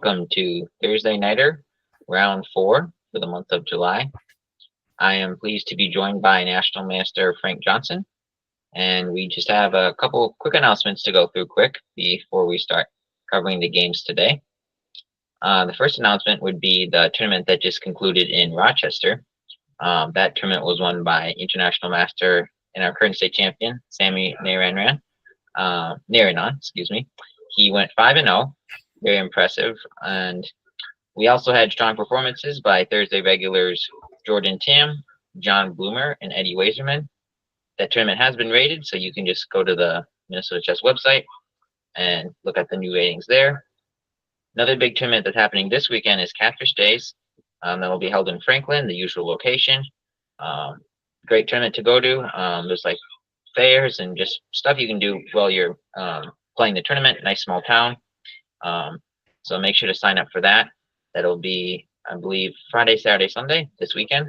Welcome to Thursday Nighter, round 4 for the month of July. I am pleased to be joined by National Master Frank Johnson, and we just have a couple quick announcements to go through quick before we start covering the games today. The first announcement would be the tournament that just concluded in Rochester. That tournament was won by International Master and our current state champion, Sammy Narayanan. Excuse me. He went 5-0, very impressive. And we also had strong performances by Thursday regulars Jordan Tim, John Bloomer, and Eddie Waserman. That tournament has been rated, so you can just go to the Minnesota Chess website and look at the new ratings there. Another big tournament that's happening this weekend is Catfish Days. That will be held in Franklin, the usual location. Great tournament to go to. There's like fairs and just stuff you can do while you're playing the tournament. Nice small town. So make sure to sign up for that. That'll be, I believe, Friday, Saturday, Sunday this weekend.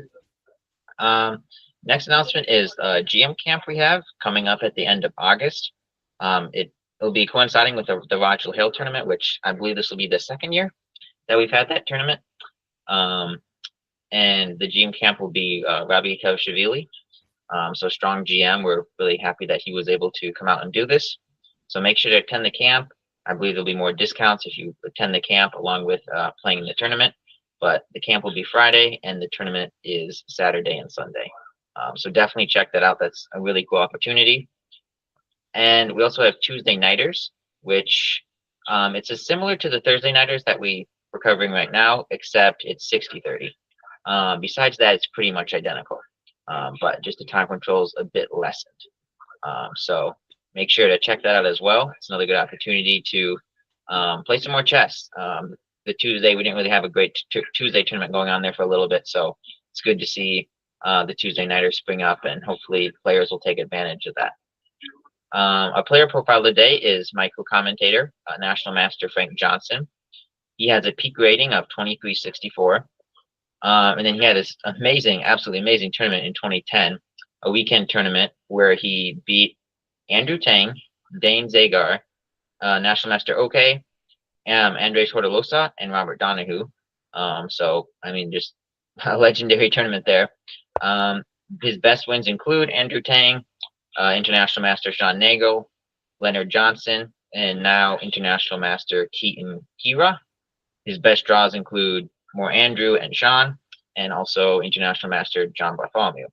Next announcement is a GM camp we have coming up at the end of August. It'll be coinciding with the Roger Hale tournament, which I believe this will be the second year that we've had that tournament. And the GM camp will be Robby Kevlishvili. So strong GM. We're really happy that he was able to come out and do this. So make sure to attend the camp. I believe there'll be more discounts if you attend the camp along with playing in the tournament. But the camp will be Friday and the tournament is Saturday and Sunday. So definitely check that out. That's a really cool opportunity. And we also have Tuesday Nighters, which it's similar to the Thursday Nighters that we're covering right now, except it's 60-30. Besides that, it's pretty much identical. But just the time control is a bit lessened. So make sure to check that out as well. It's another good opportunity to play some more chess. The Tuesday, we didn't really have a great Tuesday tournament going on there for a little bit, so it's good to see the Tuesday Nighters spring up, and hopefully players will take advantage of that. Our player profile of the day is my co-commentator, National Master Frank Johnson. He has a peak rating of 2364. And then he had this amazing, absolutely amazing tournament in 2010, a weekend tournament where he beat Andrew Tang, Dane Zagar, National Master OK, Andres Hortolosa, and Robert Donahue. So, I mean, just a legendary tournament there. His best wins include Andrew Tang, International Master Sean Nagel, Leonard Johnson, and now International Master Keaton Kira. His best draws include more Andrew and Sean, and also International Master John Bartholomew.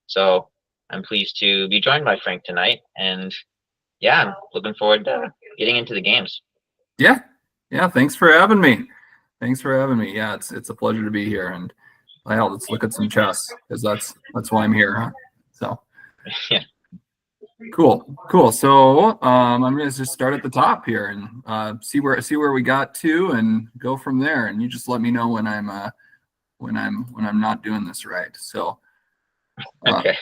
So I'm pleased to be joined by Frank tonight, and yeah, I'm looking forward to getting into the games. Yeah, thanks for having me. Yeah, it's a pleasure to be here, and let's look at some chess, because that's why I'm here. Huh? So yeah. Cool. So I'm gonna just start at the top here and see where we got to, and go from there. And you just let me know when I'm not doing this right. So Okay.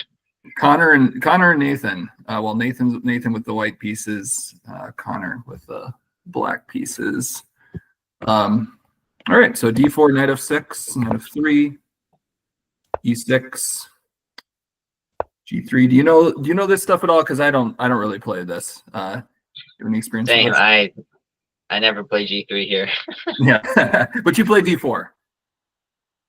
Connor and Nathan. Well, Nathan with the white pieces, Connor with the black pieces. All right. So D4, knight of 6, knight of 3, E6. G3. Do you know this stuff at all? Because I don't really play this. You have any experience? Same. I never play G3 here. Yeah, but you play D4.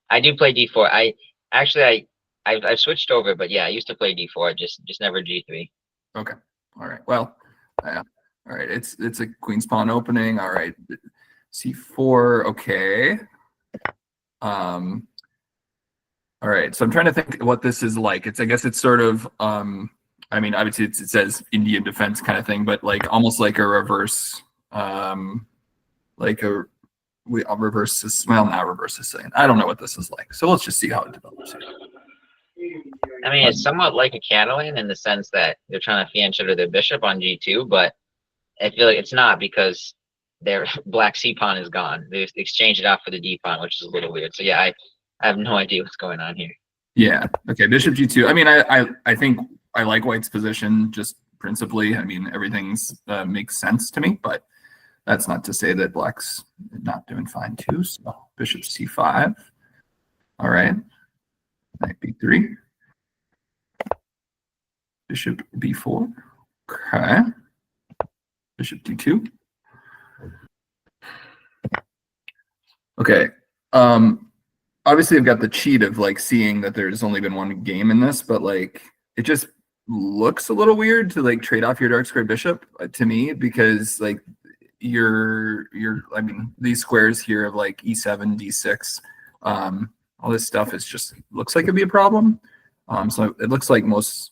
I do play D4. I've switched over, but yeah, I used to play D4. Just never G3. Okay. All right. Well, all right. It's a queen's pawn opening. All right. C4. Okay. All right, so I'm trying to think what this is like. I guess it's sort of, I mean, obviously it says Indian defense kind of thing, but like almost like a reverse, like a reverse Sicilian. I don't know what this is like. So let's just see how it develops. I mean, it's somewhat like a Catalan in the sense that they're trying to fianchetto under their bishop on G2, but I feel like it's not, because their black C pawn is gone. They exchanged it out for the D pawn, which is a little weird. So yeah, I have no idea what's going on here. Yeah. Okay. Bishop G2. I mean, I think I like White's position just principally. I mean, everything's makes sense to me, but that's not to say that Black's not doing fine too. So Bishop C5. All right. Knight B3. Bishop B4. Okay. Bishop D2. Okay. Obviously I've got the cheat of like seeing that there's only been one game in this, but like it just looks a little weird to like trade off your dark square bishop to me, because like I mean, these squares here of like e7, d6, all this stuff is just looks like it'd be a problem. So it looks like most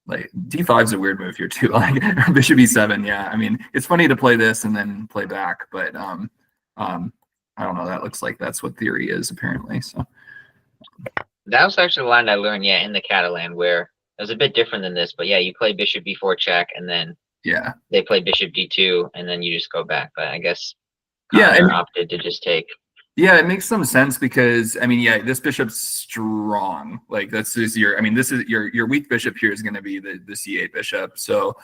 like d5 is a weird move here too, like bishop e7. Yeah, I mean, it's funny to play this and then play back, but I don't know. That looks like that's what theory is apparently. So That was actually the line I learned, yeah, in the Catalan, where it was a bit different than this, but yeah, you play bishop b4 check, and then yeah, they play bishop d2, and then you just go back. But I guess yeah, Connor opted to just take. yeah, it makes some sense because I mean, yeah, this bishop's strong. Like this is your, I mean, this is your weak bishop here is going to be the c8 bishop. So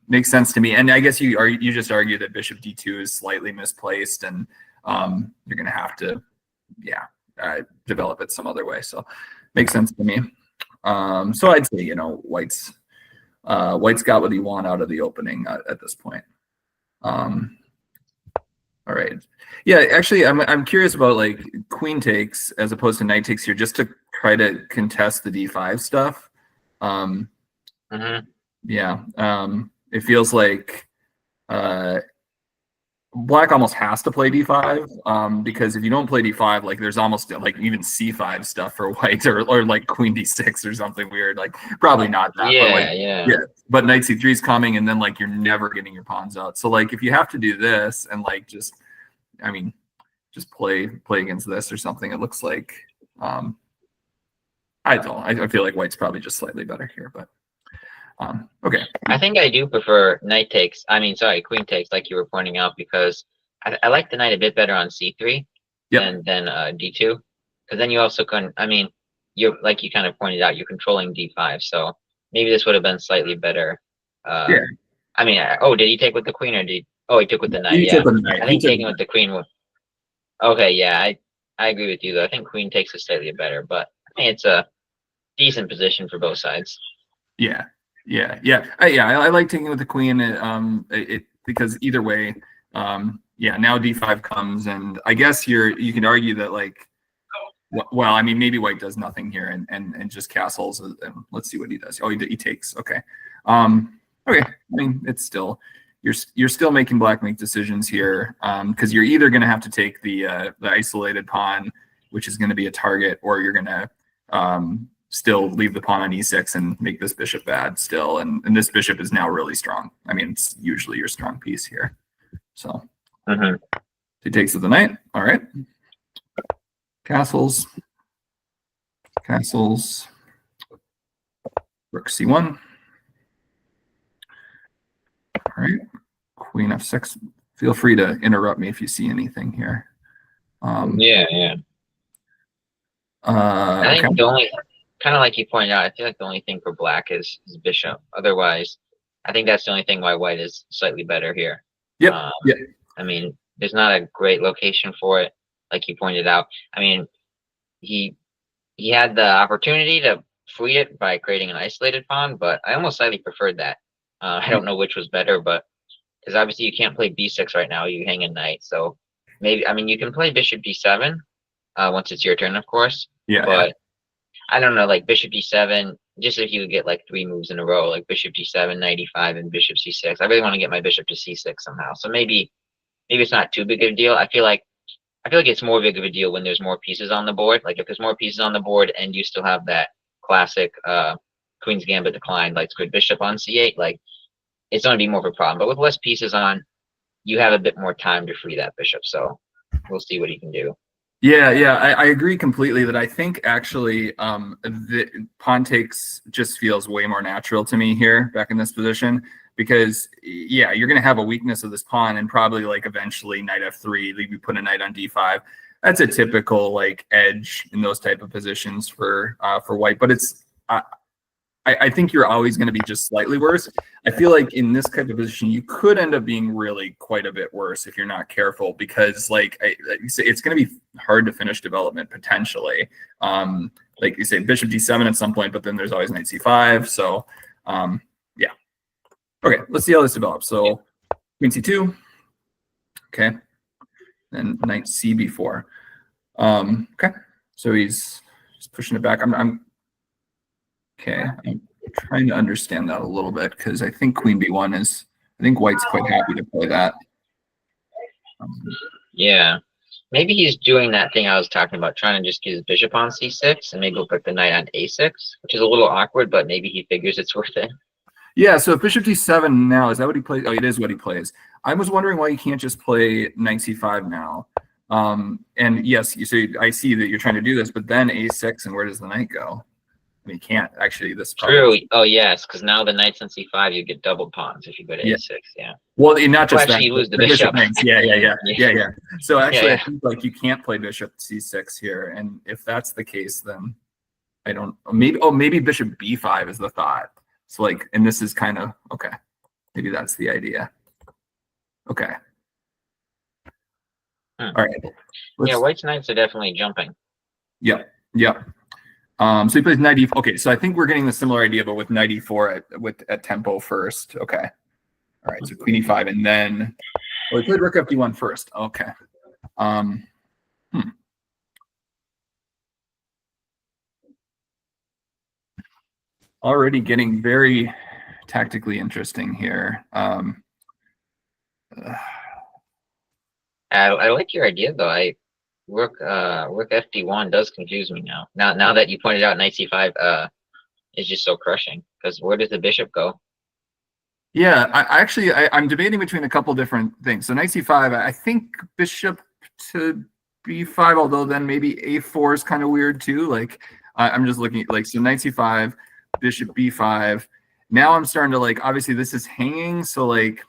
makes sense to me. And I guess you just argue that bishop d2 is slightly misplaced, and you're going to have to, yeah, develop it some other way. So makes sense to me. So I'd say, you know, white's got what he want out of the opening at this point. All right. Yeah, actually, I'm curious about like queen takes as opposed to knight takes here, just to try to contest the d5 stuff. Yeah, it feels like black almost has to play d5 because if you don't play d5, like there's almost like even c5 stuff for white, or like queen d6 or something weird. Like probably not that, Yeah, but like, yeah. But knight c3 is coming, and then like you're never getting your pawns out. So like if you have to do this and like just, I mean, just play against this or something, it looks like I feel like white's probably just slightly better here, but okay. I think I do prefer knight takes. I mean, sorry, queen takes, like you were pointing out, because I like the knight a bit better on c3 than d2, because then you also can. I mean, you're like you kind of pointed out, you're controlling d5, so maybe this would have been slightly better. Yeah. I mean, oh, did he take with the queen or did? Oh, he took with the knight. Yeah, I think taking with the queen would. Okay, yeah, I agree with you though. I think queen takes is slightly better, but I mean, it's a decent position for both sides. Yeah. I like taking with the queen. Because either way, yeah. Now d5 comes, and I guess you can argue that like, well, I mean, maybe white does nothing here and just castles. And let's see what he does. Oh, he takes. Okay. Okay. I mean, it's still you're still making black make decisions here, because you're either going to have to take the isolated pawn, which is going to be a target, or you're going to still leave the pawn on e6 and make this bishop bad still. And this bishop is now really strong. I mean, it's usually your strong piece here. So he takes with the knight. All right. Castles. Rook c1. All right. Queen f6. Feel free to interrupt me if you see anything here. Yeah. I think the only, kind of like you pointed out, I feel like the only thing for black is bishop. Otherwise, I think that's the only thing why white is slightly better here. Yep. I mean, there's not a great location for it, like you pointed out. I mean, he had the opportunity to free it by creating an isolated pawn, but I almost slightly preferred that. I don't know which was better, but because obviously you can't play b6 right now, you hang a knight. So maybe, I mean, you can play bishop d7 once it's your turn, of course. Yeah. But I don't know, like bishop d7, just if you get like 3 moves in a row, like bishop d7, knight e5, and bishop c6. I really want to get my bishop to c6 somehow. So maybe it's not too big of a deal. I feel like it's more big of a deal when there's more pieces on the board. Like if there's more pieces on the board and you still have that classic Queen's Gambit decline, like good bishop on c8, like it's going to be more of a problem. But with less pieces on, you have a bit more time to free that bishop. So we'll see what he can do. Yeah, I agree completely that I think actually the pawn takes just feels way more natural to me here back in this position, because yeah, you're going to have a weakness of this pawn and probably like eventually knight f3, you put a knight on d5. That's a typical like edge in those type of positions for white, but it's I think you're always going to be just slightly worse. I feel like in this type of position, you could end up being really quite a bit worse if you're not careful, because like it's going to be hard to finish development potentially. Like you say, bishop d7 at some point, but then there's always knight c5. So yeah. Okay, let's see how this develops. So queen c2. Okay. and knight CB4. Okay, so he's just pushing it back. I'm trying to understand that a little bit because I think queen B1 is. I think white's quite happy to play that. Yeah, maybe he's doing that thing I was talking about, trying to just get his bishop on C6 and maybe he'll put the knight on A6, which is a little awkward, but maybe he figures it's worth it. Yeah, so if bishop D7 now, is that what he plays? Oh, it is what he plays. I was wondering why you can't just play knight C5 now. And yes, so I see that you're trying to do this, but then A6, and where does the knight go? I mean, you can't actually. This true. Oh yes, because now the knight's on C5, you get double pawns if you go to A6. Yeah. Well, not just that. You lose the bishop. Yeah. So actually, Yeah. I think like you can't play bishop C6 here, and if that's the case, then I don't. Maybe bishop B5 is the thought. So like, and this is kind of okay. Maybe that's the idea. Okay. All right. Yeah, white's knights are definitely jumping. Yep. So he plays knight e4. Okay, so I think we're getting the similar idea, but with knight e4 at tempo first. Okay. All right, so queen e5, and then we played rook fd1 first. Okay. Already getting very tactically interesting here. I like your idea though. Rook fd1 does confuse me now. Now that you pointed out knight c5 is just so crushing, because where does the bishop go? Yeah, I'm debating between a couple different things. So knight c5, I think bishop to b5, although then maybe a4 is kind of weird too. Like I'm just looking like, so knight c5, bishop b5. Now I'm starting to like, obviously this is hanging, so like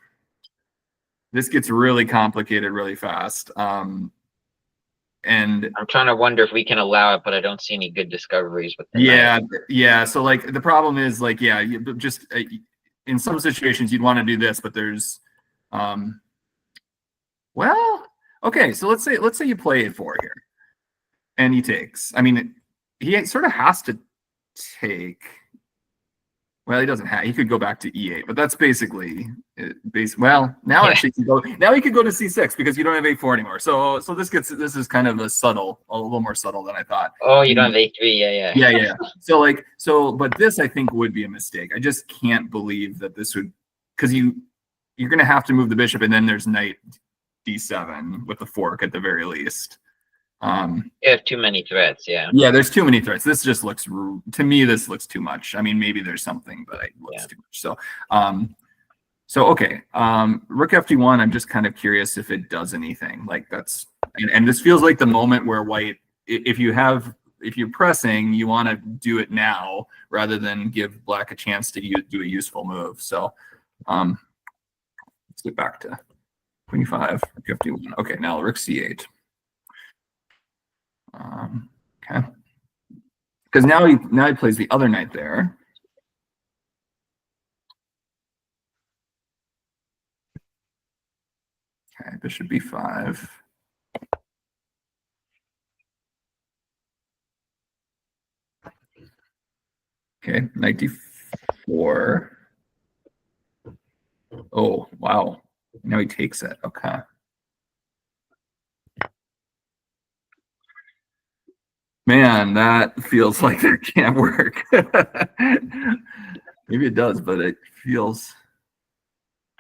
this gets really complicated really fast. And I'm trying to wonder if we can allow it, but I don't see any good discoveries with the yeah. So like the problem is like, yeah, just in some situations you'd want to do this, but there's, well, okay. So let's say you play a4 here, and he takes. I mean, he sort of has to take. Well, he doesn't have. He could go back to e8, but that's basically well, now actually now he could go to c6 because you don't have a4 anymore. So this is kind of a little more subtle than I thought. Oh, you don't have a3, yeah. But this I think would be a mistake. I just can't believe that this would, because you're going to have to move the bishop, and then there's knight d7 with the fork at the very least. You have too many threats, yeah. Yeah, there's too many threats. This just looks, to me, this looks too much. I mean, maybe there's something, but it looks too much. So okay, rook fd1. I'm just kind of curious if it does anything. Like that's, and this feels like the moment where white, if you're pressing, you want to do it now rather than give black a chance to do a useful move. So let's get back to queen e5, rook fd1. Okay, now rook c8. Okay, because now he plays the other knight there. Okay, bishop b5. Okay, knight d4. Oh wow! Now he takes it. Okay. Man, that feels like that can't work. Maybe it does, but it feels.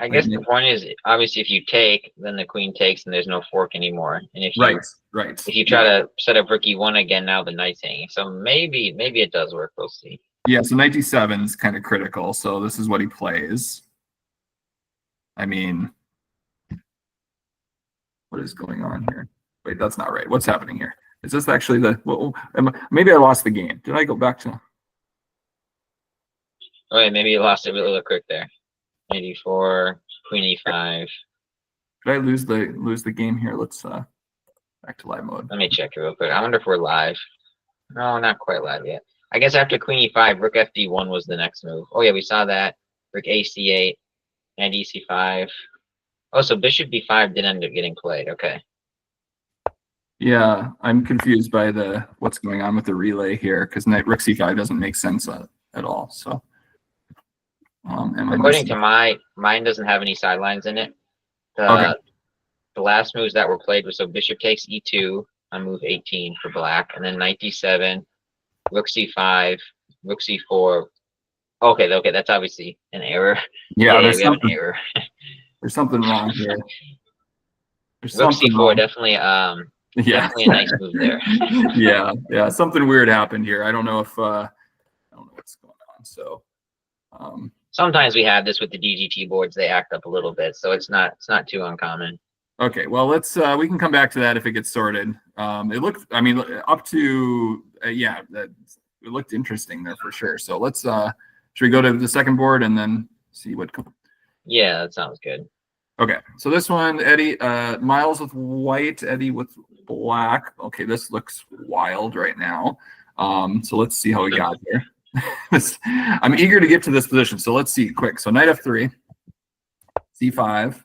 I guess the point is, obviously, if you take, then the queen takes, and there's no fork anymore. And if you, right. If you try to set up rook e1 again, now the knight's hanging. So maybe it does work. We'll see. Yeah. So knight d7 is kind of critical. So this is what he plays. I mean, what is going on here? Wait, that's not right. What's happening here? Is this actually the? Well, maybe I lost the game. Did I go back to? Oh, yeah, maybe you lost it really quick there. 84, queen e5. Did I lose the game here? Let's back to live mode. Let me check it real quick. I wonder if we're live. No, not quite live yet. I guess after queen e5, rook fd1 was the next move. Oh yeah, we saw that. Rook ac8 and ec5. Oh, so bishop b5 did end up getting played. Okay. Yeah, I'm confused by what's going on with the relay here, because knight rook c5 doesn't make sense at all. So, according to mine doesn't have any sidelines in it. the last moves that were played were so bishop takes e2 on move 18 for black, and then knight d7, rook c5, rook c4. Okay, that's obviously an error. Yeah, We have an error. There's something wrong here. There's Rook something c4 wrong. definitely Yeah. definitely a nice move there. Yeah, something weird happened here. I don't know if I don't know what's going on. So sometimes we have this with the DGT boards; they act up a little bit, so it's not too uncommon. okay, well, let's we can come back to that if it gets sorted. It looked, I mean, up to yeah, it looked interesting there for sure. So let's should we go to the second board and then see what comes? Yeah, that sounds good. Okay, so this one, Eddie, Miles with white, Eddie with black. Okay, this looks wild right now. So let's see how we got here. I'm eager to get to this position, so let's see quick. So knight f3, c5,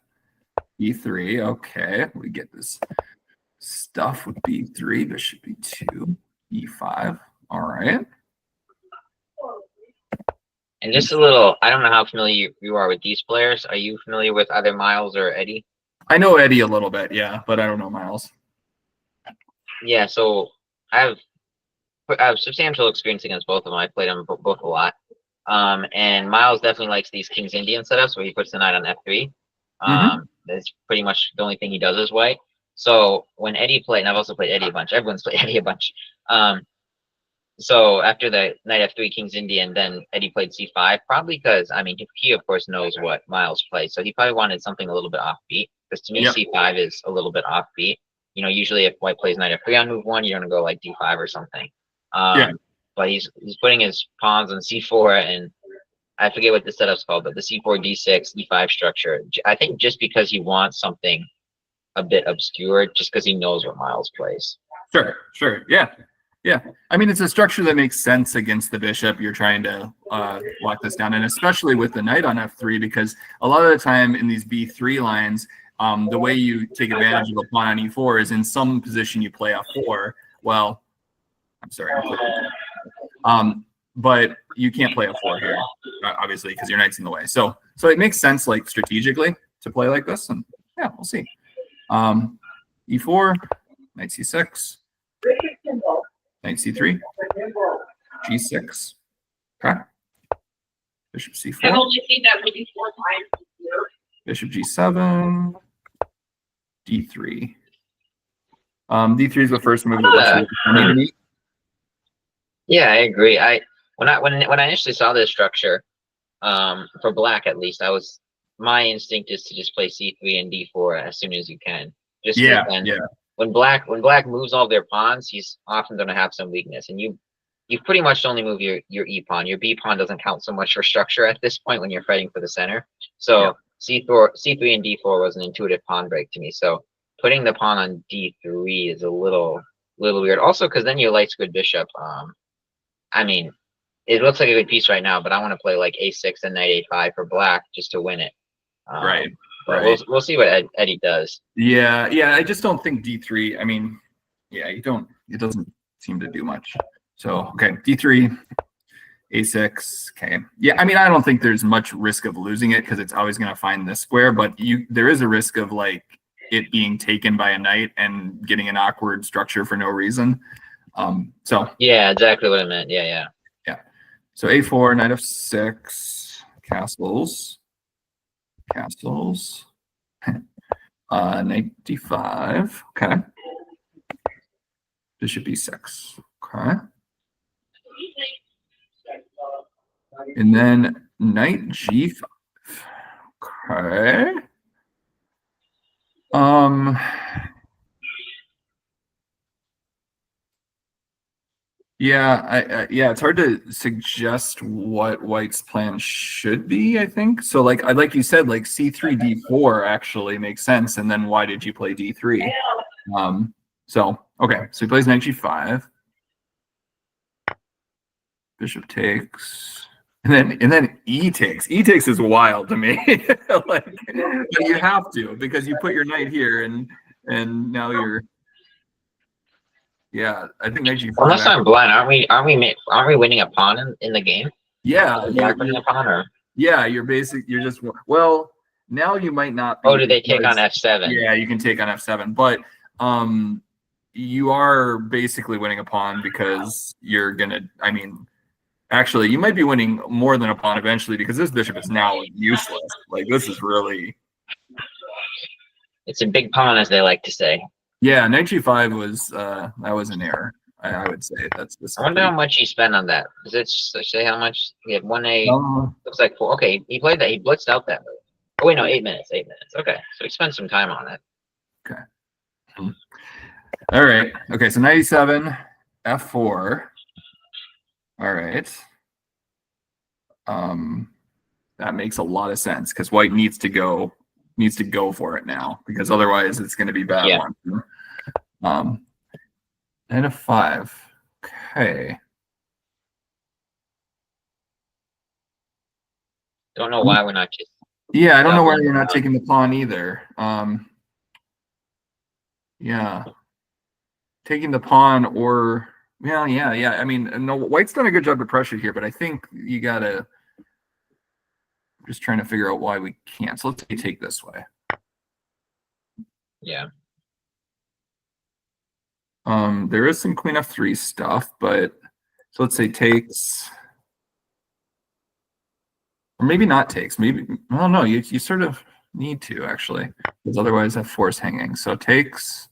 e3. Okay, we get this stuff with b3, bishop b2, e5. All right. And just a little, I don't know how familiar you are with these players. Are you familiar with either Miles or Eddie? I know Eddie a little bit, yeah, but I don't know Miles. Yeah, so I have substantial experience against both of them. I played them both a lot. And Miles definitely likes these King's Indian setups where he puts the knight on f3. That's pretty much the only thing he does is white. So when Eddie played, and I've also played Eddie a bunch. Everyone's played Eddie a bunch. So after the knight f3 King's Indian, then Eddie played c5, probably because, I mean, he of course knows what Miles plays, so he probably wanted something a little bit offbeat, because to me, c5 is a little bit offbeat. You know, usually if white plays knight f3 on move 1, you're going to go like d5 or something. But he's putting his pawns on c4, and I forget what the setup's called, but the c4, d6, e5 structure. I think just because he wants something a bit obscure, just because he knows what Miles plays. Sure. Yeah. I mean, it's a structure that makes sense against the bishop. You're trying to lock this down, and especially with the knight on f3, because a lot of the time in these b3 lines, the way you take advantage of a pawn on e4 is in some position you play f4. Well, I'm sorry. But you can't play f4 here, obviously, because your knight's in the way. So it makes sense, like strategically, to play like this, and yeah, we'll see. e4, knight c6. Knight c3, g6, okay. Bishop c4. I've only seen that maybe 4 times this year. Bishop g7, d3. D3 is the first move that looks Yeah, I agree. When I initially saw this structure, for black at least, my instinct is to just play c3 and d4 as soon as you can. Just When black moves all of their pawns, he's often going to have some weakness, and you pretty much only move your e pawn. Your b pawn doesn't count so much for structure at this point when you're fighting for the center. So c3 and d4 was an intuitive pawn break to me. So putting the pawn on d3 is a little weird. Also, because then you light squid bishop. I mean, it looks like a good piece right now, but I want to play like a6 and knight a5 for black just to win it. Right. We'll see what Eddie does. Yeah. I just don't think d3. I mean, yeah, you don't. It doesn't seem to do much. So okay, d3, a6. Okay. Yeah, I mean, I don't think there's much risk of losing it because it's always going to find this square. But there is a risk of like it being taken by a knight and getting an awkward structure for no reason. So yeah, exactly what I meant. Yeah. So a4, knight f6, castles. Knight d5. Okay. Bishop e6. Okay. And then knight g5. Okay. Yeah, it's hard to suggest what white's plan should be, I think. So like you said, like c3, d4 actually makes sense. And then why did you play d3? So he plays knight g5. Bishop takes. And then e takes. E takes is wild to me. But you have to, because you put your knight here and now you're. Yeah, I think knight g4. Unless I'm blind, aren't we winning a pawn in the game? Yeah, Winning a pawn, or? Yeah, you're just, well, now you might not be. Oh, do they take on because- f7? Yeah, you can take on f7, but you are basically winning a pawn because you're gonna. I mean, actually, you might be winning more than a pawn eventually because this bishop is now useless. Like this is really. It's a big pawn, as they like to say. Yeah, knight g5 was that was an error. I would say that's this. I wonder how much he spent on that. Does it say how much? He had 1-8. Looks like 4. Okay, he played that. He blitzed out that move. Oh wait, no, 8 minutes. 8 minutes. Okay, so he spent some time on it. Okay. All right. Okay, so 97, f4. All right. That makes a lot of sense because white needs to go for it now because otherwise it's going to be bad. Yeah. And a 5. Okay. Don't know why we're not just. Yeah, I don't know why doubling you're not down. taking the pawn either. Yeah. Taking the pawn or well, yeah. I mean, no, white's done a good job of pressure here, but I think you gotta just trying to figure out why we can't. So let's say take this way. Yeah. There is some queen f3 stuff, but so let's say takes, or maybe not takes. Maybe I don't know. You sort of need to actually, because otherwise f4 is hanging. So takes,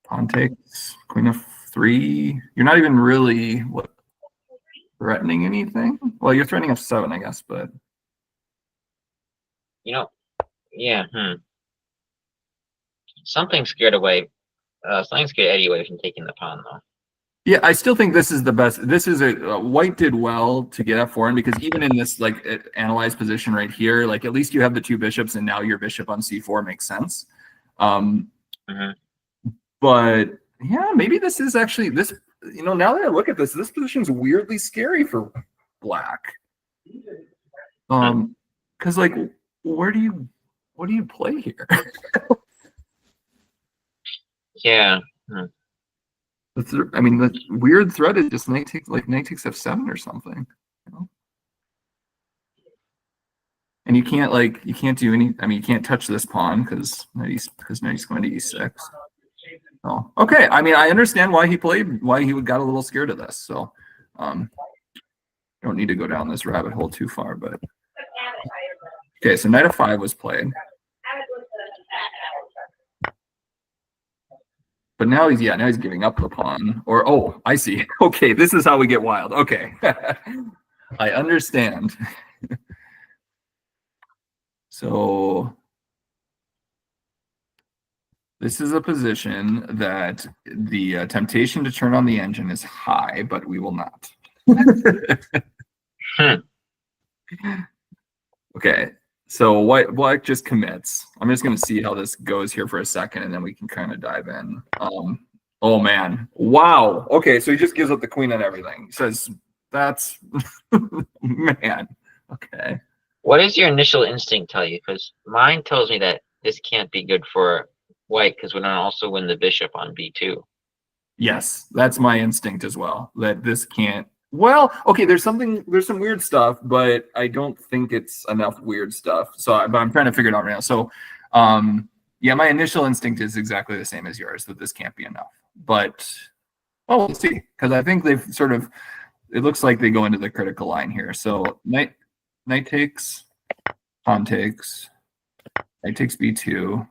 pawn takes, queen f3. You're not even really threatening anything. Well, you're threatening f7, I guess, but You know. Yeah. Something scared away. Something scared Eddie away from taking the pawn, though. yeah, I still think this is the best. This is a white did well to get f4 in because even in this like analyzed position right here, like at least you have the 2 bishops and now your bishop on c4 makes sense. But yeah, maybe this is actually this. You know, now that I look at this position's weirdly scary for black. Because like, what do you play here? Yeah. I mean, the weird threat is just knight takes f7 or something. You know? And you can't do any. I mean, you can't touch this pawn because knight's going to e6. Oh, okay. I mean, I understand why he got a little scared of this. So, don't need to go down this rabbit hole too far. But okay, so knight f5 was played. But now he's giving up the pawn. Or oh, I see. Okay, this is how we get wild. Okay, I understand. So this is a position that the temptation to turn on the engine is high, but we will not. Okay, so what just commits? I'm just going to see how this goes here for a second, and then we can kind of dive in. Oh man, wow. Okay, so he just gives up the queen and everything. He says that's man. Okay. What does your initial instinct tell you? Because mine tells me that this can't be good for white because we're going to also win the bishop on b2. Yes, that's my instinct as well. That this can't. Well, okay, there's some weird stuff, but I don't think it's enough weird stuff. So, but I'm trying to figure it out right now. So, yeah, my initial instinct is exactly the same as yours, that this can't be enough. But, well, we'll see, because I think they've sort of. It looks like they go into the critical line here. So, knight takes, pawn takes, knight takes b2.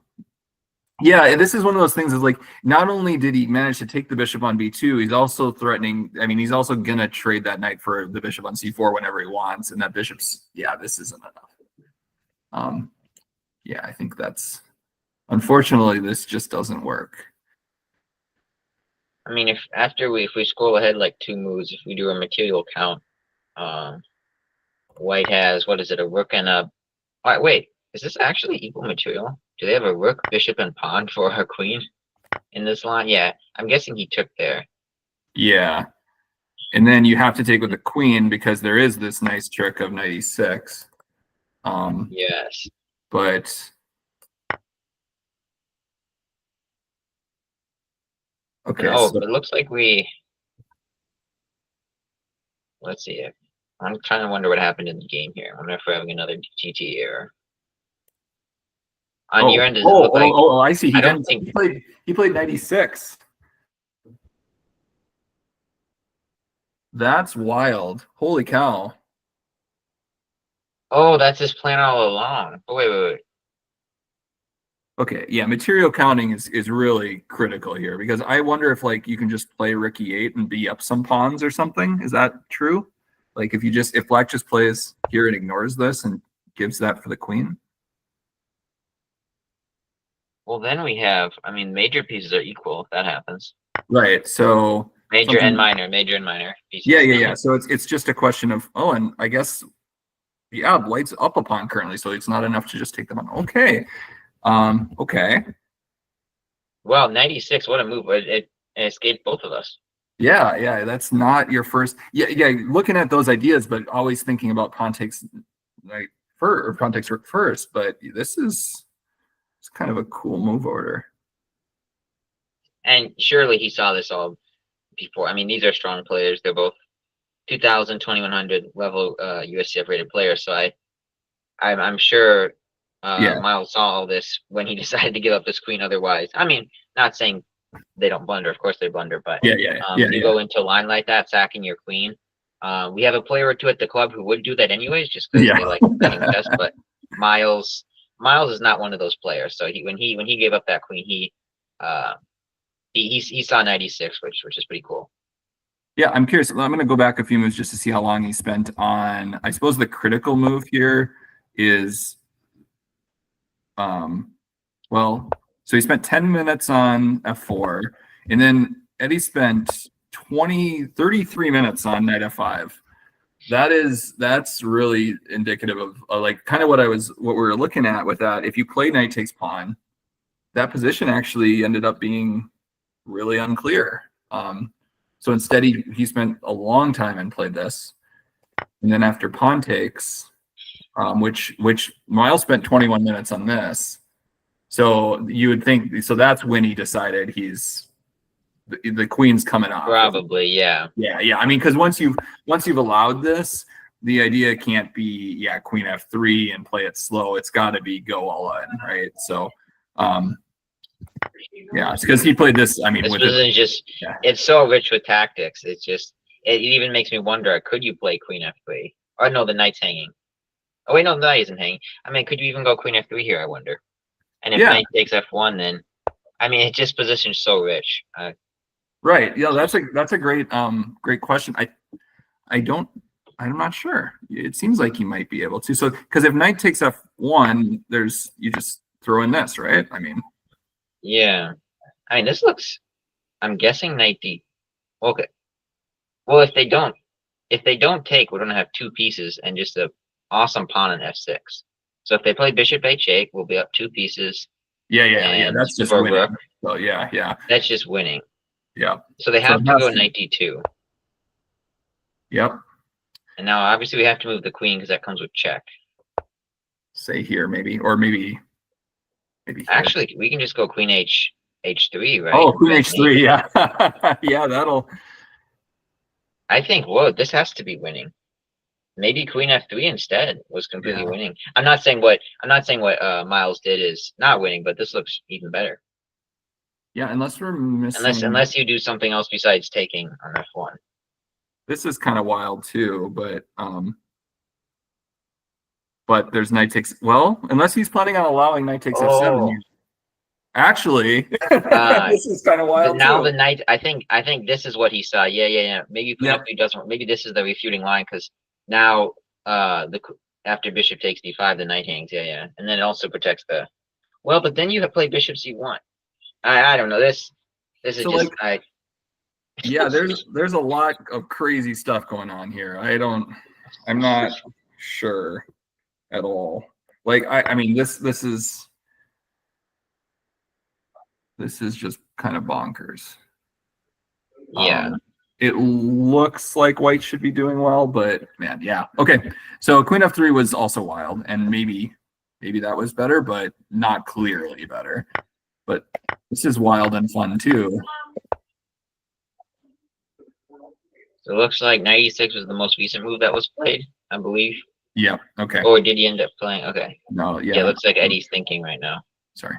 Yeah, this is one of those things is like, not only did he manage to take the bishop on b2, he's also threatening, I mean, he's also going to trade that knight for the bishop on c4 whenever he wants, and that bishop's, yeah, this isn't enough. Yeah, I think that's, unfortunately, this just doesn't work. I mean, if we scroll ahead like 2 moves, if we do a material count, white has, what is it, a rook and a, wait, is this actually equal material? Do they have a rook, bishop, and pawn for her queen in this line? Yeah, I'm guessing he took there. Yeah. And then you have to take with the queen because there is this nice trick of knight e6. Yes. But okay. Oh, so, it looks like let's see. I'm trying to wonder what happened in the game here. I wonder if we're having another GT error. On your end, does it look like? I see. I don't think He played 96. That's wild. Holy cow. Oh, that's his plan all along. Oh, wait. Okay, yeah, material counting is really critical here because I wonder if like you can just play Ricky 8 and be up some pawns or something. Is that true? Like if black just plays here and ignores this and gives that for the queen. Well, then we have, I mean, major pieces are equal if that happens. Right. So major and minor pieces. Yeah. So it's just a question of, oh, and I guess, yeah, white's up a pawn currently, so it's not enough to just take them on. Okay. Okay. Well, 96, what a move. It escaped both of us. Yeah, that's not your first. Yeah, looking at those ideas, but always thinking about context, like context work first. But it's kind of a cool move order. And surely he saw this all before. I mean, these are strong players. They're both 2,000, 2,100 level USCF rated players. So I'm sure Miles saw all this when he decided to give up this queen. Otherwise, I mean, not saying they don't blunder. Of course they blunder, but you go into a line like that, sacking your queen. We have a player or two at the club who would do that anyways, just because they like betting chess. But Miles is not one of those players. So when he gave up that queen, he saw 96, which is pretty cool. Yeah, I'm curious. I'm going to go back a few moves just to see how long he spent on. I suppose the critical move here is, so he spent 10 minutes on f4, and then Eddie spent 33 minutes on knight f5. That's really indicative of like kind of what we were looking at with that. If you play knight takes pawn, that position actually ended up being really unclear. So instead he spent a long time and played this, and then after pawn takes, which Miles spent 21 minutes on this. So you would think, so that's when he decided the queen's coming off. Probably, yeah. Yeah. I mean, because once you've allowed this, the idea can't be queen f3 and play it slow. It's got to be go all in, right? So, it's because he played this. I mean, it's so rich with tactics. It's just it even makes me wonder: could you play queen f3? Or no, the knight's hanging. Oh wait, no, the knight isn't hanging. I mean, could you even go queen f3 here? I wonder. And if knight takes f1, then I mean, it just positions so rich. Right. Yeah, that's a great question. I'm not sure. It seems like he might be able to. So because if knight takes f1, you just throw in this, right? I mean. Yeah. I mean, this looks. I'm guessing knight d. Okay. Well, if they don't take, we're gonna have two pieces and just a awesome pawn in f6. So if they play bishop h8, we'll be up two pieces. Yeah. That's just winning. Rook. So yeah. That's just winning. Yeah. So they have to go knight d2. Yep. And now obviously we have to move the queen because that comes with check. Say here maybe, or maybe. Actually, we can just go queen h3, right? Oh, queen h3, yeah. Yeah, that'll. I think, whoa, this has to be winning. Maybe queen f3 instead was completely winning. I'm not saying what Miles did is not winning, but this looks even better. Yeah, unless we're missing. Unless you do something else besides taking on f1. This is kind of wild too, but there's knight takes. Well, unless he's planning on allowing knight takes f7. Actually, this is kind of wild. Now too. The knight. I think this is what he saw. Yeah. Maybe queen f3 doesn't. Maybe this is the refuting line because now after bishop takes d5, the knight hangs. Yeah, and then it also protects the. Well, but then you have played bishop c1. I don't know. This is so just like, yeah, there's a lot of crazy stuff going on here. I'm not sure at all. Like I mean this is just kind of bonkers. Yeah. It looks like white should be doing well, but man, yeah. Okay. So queen f3 was also wild, and maybe that was better, but not clearly better. But this is wild and fun too. So it looks like 96 was the most recent move that was played, I believe. Yeah. Okay. Or did he end up playing? Okay. No. Yeah. Yeah. It looks like Eddie's thinking right now. Sorry.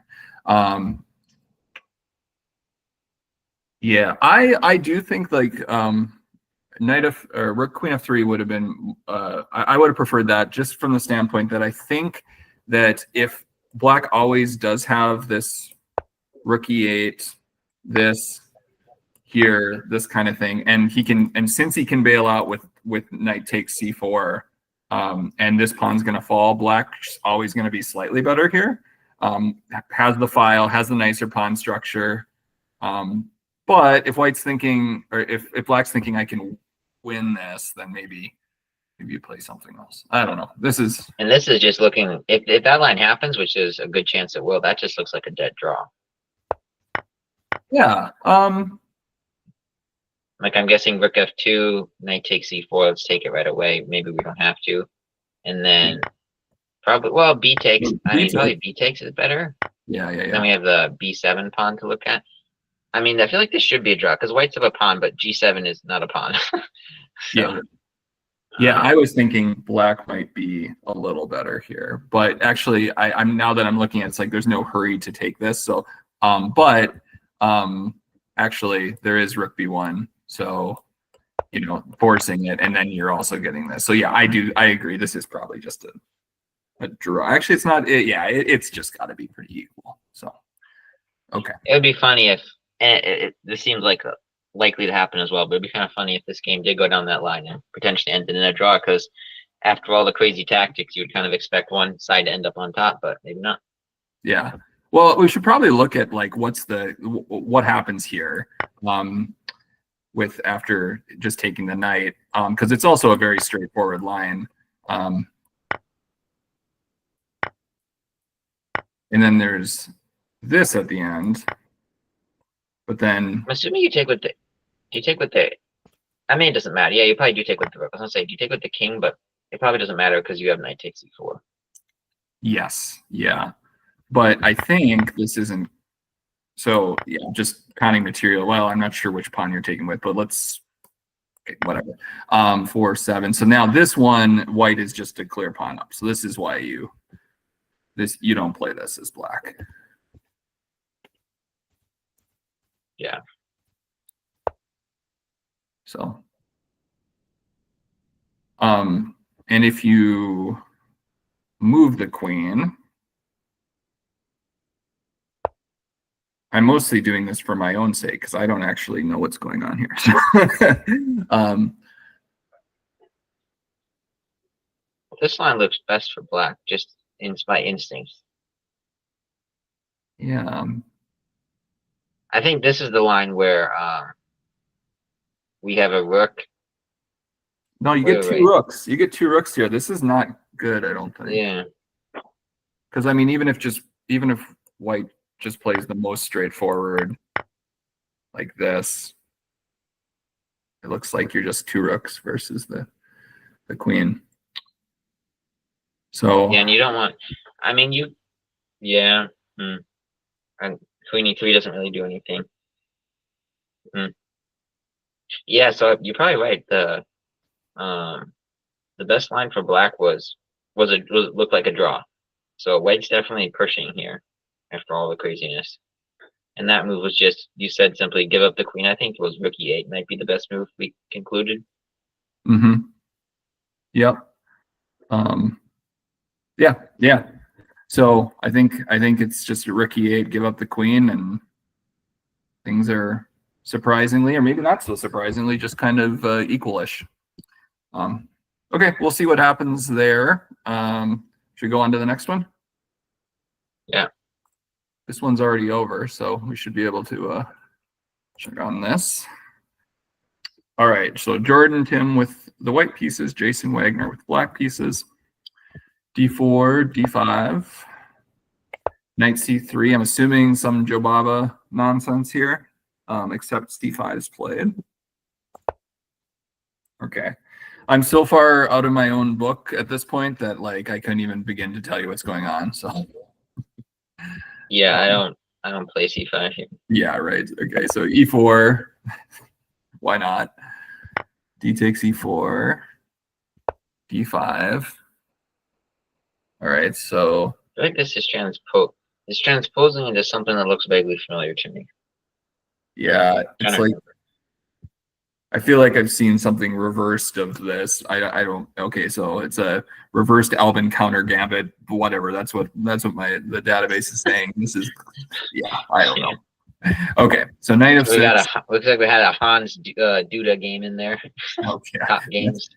Yeah, I do think like knight of or rook queen f3 would have been I would have preferred that, just from the standpoint that I think that if black always does have this rook e8, this here, this kind of thing, and since he can bail out with knight takes c4, and this pawn's going to fall, black's always going to be slightly better here. Has the file, has the nicer pawn structure. But if white's thinking, or if black's thinking I can win this, then maybe you play something else. I don't know. This is just looking, if that line happens, which is a good chance it will, that just looks like a dead draw. Yeah. Like I'm guessing rook f2, knight takes c4. Let's take it right away. Maybe we don't have to. And then probably, well, b takes. I mean, probably b takes is better. Yeah. Then we have the b7 pawn to look at. I mean, I feel like this should be a draw because whites have a pawn, but g7 is not a pawn. So, yeah. I was thinking black might be a little better here, but actually, I'm now that I'm looking at it, it's like there's no hurry to take this. So, actually, there is rook b1. So, forcing it, and then you're also getting this. So yeah, I agree. This is probably just a draw. Actually, it's not. It's just got to be pretty equal. So, okay. It would be funny if, and this seems like likely to happen as well, but it'd be kind of funny if this game did go down that line and potentially ended in a draw, because after all the crazy tactics, you would kind of expect one side to end up on top, but maybe not. Yeah. Well, we should probably look at like what happens here. With after just taking the knight, because it's also a very straightforward line. And then there's this at the end, but then I'm assuming you take with the, I mean, it doesn't matter. Yeah, you probably do take with the rook. I was gonna say, do you take with the king, but it probably doesn't matter because you have knight takes e4. yes, yeah, but I think this isn't. So yeah, just counting material. Well, I'm not sure which pawn you're taking with, but let's whatever. 4-7. So now this one, white is just a clear pawn up. So this is why you don't play this as black. Yeah. So and if you move the queen, I'm mostly doing this for my own sake because I don't actually know what's going on here. This line looks best for black, just by instinct. Yeah. I think this is the line where we have a rook. No, you get two rooks. You get two rooks here. This is not good, I don't think. Yeah. Because I mean, even if white just plays the most straightforward like this, it looks like you're just two rooks versus the queen. So yeah, and you don't want, I mean, and queen e3 doesn't really do anything. Yeah, so you're probably right. The best line for black looked like a draw. So white's definitely pushing here after all the craziness. And that move was just, you said simply give up the queen. I think it was rook e8 might be the best move we concluded. Mm-hmm. Yep. Yeah. So I think it's just a rook e8, give up the queen, and things are surprisingly, or maybe not so surprisingly, just kind of equal-ish. Okay, we'll see what happens there. Should we go on to the next one? Yeah. This one's already over, so we should be able to check on this. All right, so Jordan Tim with the white pieces, Jason Wagner with black pieces. D4, D5, knight C3. I'm assuming some Joe Baba nonsense here, except C5 is played. Okay. I'm so far out of my own book at this point that like I couldn't even begin to tell you what's going on. So yeah, I don't play C5 here. Yeah, right. Okay, so E4. Why not? D takes E4. D5. All right, so I feel like this is It's transposing into something that looks vaguely familiar to me. Yeah, it's Kinda like I feel like I've seen something reversed of this. I don't. Okay, so it's a reversed Alvin counter gambit. Whatever. That's what the database is saying. This is I don't know. Okay, so knight of So we got six. looks like we had a Hans Duda game in there. Okay. Top games.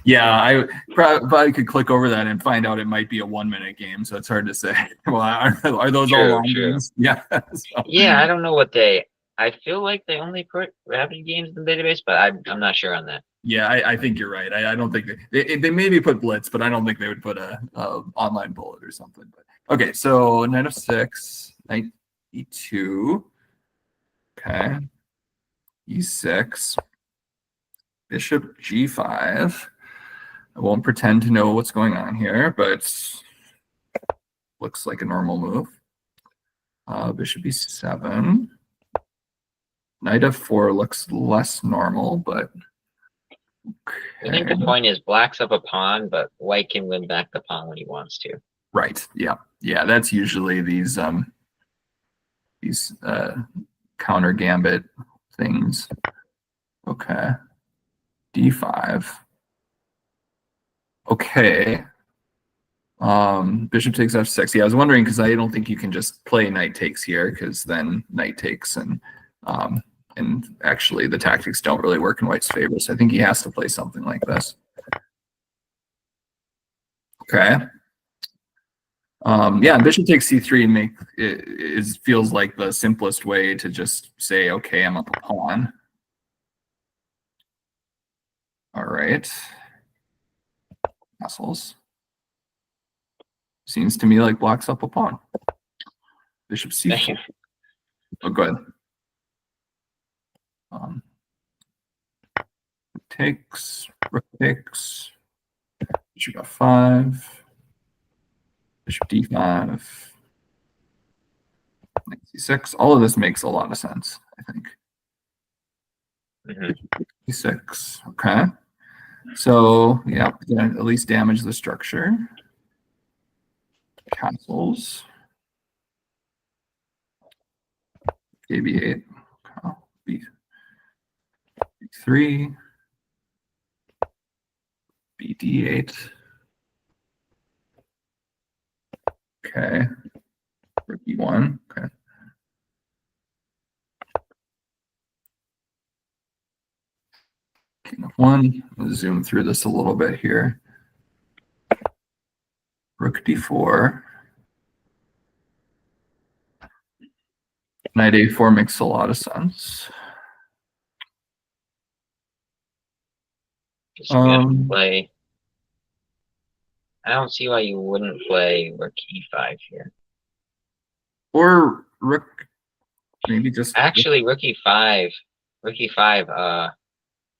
Yeah, I probably could click over that and find out it might be a 1-minute game, so it's hard to say. Well, are those all True, long true. games? Yeah. So, Yeah, I don't know what I feel like they only put rapid games in the database, but I'm not sure on that. yeah, I think you're right. I don't think they maybe put blitz, but I don't think they would put a online bullet or something. But okay, so knight of six, knight e2. Okay, e6, bishop g5. I won't pretend to know what's going on here, but looks like a normal move. Bishop e7. Knight f4 looks less normal, but okay. I think the point is black's up a pawn, but white can win back the pawn when he wants to. Right. Yeah. Yeah. That's usually these counter gambit things. Okay. d5. Okay. Bishop takes f6. Yeah, I was wondering because I don't think you can just play knight takes here because then knight takes and actually the tactics don't really work in white's favor. So I think he has to play something like this. Okay. Yeah, bishop takes c3 feels like the simplest way to just say, okay, I'm up a pawn. All right. Castles. Seems to me like blocks up a pawn. Bishop c4. Oh, go ahead. Takes, rook takes, bishop f5, bishop d5, knight c6. All of this makes a lot of sense, I think. e6. Okay. So yeah, at least damage the structure. Castles. kb8. b3. bd8. Okay. Rook e1. Okay. King f1. I'll zoom through this a little bit here. Rook d4. Knight a4 makes a lot of sense. Just gonna play. I don't see why you wouldn't play rook e5 here. Or rook, maybe just actually rook e5.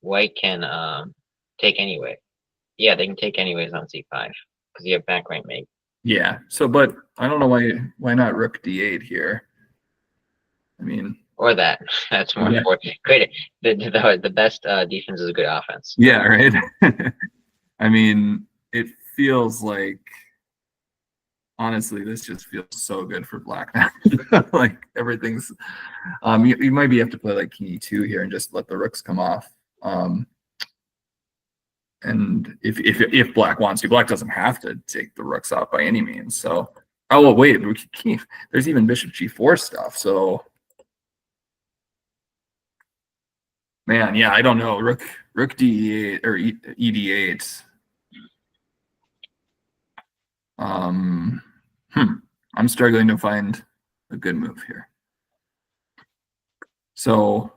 White can take anyway. Yeah, they can take anyways on c5 because you have back rank mate. Yeah. So, but I don't know why not rook d8 here. I mean, or that. That's more important. Great. The best defense is a good offense. Yeah. Right. I mean, it feels like. Honestly, this just feels so good for black now. Like everything's you might have to play like king e2 here and just let the rooks come off. And if black wants to, black doesn't have to take the rooks out by any means. So oh wait, there's even bishop g4 stuff. So man, yeah, I don't know. Rook d8 or ed8. I'm struggling to find a good move here. So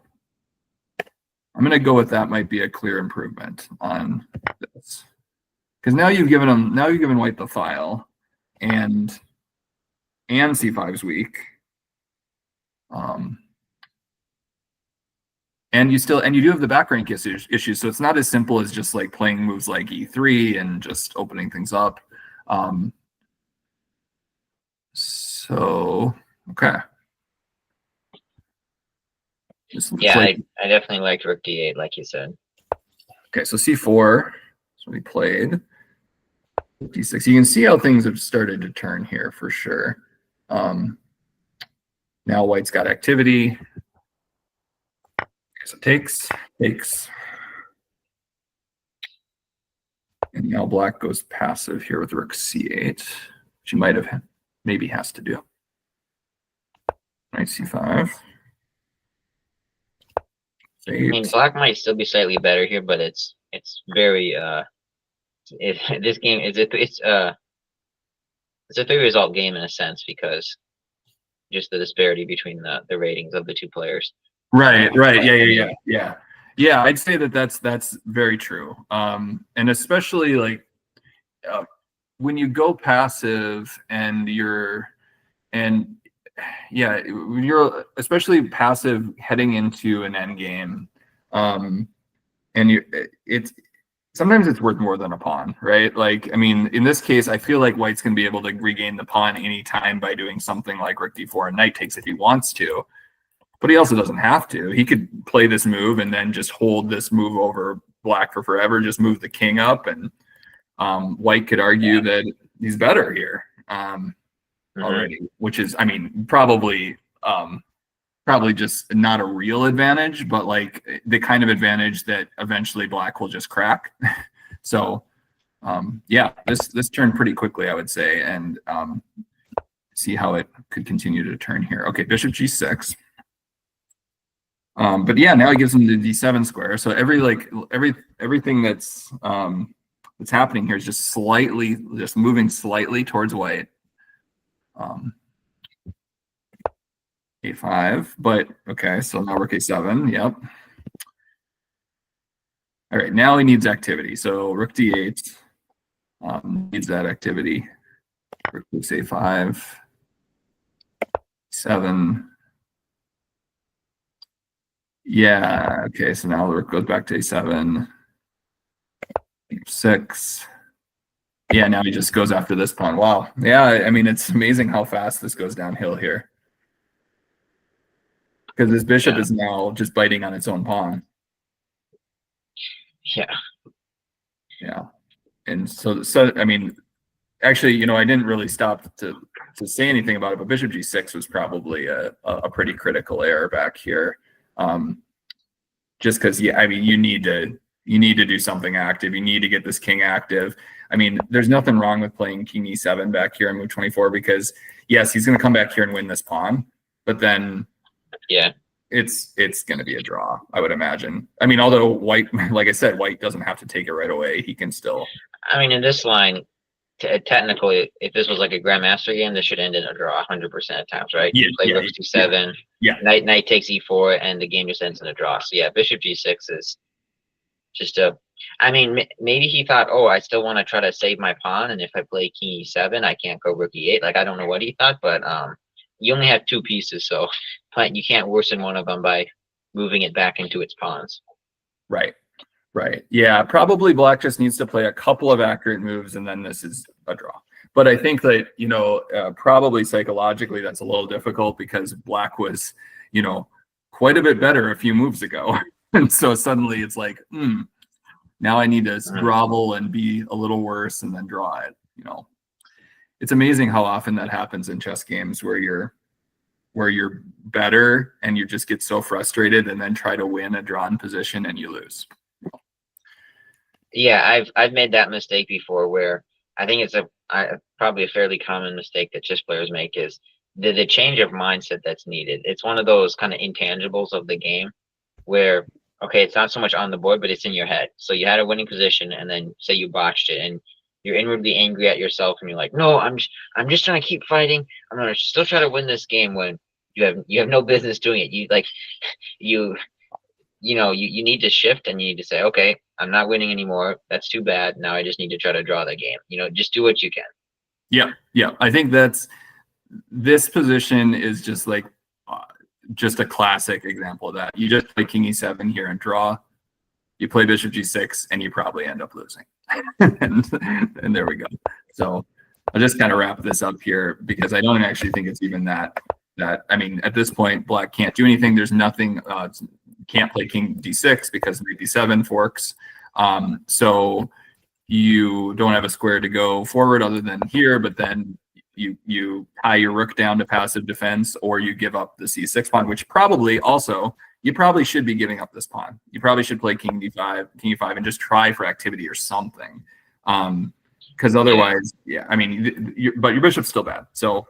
I'm going to go with that might be a clear improvement on this. Because now you've given white the file and c5 is weak. And you do have the back rank issues, so it's not as simple as just like playing moves like e3 and just opening things up. So okay. Yeah, I definitely liked rook d8, like you said. Okay, so c4. So we played d6. You can see how things have started to turn here for sure. Now white's got activity. So takes. And now black goes passive here with rook c8. She might have, maybe has to do. Knight c5. I mean, black might still be slightly better here, but it's very this game is it's a 3-result game in a sense, because just the disparity between the ratings of the two players. Right. Yeah. I'd say that's very true. And especially like when you go passive when you're especially passive heading into an end game, and sometimes it's worth more than a pawn, right? Like, I mean, in this case, I feel like white's going to be able to regain the pawn anytime by doing something like rook d4 and knight takes if he wants to, but he also doesn't have to. He could play this move and then just hold this move over black for forever, just move the king up, and white could argue that he's better here already, which is, I mean, probably just not a real advantage, but like the kind of advantage that eventually black will just crack. So yeah, this turned pretty quickly, I would say, and see how it could continue to turn here. Okay, bishop g6. But yeah, now he gives him the d7 square. So everything that's happening here is just moving slightly towards white. A5, but okay, so now rook a7, yep. All right, now he needs activity. So rook d8 needs that activity. Rook takes a5, 7. Yeah, okay, so now the rook goes back to a7, 6. Yeah, now he just goes after this pawn. Wow. Yeah, I mean, it's amazing how fast this goes downhill here, because this bishop is now just biting on its own pawn. Yeah. And so I mean, actually, you know, I didn't really stop to say anything about it, but bishop g6 was probably a pretty critical error back here. Just because, yeah, I mean, you need to do something active. You need to get this king active. I mean, there's nothing wrong with playing king e7 back here in move 24, because yes, he's going to come back here and win this pawn, but then it's going to be a draw, I would imagine. I mean, although white, like I said, white doesn't have to take it right away. He can still. I mean, in this line, technically, if this was like a grandmaster game, this should end in a draw 100% of times, right? Yeah, you play rook c7, knight takes e4, and the game just ends in a draw. So yeah, bishop g6 is just a. I mean, maybe he thought, oh, I still want to try to save my pawn, and if I play king e7, I can't go rook e8. Like, I don't know what he thought, but you only have 2 pieces, so you can't worsen one of them by moving it back into its pawns. Right. Yeah, probably black just needs to play a couple of accurate moves, and then this is a draw. But I think that, you know, probably psychologically that's a little difficult, because black was, you know, quite a bit better a few moves ago. And so suddenly it's like, now I need to grovel and be a little worse and then draw it. You know, it's amazing how often that happens in chess games, where you're better and you just get so frustrated and then try to win a drawn position and you lose. Yeah, I've made that mistake before, where I think it's probably a fairly common mistake that chess players make, is the change of mindset that's needed. It's one of those kind of intangibles of the game where, okay, it's not so much on the board, but it's in your head. So you had a winning position, and then say you botched it, and you're inwardly angry at yourself, and you're like, no, I'm just trying to keep fighting. I'm gonna still try to win this game, when you have no business doing it. You need to shift, and you need to say, okay, I'm not winning anymore. That's too bad. Now I just need to try to draw the game. You know, just do what you can. Yeah. I think this position is just like just a classic example of that. You just play king e7 here and draw. You play bishop g6, and you probably end up losing. and there we go. So I'll just kind of wrap this up here, because I don't actually think it's even that. I mean, at this point, black can't do anything. There's nothing. Can't play king d6 because knight d7 forks. So you don't have a square to go forward other than here, but then you tie your rook down to passive defense, or you give up the c6 pawn, which probably also you probably should be giving up this pawn. You probably should play king d5, king e5, and just try for activity or something. Because otherwise, yeah, I mean, but your bishop's still bad. So,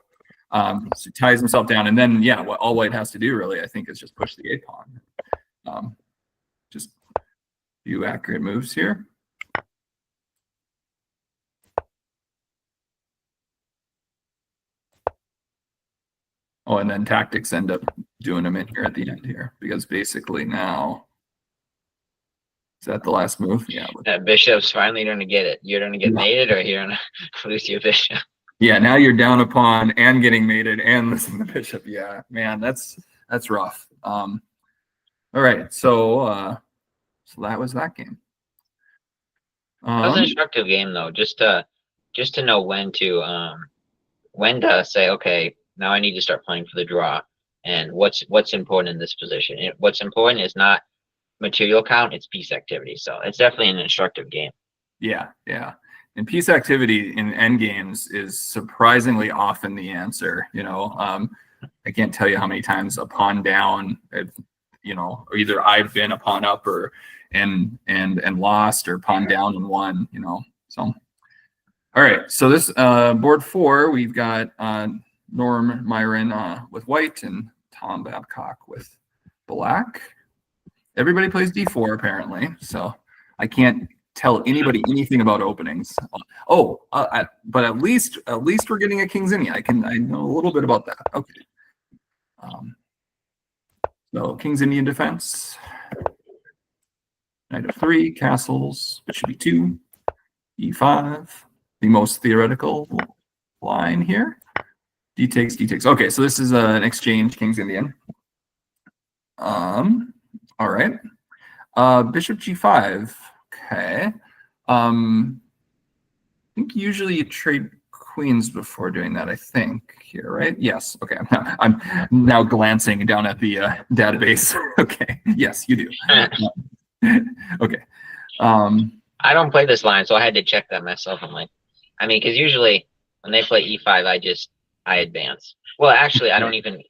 so he ties himself down, and then yeah, what all white has to do really, I think, is just push the a pawn. Just a few accurate moves here. Oh, and then tactics end up doing them in here at the end here, because basically now, is that the last move? Yeah. That bishop's finally going to get it. You're going to get mated, or you're going to lose your bishop. Yeah, now you're down a pawn and getting mated and losing the bishop. Yeah, man, that's rough. All right, so that was that game. That was an instructive game, though, just to know when to say, okay, now I need to start playing for the draw, and what's important in this position. What's important is not material count; it's piece activity. So it's definitely an instructive game. Yeah, yeah. And piece activity in endgames is surprisingly often the answer. You know, I can't tell you how many times a pawn down, you know, or either I've been a pawn up or and lost, or pawn down and won. You know, so. All right, so this board 4, we've got Norm Myron with white and Tom Babcock with black. Everybody plays d4 apparently, so I can't tell anybody anything about openings. Oh, but at least we're getting a king's innie. I know a little bit about that. Okay. So king's Indian defense. Knight of 3, castles, bishop e2, e5. The most theoretical line here. D takes, D takes. Okay, so this is an exchange, king's Indian. All right. Bishop g5. Okay. I think usually you trade queens before doing that, I think, here, right? Yes. Okay. I'm now glancing down at the database. Okay. Yes, you do. Okay. I don't play this line, so I had to check that myself. I'm like, I mean, because usually when they play e5, I advance. Well, actually, I don't even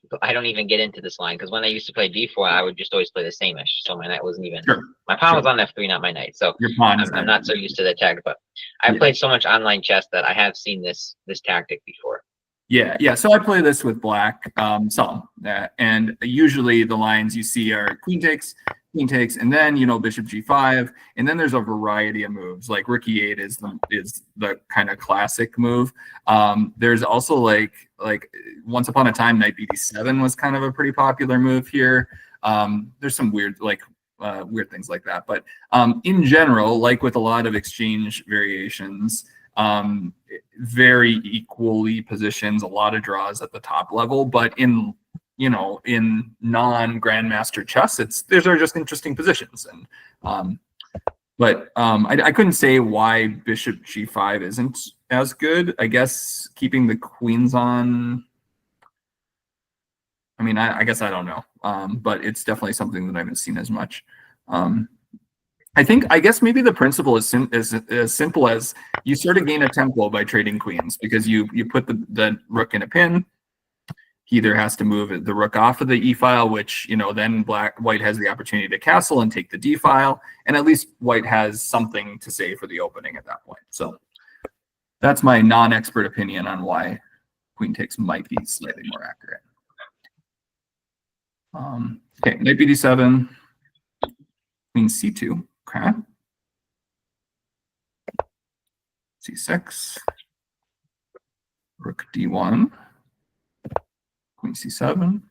get into this line, because when I used to play d4, I would just always play the same-ish. So my knight wasn't even. Sure. My pawn was on f3, not my knight. So I'm not so used to the tactic. But I've played so much online chess that I have seen this tactic before. Yeah, yeah. So I play this with black some, and usually the lines you see are queen takes, and then bishop g5, and then there's a variety of moves. Like rook e8 is the kind of classic move. There's also like once upon a time knight bd7 was kind of a pretty popular move here. There's some weird weird things like that, but in general, like with a lot of exchange variations, very equally positions, a lot of draws at the top level, but in non-grandmaster chess, these are just interesting positions. And I couldn't say why bishop g5 isn't as good. I guess keeping the queens on, I mean, I guess I don't know, but it's definitely something that I haven't seen as much. I guess maybe the principle is as simple as you sort of gain a tempo by trading queens, because you put the rook in a pin. He either has to move the rook off of the e file, which then white has the opportunity to castle and take the d file, and at least white has something to say for the opening at that point. So that's my non-expert opinion on why queen takes might be slightly more accurate. Okay, knight bd7, queen c2. Okay. c6, rook d1, queen c7,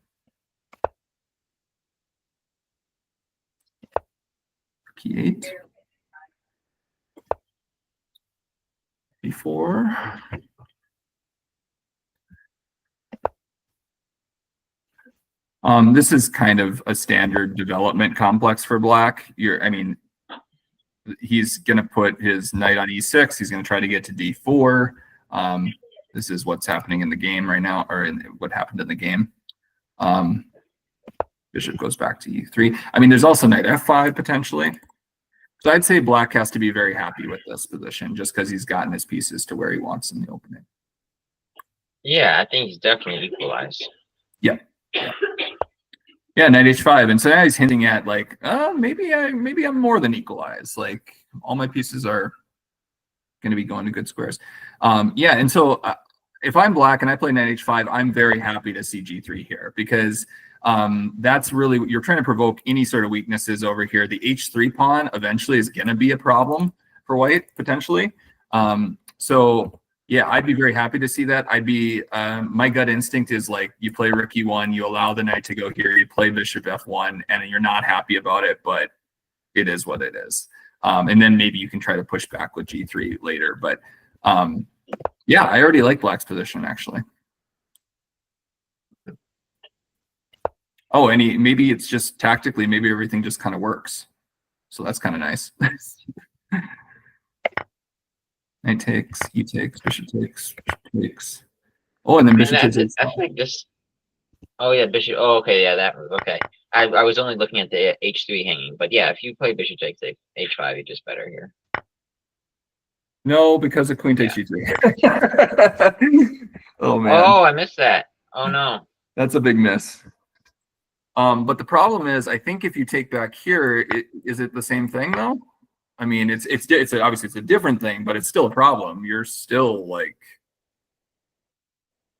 rook e8, b4, this is kind of a standard development complex for black. He's going to put his knight on e6. He's going to try to get to d4. This is what's happening in the game right now, or what happened in the game. Bishop goes back to e3. I mean, there's also knight f5 potentially. So I'd say black has to be very happy with this position, just because he's gotten his pieces to where he wants in the opening. Yeah, I think he's definitely equalized. Yeah, knight h5, and so now he's hinting at like, maybe I'm more than equalized. Like all my pieces are going to be going to good squares. Yeah, and so if I'm black and I play knight h5, I'm very happy to see g3 here because that's really what you're trying to provoke any sort of weaknesses over here. The h3 pawn eventually is going to be a problem for white potentially. So yeah, I'd be very happy to see that. I'd be my gut instinct is like you play rook e1, you allow the knight to go here, you play bishop f1, and you're not happy about it, but it is what it is. And then maybe you can try to push back with g3 later. But yeah, I already like black's position actually. Oh, and maybe it's just tactically, maybe everything just kind of works. So that's kind of nice. Knight takes, e takes, bishop takes, bishop takes. Oh, and then bishop takes. I think this. Oh yeah, bishop. Oh, okay, yeah, that move. Okay, I was only looking at the h3 hanging, but yeah, if you play bishop takes h5, you're just better here. No, because of queen takes g3. Oh man. Oh, I missed that. Oh no. That's a big miss. But the problem is, I think if you take back here, is it the same thing though? I mean, it's obviously it's a different thing, but it's still a problem. You're still like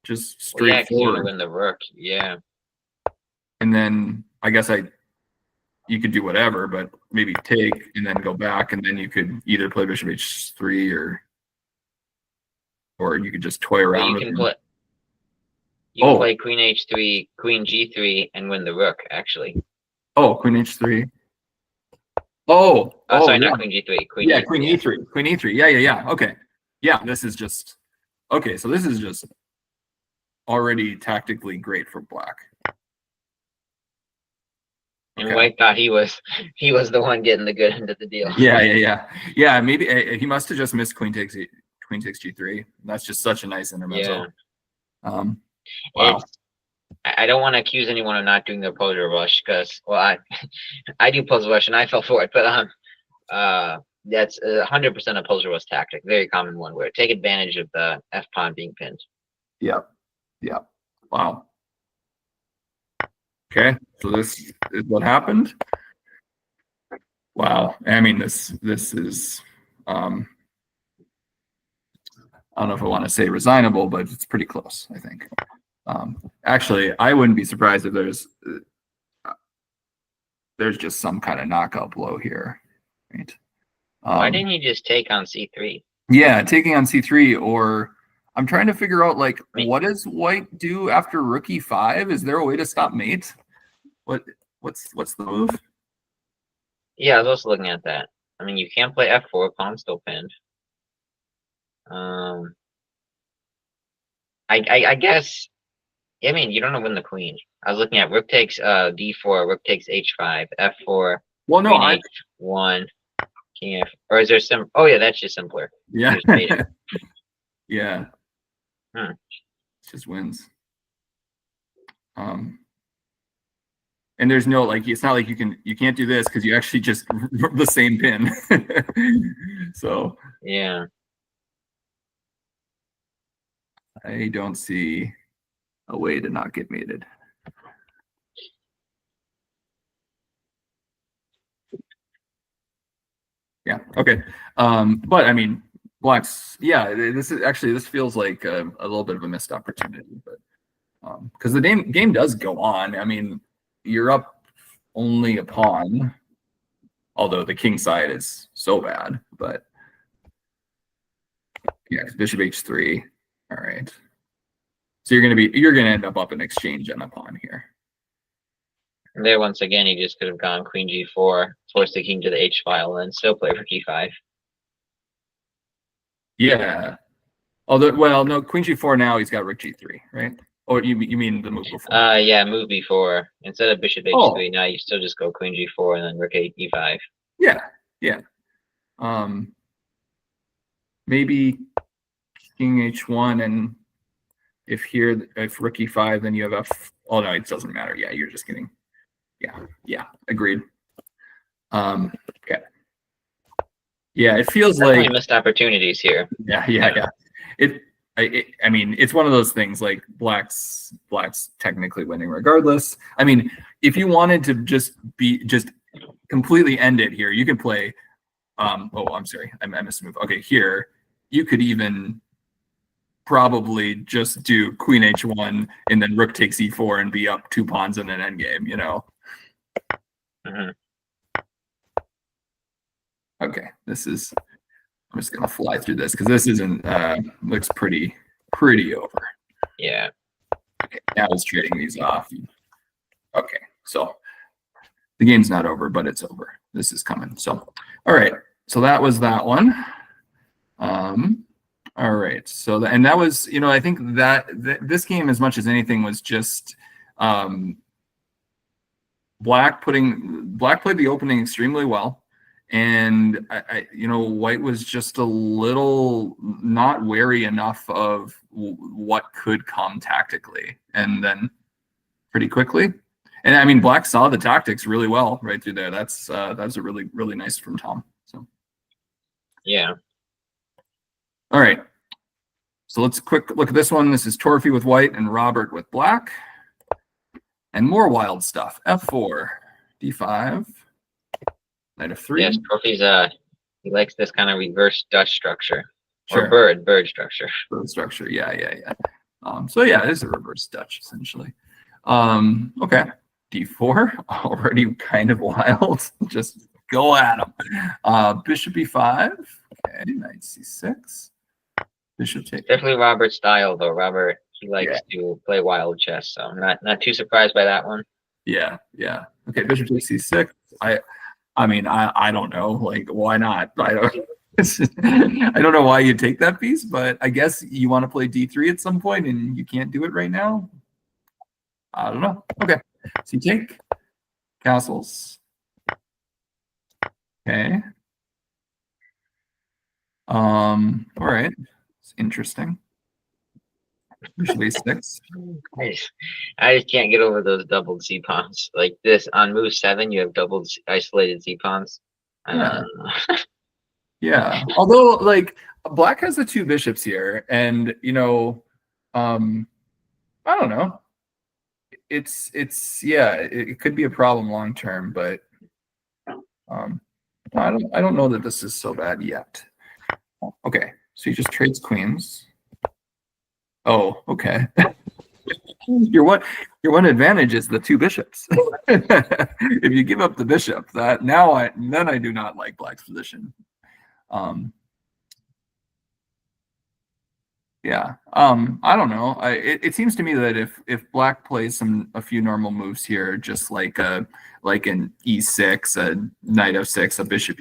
just straightforward. Yeah, 'cause you're gonna win the rook. Yeah. And then I guess you could do whatever, but maybe take and then go back, and then you could either play bishop h3 or you could just toy around. You can play. You can play queen h3, queen g3, and win the rook. Actually. Oh, queen h3. Oh, sorry, yeah. not queen g3. Queen yeah, e3. queen e3. Queen e3. Yeah. Okay. Yeah, this is just okay. So this is just already tactically great for black. And white thought he was the one getting the good end of the deal. Yeah. Maybe he must have just missed queen takes g3. That's just such a nice intermezzo. Yeah. Wow. I don't want to accuse anyone of not doing the puzzle rush because, well, I do puzzle rush and I fell for it, but that's 100% a puzzle rush tactic, very common one where take advantage of the f pawn being pinned. Yeah. Wow. Okay, so this is what happened. Wow. I mean, this is I don't know if I want to say resignable, but it's pretty close, I think. Actually, I wouldn't be surprised if there's just some kind of knockout blow here, right? Why didn't you just take on c3? Yeah, taking on c3, or I'm trying to figure out like what does white do after rook e5? Is there a way to stop mate? What's the move? Yeah, I was also looking at that. I mean, you can't play f4, pawn still pinned. I guess. I mean, you don't know when the queen. I was looking at rook takes d4, rook takes h5, f4. Well, no, queen h1, king f. Or is there some? Oh yeah, that's just simpler. Yeah. Yeah. It just wins. And there's no like it's not like you can't do this because you actually just the same pin. So yeah. I don't see a way to not get mated. Yeah, okay. But I mean, black's this feels like a little bit of a missed opportunity, but because the game does go on. I mean, you're up only a pawn, although the king side is so bad, but yeah, bishop h3. All right. So you're gonna end up an exchange on a pawn here. And there, once again, he just could have gone queen g4, forced the king to the h file, and then still play for e5. Yeah. Although, well, no, queen g4 now he's got rook g3, right? Or you mean the move before? Yeah, move before. Instead of bishop h3, now you still just go queen g4 and then rook e5. Yeah. Maybe king h1, and if rook e5, then you have f. Oh no, it doesn't matter. Yeah, you're just getting. Yeah, agreed. Okay. Yeah, it feels Definitely like missed opportunities here. Yeah. I mean, it's one of those things like black's technically winning regardless. I mean, if you wanted to just completely end it here, you could play. Oh, I'm sorry, I missed a move. Okay, here you could even probably just do queen h1 and then rook takes e4 and be up 2 pawns in an endgame. You know. Mhm. Okay, this is. I'm just gonna fly through this because this isn't looks pretty over. Yeah. Okay, now it's trading these off. Okay, so the game's not over, but it's over. This is coming. So, all right. So that was that one. All right. So and that was, I think that this game, as much as anything, was just Black played the opening extremely well. And White was just a little not wary enough of what could come tactically, and then pretty quickly. And I mean, Black saw the tactics really well right through there. That's a really, really nice from Tom. So Yeah. all right. So let's quick look at this one. This is Torfy with White and Robert with Black, and more wild stuff. F4, D5. Knight of 3. Yes, Trophy's he likes this kind of reverse Dutch structure. Sure. Or bird structure. Bird structure, yeah. So yeah, it is a reverse Dutch essentially. Okay. D4, already kind of wild. Just go at him. Bishop E5. Okay, Knight C6. Bishop take. Definitely Robert's style though. Robert, he likes to play wild chess, so I'm not too surprised by that one. Yeah. Okay, Bishop takes C6. I mean, I don't know. Like, why not? I don't know why you take that piece, but I guess you want to play D3 at some point and you can't do it right now. I don't know. Okay. So you take castles. Okay. All right. It's interesting. Bishop A6. I just can't get over those doubled C pawns. Like this on move 7, you have doubled isolated C pawns. Yeah. Yeah. Although, like, Black has the 2 bishops here, and I don't know. It's it could be a problem long term, but I don't know that this is so bad yet. Okay, so he just trades queens. Oh, okay. Your one advantage is the 2 bishops. If you give up the bishop, then I do not like Black's position. Yeah. I don't know. It seems to me that if Black plays a few normal moves here, just like an E6, a Knight F6, a Bishop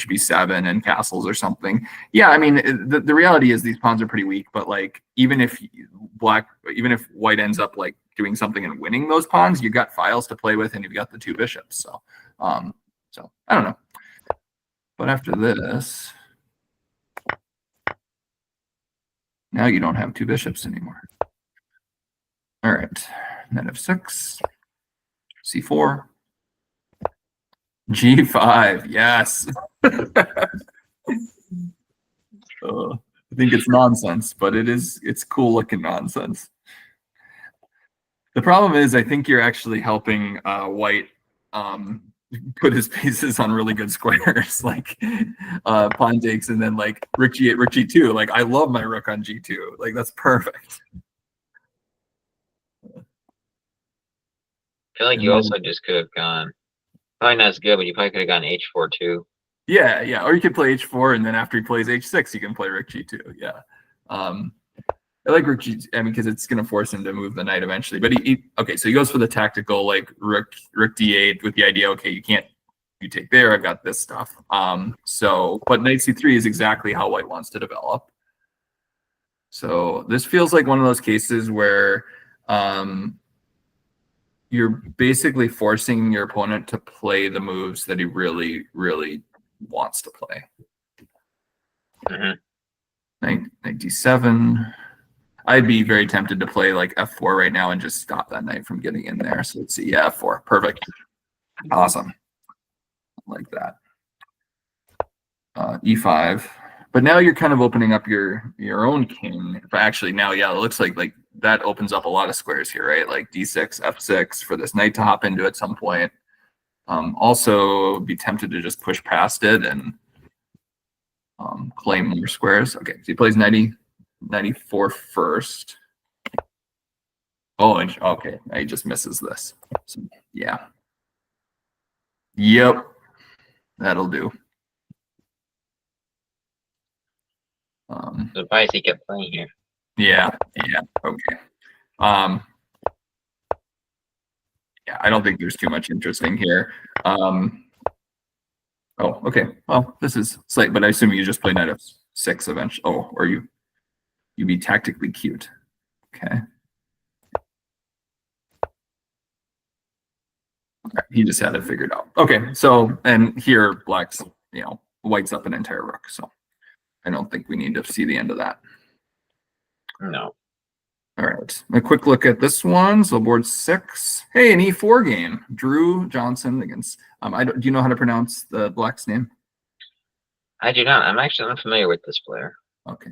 E7, and castles or something. Yeah, I mean, the reality is these pawns are pretty weak, but like even if White ends up like doing something and winning those pawns, you've got files to play with and you've got the 2 bishops. So I don't know. But after this, now you don't have 2 bishops anymore. All right, Knight F6, C4, G5. Yes. I think it's nonsense, but it's cool looking nonsense. The problem is, I think you're actually helping White put his pieces on really good squares, like pawn takes, and then like rook G8, rook G2. Like, I love my rook on G2. Like, that's perfect. I feel like you also just could have gone, probably not as good, but you probably could have gone H4 too. Yeah. Or you could play H4, and then after he plays H6, you can play rook G2. Yeah. I like rook G. I mean, because it's going to force him to move the knight eventually. But okay, so he goes for the tactical, like rook D8 with the idea, okay, you take there. I've got this stuff. But knight C3 is exactly how White wants to develop. So this feels like one of those cases where you're basically forcing your opponent to play the moves that he really, really wants to play. Knight D7. I'd be very tempted to play like F4 right now and just stop that knight from getting in there. So let's see. Yeah, F4. Perfect. Awesome. Like that. E5. But now you're kind of opening up your own king. But actually now, yeah, it looks like that opens up a lot of squares here, right? Like d6, f6 for this knight to hop into at some point. Also be tempted to just push past it and claim more squares. Okay, so he plays 94 first. Oh, and okay, he just misses this. So, yeah. Yep, that'll do. Surprised he kept playing here. Yeah, okay. Yeah, I don't think there's too much interesting here. Oh, okay. Well, this is slight, but I assume you just play knight f6 eventually. Oh, or you be tactically cute. Okay. He just had it figured out. Okay, so and here black's, white's up an entire rook, so I don't think we need to see the end of that. No. All right, a quick look at this one. So board 6. Hey, an e4 game. Drew Johnson against. Do you know how to pronounce the black's name? I do not. I'm actually unfamiliar with this player. Okay.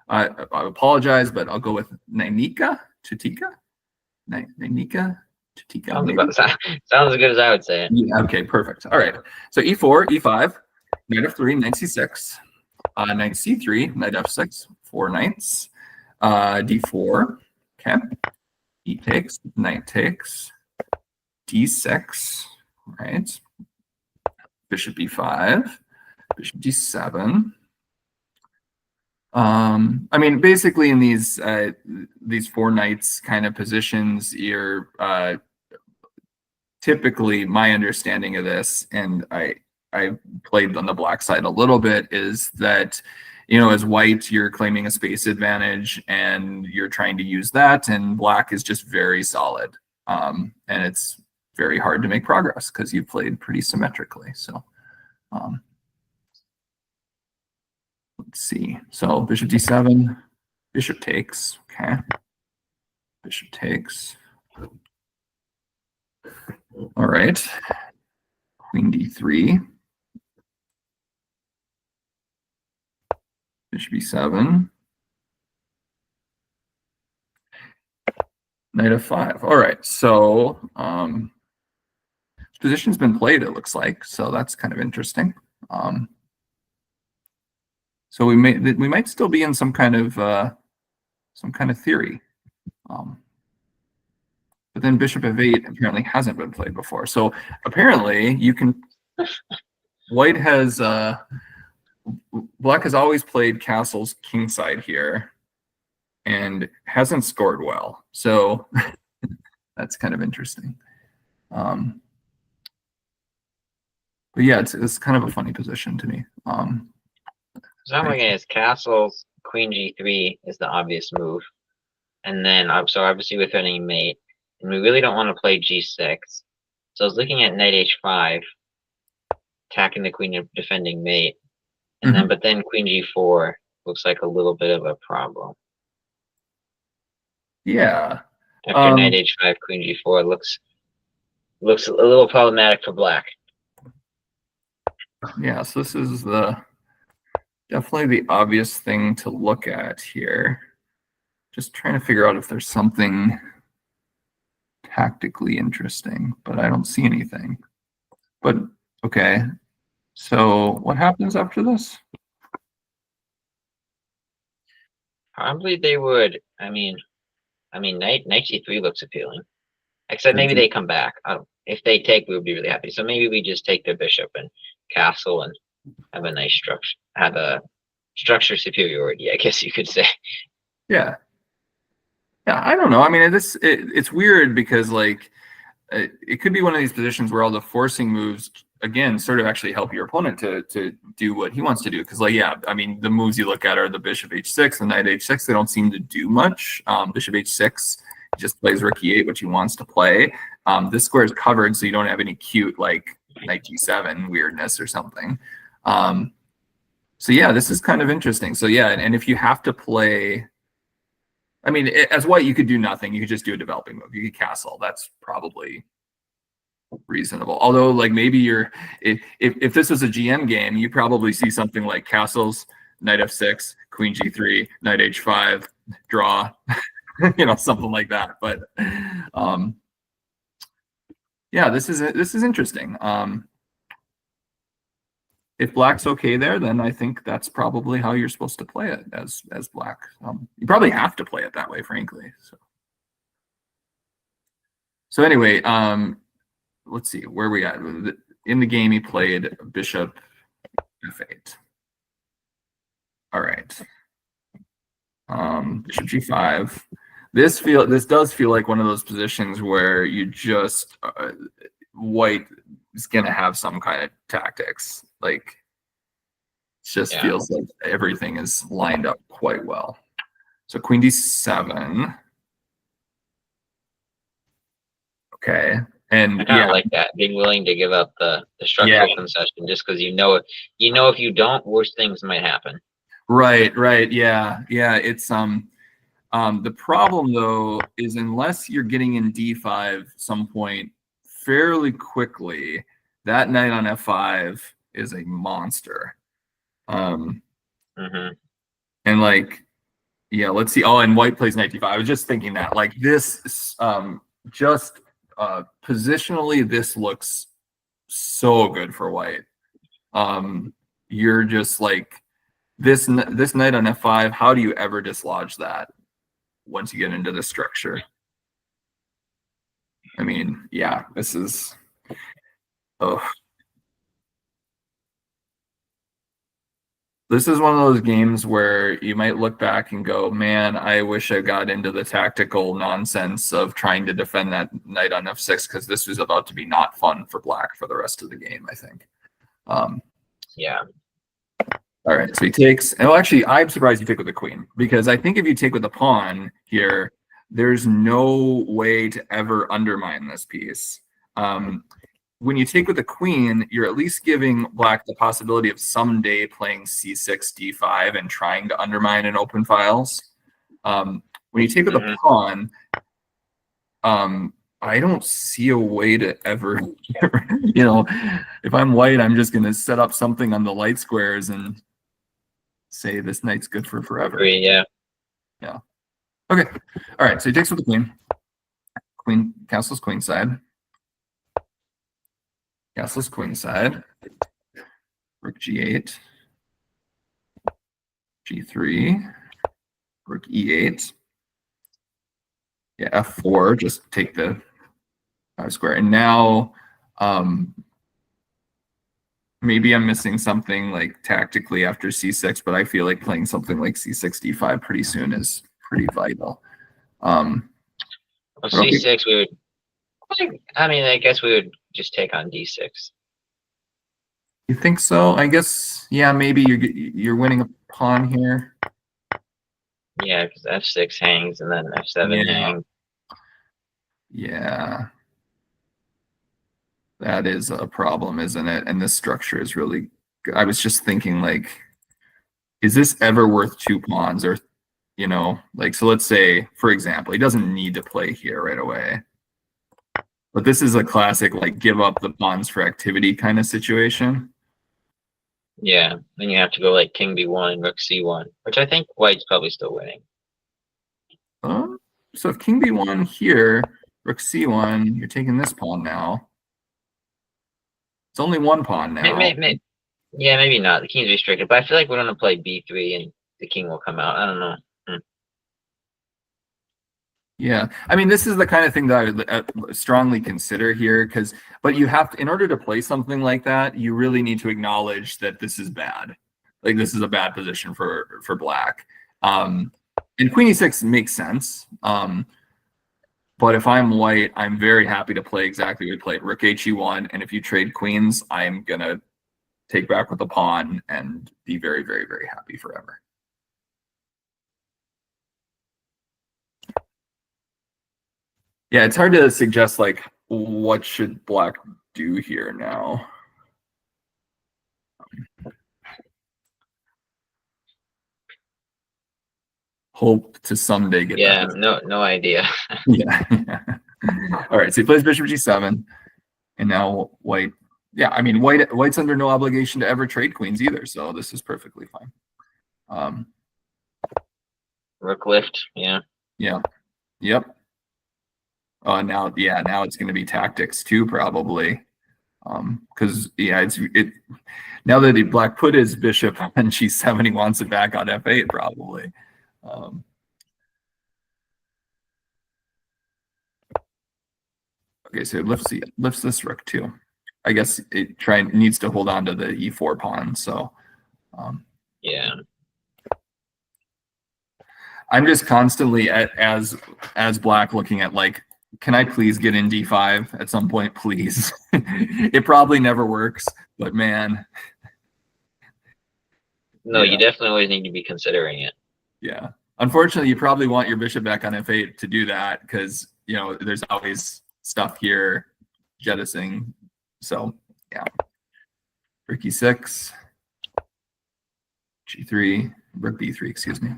I apologize, but I'll go with Nainika Chitika. Nainika Chitika. Sounds as good as I would say it. Yeah, okay, perfect. All right. So e4, e5, knight f3, knight c6, knight c3, knight f6, 4 knights, d4, okay, e takes, knight takes, d6, right, bishop e5, bishop d7. I mean, basically in these 4 knights kind of positions, you're typically, my understanding of this, and I played on the black side a little bit, is that, as white, you're claiming a space advantage and you're trying to use that, and black is just very solid. And it's very hard to make progress because you've played pretty symmetrically. So let's see. So bishop d7, bishop takes, okay. Bishop takes. All right. Queen d3. Bishop e7. Knight f5. All right. So position's been played, it looks like. So that's kind of interesting. So we might still be in some kind of theory. But then bishop f8 apparently hasn't been played before. So apparently you can. White has black has always played castles kingside here, and hasn't scored well. So that's kind of interesting. But yeah, it's kind of a funny position to me. So I'm looking at his castles. Queen g3 is the obvious move, and then so obviously we're threatening mate, and we really don't want to play g6. So I was looking at knight h5, attacking the queen and defending mate, and then but then queen g4 looks like a little bit of a problem. Yeah. After knight h5, queen g4 looks a little problematic for black. Yeah, so this is definitely the obvious thing to look at here. Just trying to figure out if there's something tactically interesting, but I don't see anything. But okay, so what happens after this? Probably they would. I mean, knight c3 looks appealing. Except maybe they come back. If they take, we would be really happy. So maybe we just take their bishop and castle and have a nice structure. Have a structure superiority, I guess you could say. Yeah. Yeah, I don't know. I mean, it's weird because like it could be one of these positions where all the forcing moves again sort of actually help your opponent to do what he wants to do. Because like, yeah, I mean, the moves you look at are the bishop h6, the knight h6. They don't seem to do much. Bishop h6 just plays rook e8, which he wants to play. This square is covered, so you don't have any cute like knight g7 weirdness or something. So yeah, this is kind of interesting. So yeah, and if you have to play, I mean, as white, you could do nothing. You could just do a developing move. You could castle. That's probably reasonable. Although, like, maybe if this was a GM game, you probably see something like castles, knight f6, queen g3, knight h5, draw, something like that. But yeah, this is interesting. If black's okay there, then I think that's probably how you're supposed to play it as black. You probably have to play it that way, frankly. So anyway, let's see where we at. In the game, he played bishop f8. All right. Bishop g5. This does feel like one of those positions where you just white is going to have some kind of tactics. Like, it just feels like everything is lined up quite well. So queen d7. Okay. And I kind of like that, being willing to give up the structural concession just because you know if you don't, worse things might happen. Right. Yeah. It's the problem though is unless you're getting in d5 some point fairly quickly, that knight on f5 is a monster. And like, yeah, let's see. Oh, and white plays knight d5. I was just thinking that, like, this just positionally, this looks so good for white. You're just like this knight on f5. How do you ever dislodge that once you get into the structure? I mean, yeah, this is. Oh. This is one of those games where you might look back and go, man, I wish I got into the tactical nonsense of trying to defend that knight on f6 because this was about to be not fun for black for the rest of the game, I think. Yeah. All right, so he takes. And well, actually, I'm surprised you take with the queen because I think if you take with the pawn here, there's no way to ever undermine this piece. When you take with the queen, you're at least giving black the possibility of someday playing c6, d5, and trying to undermine and open files. When you take with the pawn, I don't see a way to ever, if I'm white, I'm just going to set up something on the light squares and say this knight's good for forever. Yeah. Okay. All right. So he takes with the queen. Queen, castle's queen side. Castle's queen side. Rook g8. g3. Rook e8. Yeah, f4. Just take the 5 square. And now maybe I'm missing something like tactically after c6, but I feel like playing something like c6, d5 pretty soon is pretty vital. Well, c6, we would. I guess we would just take on d6. You think so? I guess, yeah, maybe you're winning a pawn here. Yeah, because f6 hangs and then f7 hangs. Yeah. That is a problem, isn't it? And this structure is really good. I was just thinking, like, is this ever worth 2 pawns? Or, so let's say, for example, he doesn't need to play here right away. But this is a classic, like, give up the pawns for activity kind of situation. Yeah, then you have to go like king b1, rook c1, which I think white's probably still winning. So if king b1 here, rook c1, you're taking this pawn now. It's only 1 pawn now. Yeah, maybe not. The king's restricted, but I feel like we're going to play b3 and the king will come out. I don't know. Yeah, I mean, this is the kind of thing that I would strongly consider here, but you have to, in order to play something like that, you really need to acknowledge that this is bad. Like, this is a bad position for black. And queen e6 makes sense. But if I'm white, I'm very happy to play exactly what we played, rook he1. And if you trade queens, I'm going to take back with the pawn and be very, very, very happy forever. Yeah, it's hard to suggest, like, what should black do here now? Hope to someday get that. No idea. Yeah. All right, so he plays bishop g7. And now white, yeah, I mean, white's under no obligation to ever trade queens either, so this is perfectly fine. Rook lift, yeah. Yeah, yep. Now it's going to be tactics too, probably. Because it now that the black put his bishop on g7, he wants it back on f8 probably. Okay, so it lifts this rook too. I guess it needs to hold on to the e4 pawn. So yeah, I'm just constantly as black looking at like, can I please get in d5 at some point, please? It probably never works, but man. No, Yeah. you definitely always need to be considering it. Yeah. Unfortunately, you probably want your bishop back on f8 to do that because, you know, there's always stuff here jettisoning. So, yeah. Rook e6, g3, rook b3, excuse me.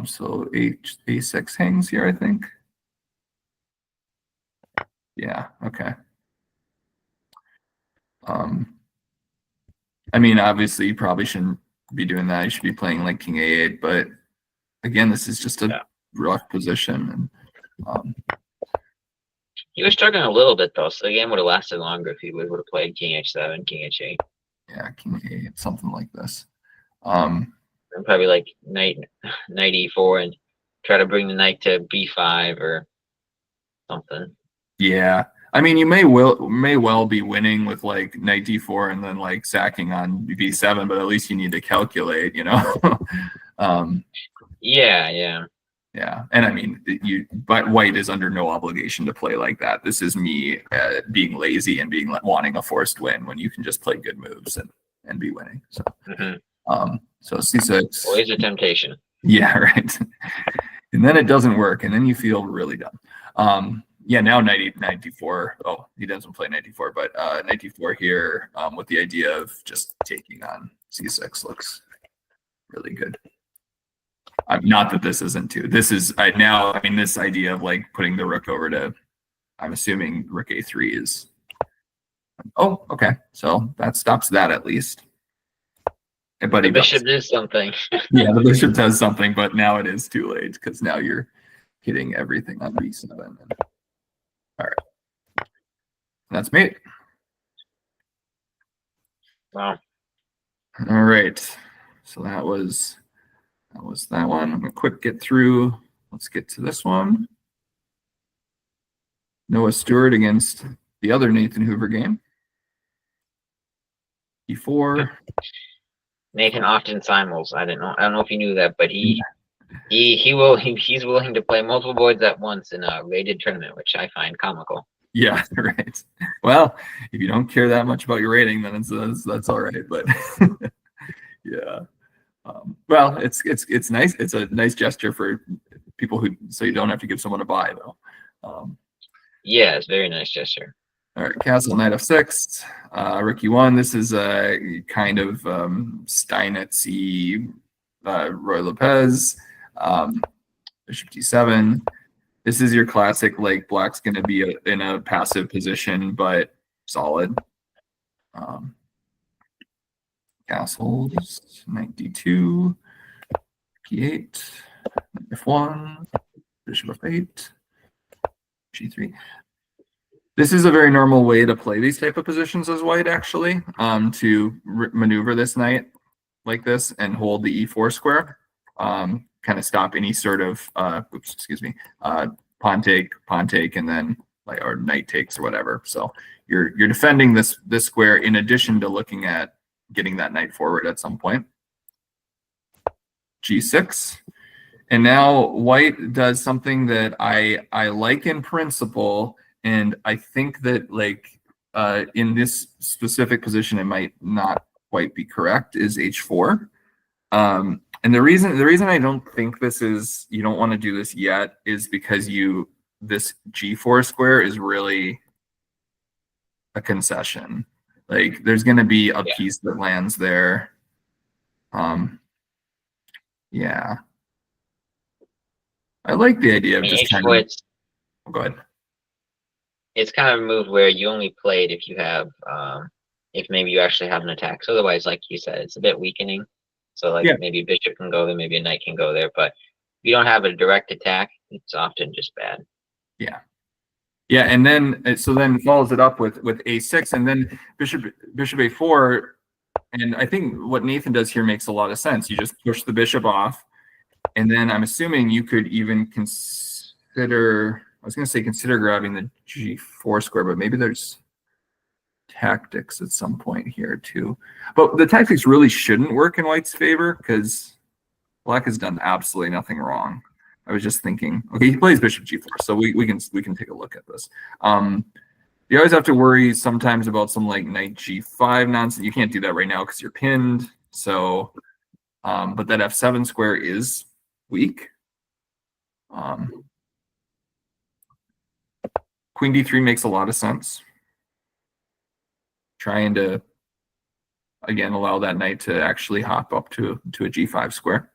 So a6 hangs here, I think. Yeah, okay. I mean, obviously, you probably shouldn't be doing that. You should be playing like king a8, but again, this is just a rough position. And he was struggling a little bit though, so the game would have lasted longer if he would have played king h7, king h8. Yeah, king a8, something like this. And probably like knight e4 and try to bring the knight to b5 or something. Yeah, I mean, you may well be winning with like knight d4 and then like sacking on b7, but at least you need to calculate, you know. Yeah. And I mean, but white is under no obligation to play like that. This is me being lazy and wanting a forced win when you can just play good moves and be winning. So, so c6. Always a temptation. Yeah, right. And then it doesn't work, and then you feel really dumb. Yeah, now knight d4. Oh, he doesn't play knight d4, but knight d4 here with the idea of just taking on c6 looks really good. Not that this isn't too. This is now. I mean, this idea of like putting the rook over to, I'm assuming rook a3 is. Oh, okay. So that stops that at least. But the bishop does something. Yeah, the bishop does something, but now it is too late because now you're hitting everything on b7. All right, that's mate. Wow. All right, so that was that one. I'm gonna quick get through. Let's get to this one. Noah Stewart against the other Nathan Hoover game. e4. Nathan often simultaneous. I don't know if you knew that, but he's willing to play multiple boards at once in a rated tournament, which I find comical. Yeah, right. Well, if you don't care that much about your rating, then that's all right. But yeah, well, it's nice. It's a nice gesture for people so you don't have to give someone a buy though. Yeah, it's a very nice gesture. All right, castle knight f6, rook e1. This is a kind of Steinitz-y Roy Lopez. Bishop d7. This is your classic, like black's going to be in a passive position, but solid. Castles, knight d2, p8, f1, bishop f8, g3. This is a very normal way to play these type of positions as white, actually, to maneuver this knight like this and hold the e4 square, kind of stop any sort of, pawn take, and then like or knight takes or whatever. So you're defending this square in addition to looking at getting that knight forward at some point. g6. And now white does something that I like in principle, and I think that like in this specific position it might not quite be correct, is h4. And the reason I don't think you don't want to do this yet is because this g4 square is really a concession. Like there's going to be a piece that lands there. Yeah. I like the idea of just kind of. Go ahead. it's kind of a move where you only play it if you have if maybe you actually have an attack. So otherwise, like you said, it's a bit weakening. So like Yeah. maybe bishop can go there, maybe a knight can go there, but if you don't have a direct attack, it's often just bad. Yeah. Yeah, and then so then follows it up with a6, and then bishop a4, and I think what Nathan does here makes a lot of sense. You just push the bishop off, and then I'm assuming you could even consider. I was going to say consider grabbing the g4 square, but maybe there's tactics at some point here too. But the tactics really shouldn't work in white's favor because black has done absolutely nothing wrong. I was just thinking, okay, he plays bishop g4, so we can take a look at this. You always have to worry sometimes about some like knight g5 nonsense. You can't do that right now because you're pinned. So, but that f7 square is weak. Queen d3 makes a lot of sense. Trying to, again, allow that knight to actually hop up to a g5 square.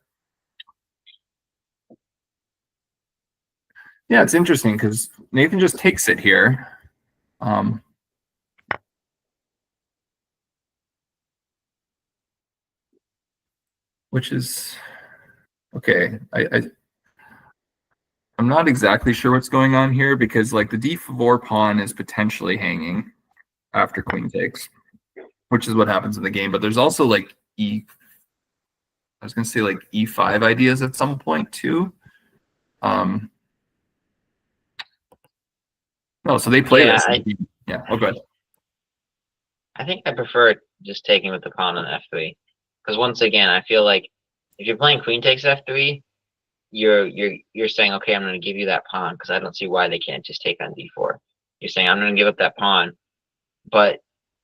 Yeah, it's interesting because Nathan just takes it here. Which is okay. I'm not exactly sure what's going on here because like the d4 pawn is potentially hanging after queen takes, which is what happens in the game. But there's also like I was gonna say like e5 ideas at some point too. No, so they play this. Yeah. Oh, good. I think I prefer just taking with the pawn on f3, because once again, I feel like if you're playing queen takes f3, you're saying, okay, I'm going to give you that pawn because I don't see why they can't just take on d4. You're saying I'm going to give up that pawn, but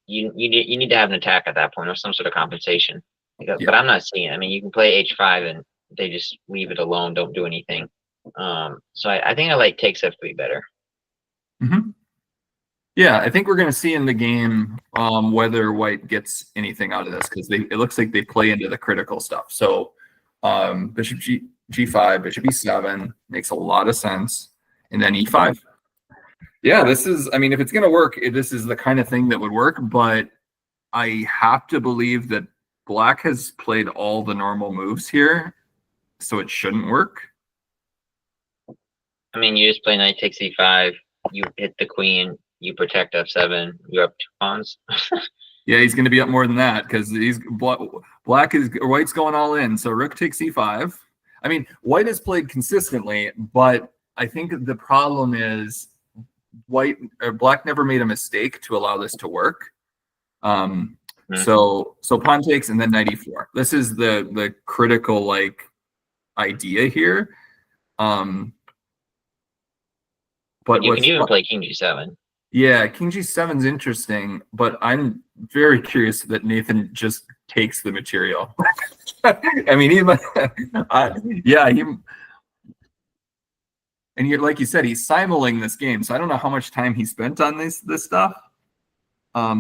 you need to have an attack at that point or some sort of compensation. Because, but I'm not seeing it. I mean, you can play h5 and they just leave it alone, don't do anything. So I think I like takes f3 better. Mm-hmm. Yeah, I think we're going to see in the game whether white gets anything out of this because it looks like they play into the critical stuff. So bishop g5, bishop e7 makes a lot of sense, and then e5. Yeah, this is, I mean, if it's going to work, this is the kind of thing that would work, but I have to believe that black has played all the normal moves here, so it shouldn't work. I mean, you just play knight takes e5, you hit the queen, you protect f7, you're up 2 pawns. Yeah, he's going to be up more than that because white's going all in. So rook takes e5. I mean, white has played consistently, but I think the problem is black never made a mistake to allow this to work. So pawn takes and then knight e4. This is the critical like idea here. But you can even play king g7. Yeah, king g7 is interesting, but I'm very curious that Nathan just takes the material. I mean, and you're like you said, he's simuling this game, so I don't know how much time he spent on this stuff.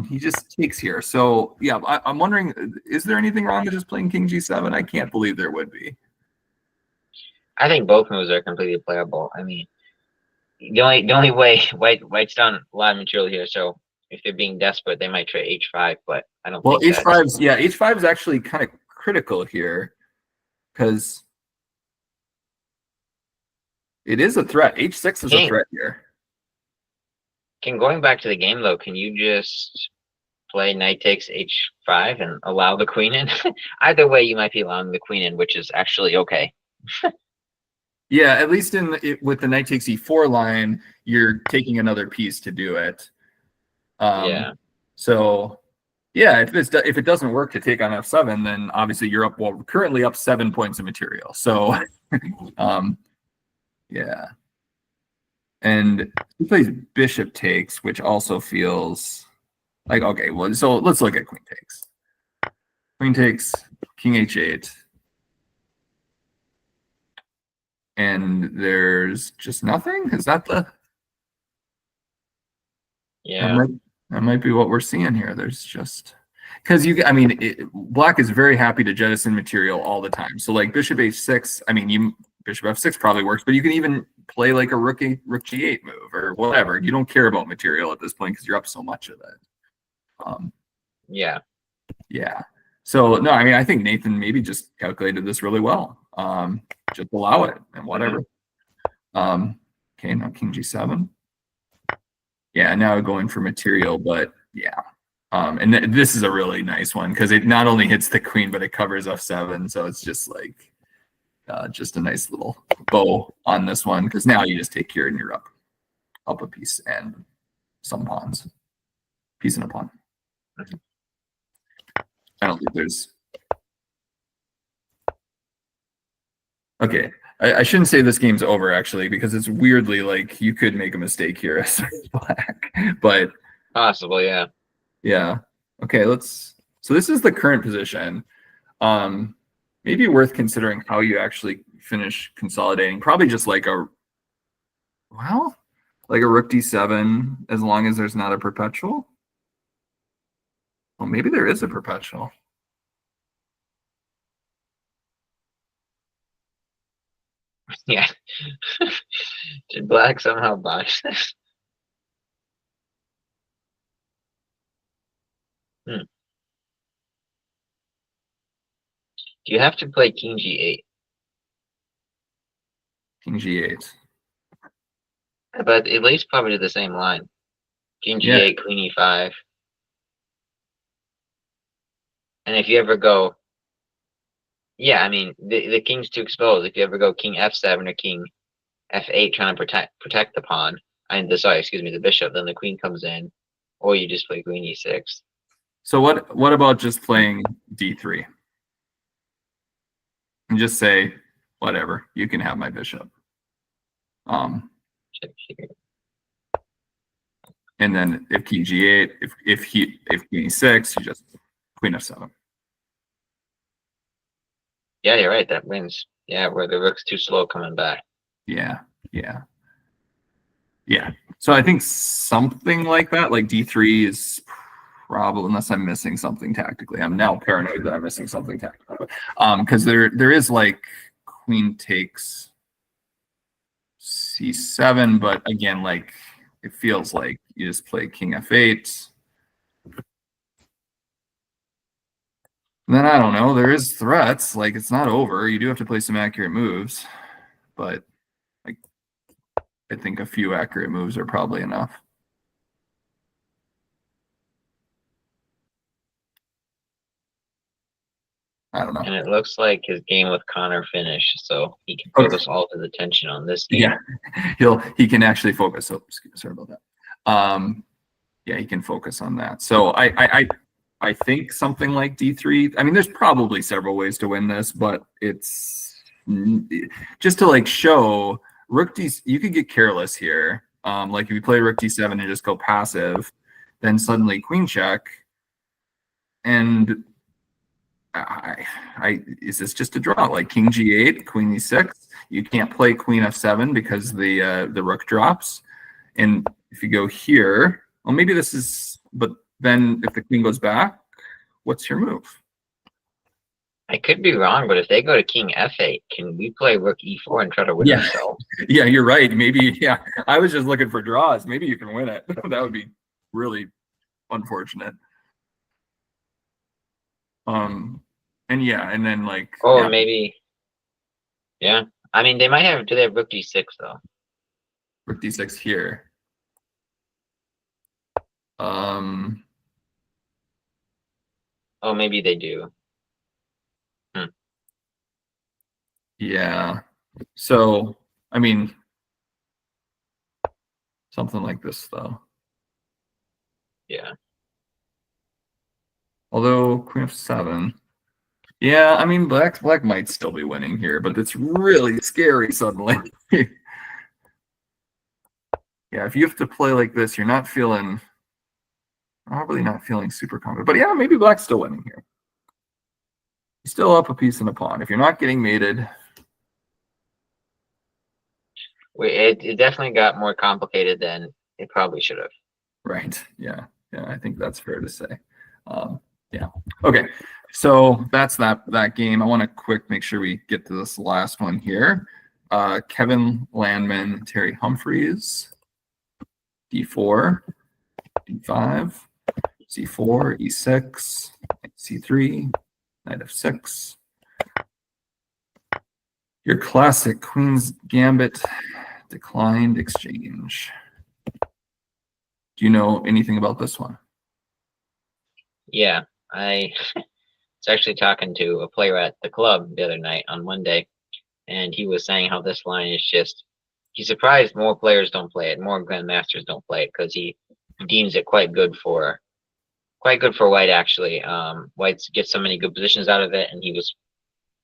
He just takes here. So yeah, I'm wondering, is there anything wrong with just playing king g7? I can't believe there would be. I think both moves are completely playable. I mean, the only way white's done a lot of material here, so if they're being desperate, they might try h5, but I don't think h5's h5 is actually kind of critical here because it is a threat. h6 is a threat here. Going back to the game though, can you just play knight takes h5 and allow the queen in? Either way, you might be allowing the queen in, which is actually okay. Yeah, at least with the knight takes e4 line, you're taking another piece to do it. Yeah. So, yeah, if it doesn't work to take on f7, then obviously you're up. Well, currently up 7 points of material. So, yeah. And he plays bishop takes, which also feels like okay. Well, so let's look at queen takes. Queen takes, king h8. And there's just nothing? Is that the... Yeah. That might be what we're seeing here. There's just... Because I mean, black is very happy to jettison material all the time. So like bishop h6, I mean, bishop f6 probably works, but you can even play like a rook g8 move or whatever. You don't care about material at this point because you're up so much of it. Yeah. Yeah. So no, I mean, I think Nathan maybe just calculated this really well. Just allow it and whatever. Okay, now king g7. Yeah, now going for material, but yeah. And this is a really nice one because it not only hits the queen, but it covers f7. So it's just like just a nice little bow on this one because now you just take care and you're up a piece and some pawns. Piece and a pawn. I don't think there's. Okay, I shouldn't say this game's over actually because it's weirdly like you could make a mistake here as black, but Possible, yeah. yeah. Okay, so this is the current position. Maybe worth considering how you actually finish consolidating. Probably just like a rook d7 as long as there's not a perpetual. Well, maybe there is a perpetual. Yeah. Did black somehow botch this? Do you have to play king g8? King g8. But at least probably to the same line. King g8, queen e5. And if you ever go, yeah, I mean, the king's too exposed. If you ever go king f7 or king f8 trying to protect the pawn, the bishop, then the queen comes in, or you just play queen e6. So what about just playing d3? And just say, whatever, you can have my bishop. And then if king g8, if queen e6, you just queen f7. Yeah, you're right. That wins. Yeah, where the rook's too slow coming back. Yeah. So I think something like that, like d3 is probably, unless I'm missing something tactically. I'm now paranoid that I'm missing something tactically. Because there is like queen takes c7, but again, like it feels like you just play king f8. And then I don't know, there is threats, like it's not over. You do have to play some accurate moves, but like I think a few accurate moves are probably enough. I don't know. And it looks like his game with Connor finished, so he can focus all of his attention on this game. Yeah, he can actually focus. Oh, sorry about that. Yeah, he can focus on that. So I think something like d3. I mean, there's probably several ways to win this, but it's just to like show rook d. You could get careless here. Like if you play rook d7 and just go passive, then suddenly queen check, and is this just a draw? Like king g8, queen e6. You can't play queen f7 because the rook drops. And if you go here, well, maybe this is. But then if the queen goes back, what's your move? I could be wrong, but if they go to king f8, can we play rook e4 and try to win ourselves? Yeah, you're right. Maybe. Yeah, I was just looking for draws. Maybe you can win it. That would be really unfortunate. And yeah, and then like maybe, yeah. I mean, they might have. Do they have rook d6 though? Rook d6 here. Oh, maybe they do. Yeah. So I mean, something like this though. Yeah. Although queen f7. Yeah, I mean, black might still be winning here, but it's really scary suddenly. Yeah, if you have to play like this, you're probably not feeling super confident. But yeah, maybe black's still winning here. He's still up a piece and a pawn. If you're not getting mated. It definitely got more complicated than it probably should have. Right. Yeah, I think that's fair to say. Yeah. Okay. So that's that game. I want to make sure we get to this last one here. Kevin Landman, Terry Humphreys, D4, D5, C4, E6, C3, Knight of 6. Your classic Queen's Gambit declined exchange. Do you know anything about this one? Yeah, I was actually talking to a player at the club the other night on Monday, and he was saying how this line is just, he's surprised more players don't play it, more grandmasters don't play it, because he deems it quite good for white, actually. White gets so many good positions out of it, and he was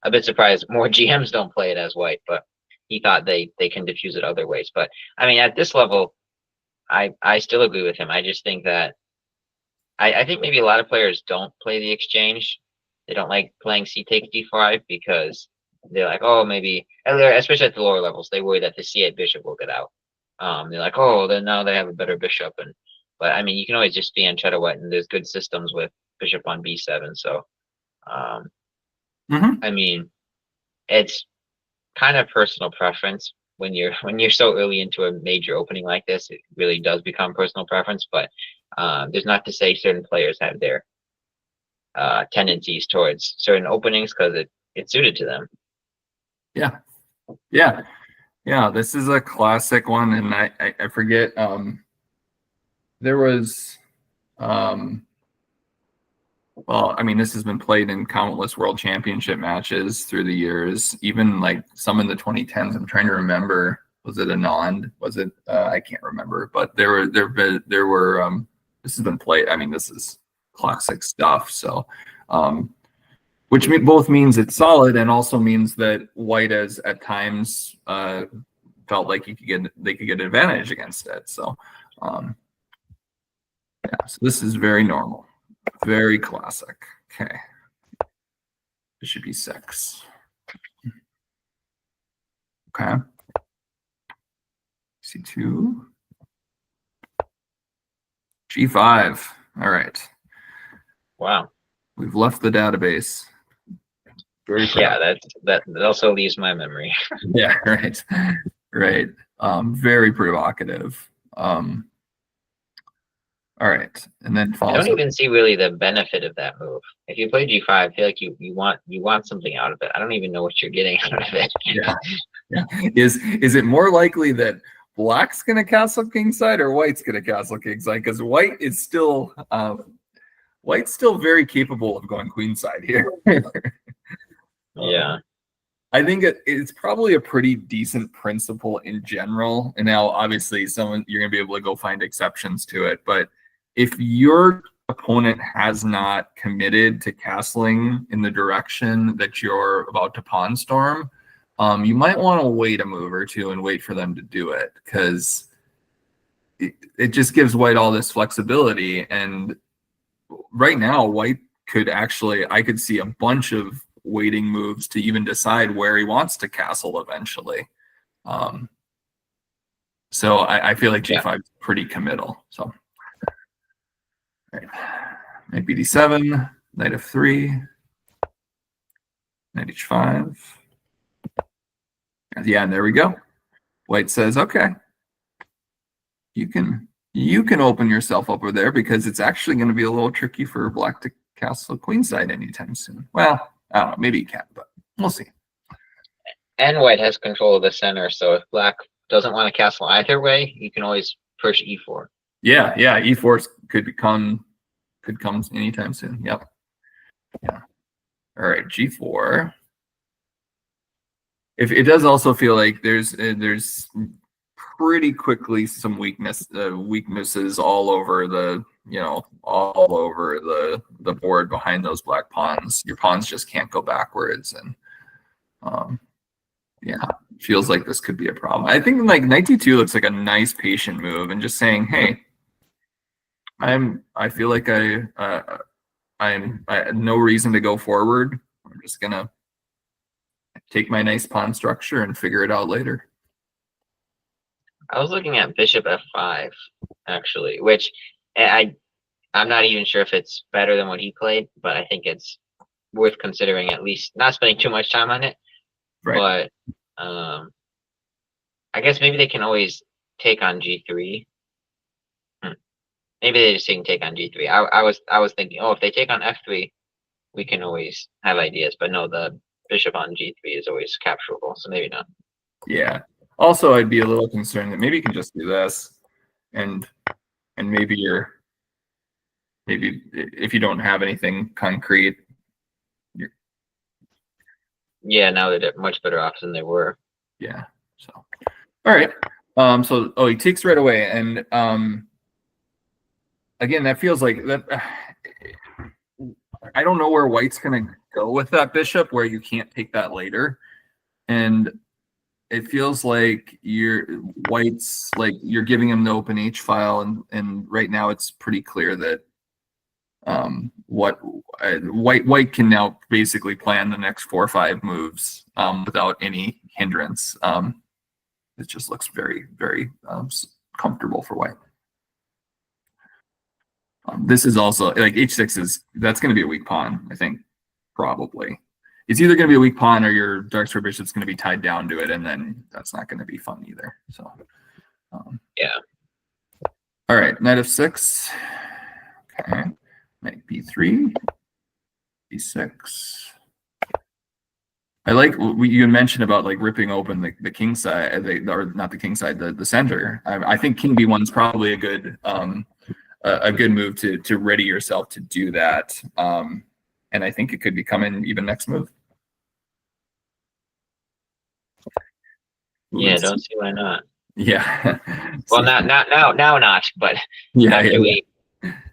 a bit surprised more GMs don't play it as white, but he thought they can diffuse it other ways. But I mean, at this level, I still agree with him. I just think that I think maybe a lot of players don't play the exchange. They don't like playing C takes D5 because they're like, oh, maybe, especially at the lower levels, they worry that the C8 bishop will get out. They're like, oh, then now they have a better bishop. But I mean, you can always just be on cheddar white, and there's good systems with bishop on B7. So, I mean, it's kind of personal preference. When you're so early into a major opening like this, it really does become personal preference. But there's not to say certain players have their tendencies towards certain openings because it's suited to them. Yeah. This is a classic one, and I forget. There was, well, I mean, this has been played in countless world championship matches through the years, even like some in the 2010s. I'm trying to remember. Was it Anand? Was it? I can't remember. But there were. This has been played. I mean, this is classic stuff. So, which both means it's solid and also means that white has at times felt like they could get an advantage against it. So, yeah. So this is very normal. Very classic. Okay. Bishop E6. Okay. C2. G5. All right. Wow. We've left the database. Very proud. Yeah, that also leaves my memory. Yeah, right. Right. Very provocative. All right, and then I don't even see really the benefit of that move. If you play G5, I feel like you want something out of it. I don't even know what you're getting out of it. Yeah. Is it more likely that black's gonna castle kingside or white's gonna castle kingside? Because white's still very capable of going queenside here. Yeah. I think it's probably a pretty decent principle in general. And now, obviously, you're going to be able to go find exceptions to it. But if your opponent has not committed to castling in the direction that you're about to pawn storm, you might want to wait a move or two and wait for them to do it, because it just gives white all this flexibility. And right now, white could actually, I could see a bunch of waiting moves to even decide where he wants to castle eventually. So I feel like G5 is pretty committal. So, right. Knight BD7, Knight F3, Knight H5. Yeah, and there we go. White says, okay, you can open yourself up over there, because it's actually going to be a little tricky for black to castle queenside anytime soon. Well, I don't know, maybe he can, but we'll see. And white has control of the center, so if black doesn't want to castle either way, you can always push E4. Yeah, E4 could come anytime soon. Yep. Yeah. All right, G4. If it does also feel like there's pretty quickly some weaknesses all over the board behind those black pawns. Your pawns just can't go backwards, and feels like this could be a problem. I think like Knight D2 looks like a nice patient move, and just saying, hey, I feel like I had no reason to go forward. I'm just gonna take my nice pawn structure and figure it out later. I was looking at bishop F5 actually, which I'm not even sure if it's better than what he played, but I think it's worth considering, at least not spending too much time on it. Right. But I guess maybe they can always take on G3. Maybe they just can take on G3. I was thinking, oh, if they take on F3, we can always have ideas. But no, the bishop on G3 is always capturable, so maybe not. Yeah. Also, I'd be a little concerned that maybe you can just do this, and maybe if you don't have anything concrete. Yeah, now they're much better off than they were. Yeah. So, all right. So, he takes right away, and again, that feels like that. I don't know where White's gonna go with that bishop, where you can't take that later, and it feels like White's like you're giving him the open H file, and right now it's pretty clear that White can now basically plan the next 4 or 5 moves without any hindrance. It just looks very, very comfortable for White. This is also like H6 that's going to be a weak pawn, I think, probably. It's either going to be a weak pawn or your dark square bishop's going to be tied down to it, and then that's not going to be fun either. So, yeah. All right, knight f6. Okay, knight b3, b6. I like what you mentioned about like ripping open the king side, or not the king side, the center. I think king b1 is probably a good move to ready yourself to do that. And I think it could be coming even next move. Yeah, don't see why not. Yeah. Well, now not. But yeah, after we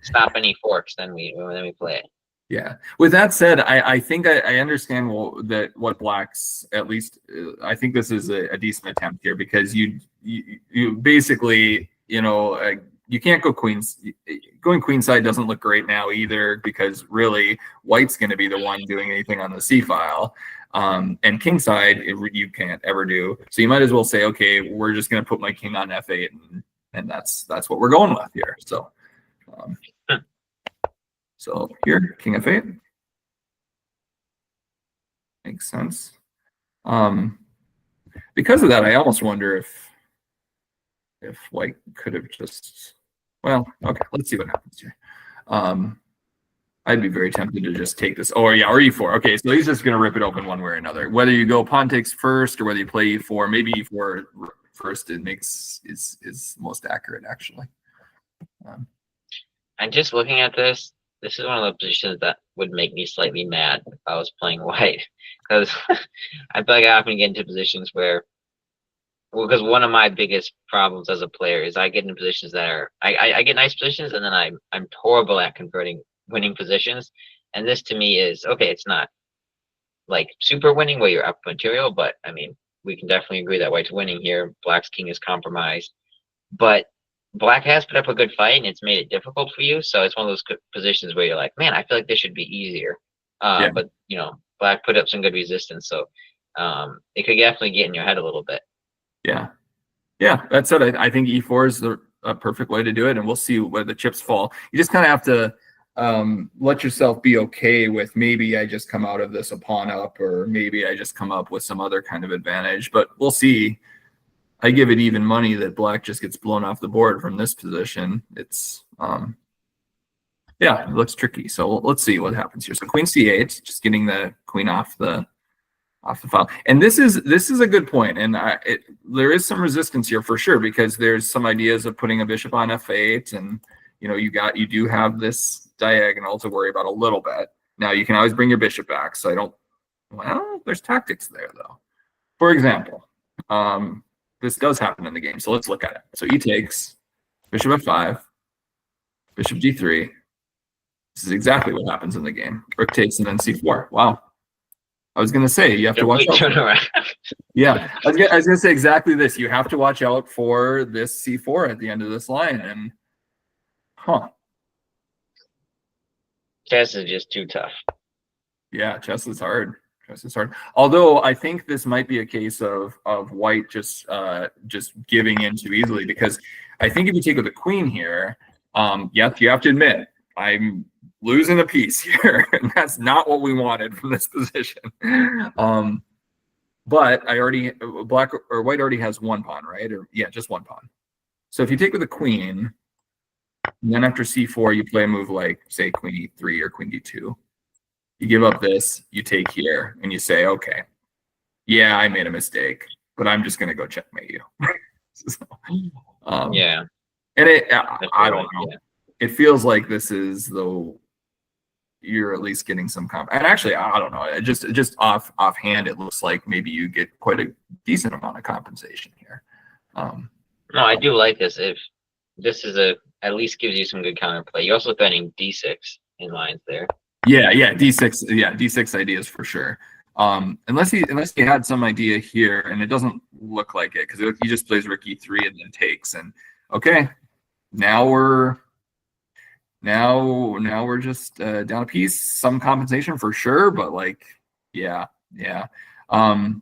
stop any forks, then we play it. Yeah. With that said, I think I understand what Black's, at least I think this is a decent attempt here, because you basically, you can't go queens. Going queenside doesn't look great now either, because really White's going to be the one doing anything on the C file, and kingside you can't ever do. So you might as well say, okay, we're just going to put my king on F8, and that's what we're going with here. So, so here, king F8 makes sense. Because of that, I almost wonder if White could have just. Well, okay, let's see what happens here. I'd be very tempted to just take this. Or E4. Okay, so he's just going to rip it open one way or another. Whether you go pawn takes first or whether you play E4, maybe E4 first is most accurate, actually. And just looking at this is one of the positions that would make me slightly mad if I was playing White, because I feel like I often get into positions where. Well, because one of my biggest problems as a player is I get in positions that are I get nice positions, and then I'm horrible at converting winning positions. And this to me is okay. It's not like super winning where you're up material, but I mean we can definitely agree that White's winning here. Black's king is compromised, but Black has put up a good fight, and it's made it difficult for you. So it's one of those positions where you're like, man, I feel like this should be easier. But Black put up some good resistance, so it could definitely get in your head a little bit. Yeah. That said, I think E4 is a perfect way to do it, and we'll see where the chips fall. You just kind of have to let yourself be okay with maybe I just come out of this a pawn up, or maybe I just come up with some other kind of advantage. But we'll see. I give it even money that Black just gets blown off the board from this position. It's it looks tricky. So let's see what happens here. So queen c8, just getting the queen off the file. And this is a good point, and there is some resistance here for sure, because there's some ideas of putting a bishop on f8, and you do have this diagonal to worry about a little bit. Now you can always bring your bishop back, so there's tactics there though. For example, this does happen in the game, so let's look at it. So e takes, bishop f5, bishop g3. This is exactly what happens in the game. Rook takes and then c4. Wow. I was going to say, you have to watch out. Yeah, I was going to say exactly this. You have to watch out for this c4 at the end of this line. And, Chess is just too tough. Yeah, chess is hard. Although I think this might be a case of White just giving in too easily, because I think if you take with the queen here, yes, you have to admit, I'm losing a piece here, and that's not what we wanted from this position. but I already black or white already has one pawn, right? Or yeah, just one pawn. So if you take with a queen, and then after c4, you play a move like say queen e3 or queen d2. You give up this, you take here, and you say, okay, yeah, I made a mistake, but I'm just gonna go checkmate you. So, Yeah. and I don't know. Yeah. It feels like this is you're at least getting some and actually I don't know. Just offhand, it looks like maybe you get quite a decent amount of compensation here. No, I do like this. If this is at least gives you some good counterplay. You're also threatening d6 in lines there. Yeah, d6. Yeah, d6 ideas for sure. Unless he had some idea here, and it doesn't look like it because he just plays rook e3 and then takes. And okay, now we're just down a piece. Some compensation for sure, but like, yeah. I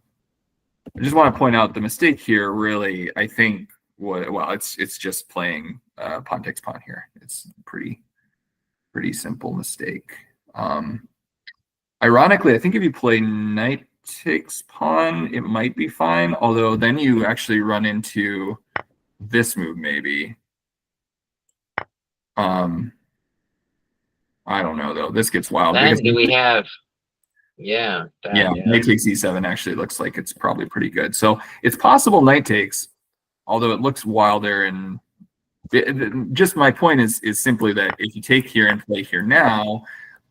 just want to point out the mistake here. Really, I think it's just playing pawn takes pawn here. It's pretty simple mistake. Ironically, I think if you play knight takes pawn, it might be fine. Although then you actually run into this move maybe. I don't know though. This gets wild. Then do we have? Yeah. Knight takes e7 actually looks like it's probably pretty good. So it's possible knight takes, although it looks wilder. And just my point is simply that if you take here and play here now,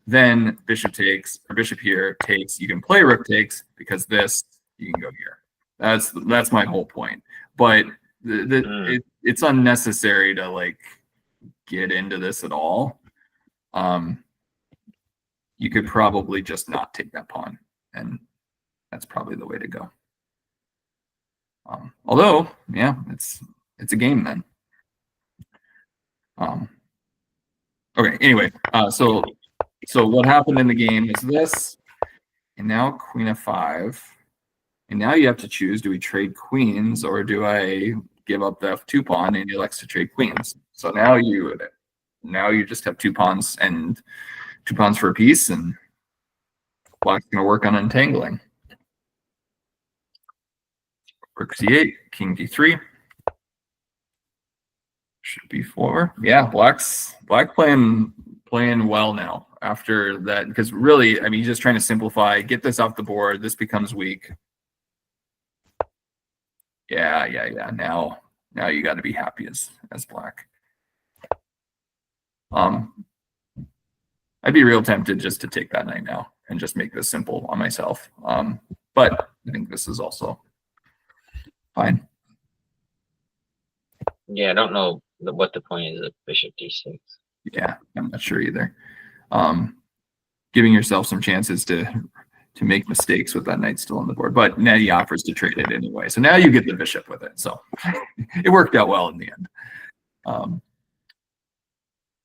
then bishop takes or bishop here takes. You can play rook takes because this you can go here. That's my whole point. But it's unnecessary to like get into this at all. You could probably just not take that pawn, and that's probably the way to go. Although, yeah, it's a game then. Okay. Anyway, so what happened in the game is this, and now queen f5, and now you have to choose: do we trade queens or do I give up the f2 pawn? And he elects to trade queens. So now you just have two pawns and 2 pawns for a piece, and black's going to work on untangling. Rook c8, king d3. Should be 4. Yeah, black playing well now after that, because really, I mean, he's just trying to simplify, get this off the board. This becomes weak. Yeah. Now you got to be happy as black. I'd be real tempted just to take that knight now and just make this simple on myself. But I think this is also fine. Yeah, I don't know what the point is of bishop d6. Yeah, I'm not sure either. Giving yourself some chances to make mistakes with that knight still on the board. But now he offers to trade it anyway. So now you get the bishop with it. So it worked out well in the end.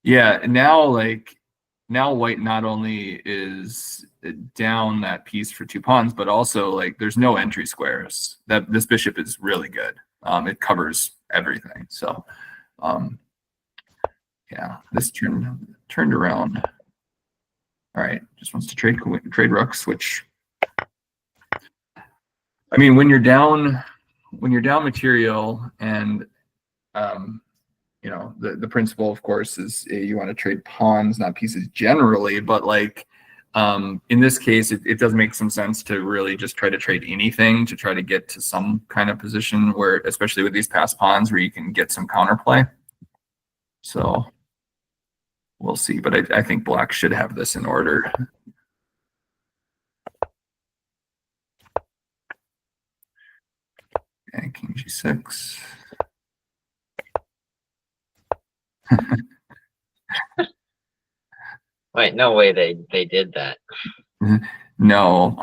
Yeah, now white not only is down that piece for 2 pawns, but also like there's no entry squares. That this bishop is really good. It covers everything. So yeah, this turned around. All right, just wants to trade rooks, which I mean, when you're down material, and you know, the principle, of course, is you want to trade pawns, not pieces generally, but like in this case, it does make some sense to really just try to trade anything to try to get to some kind of position where, especially with these passed pawns, where you can get some counterplay. So we'll see, but I think black should have this in order. Okay, king g6. Wait, no way they did that. No,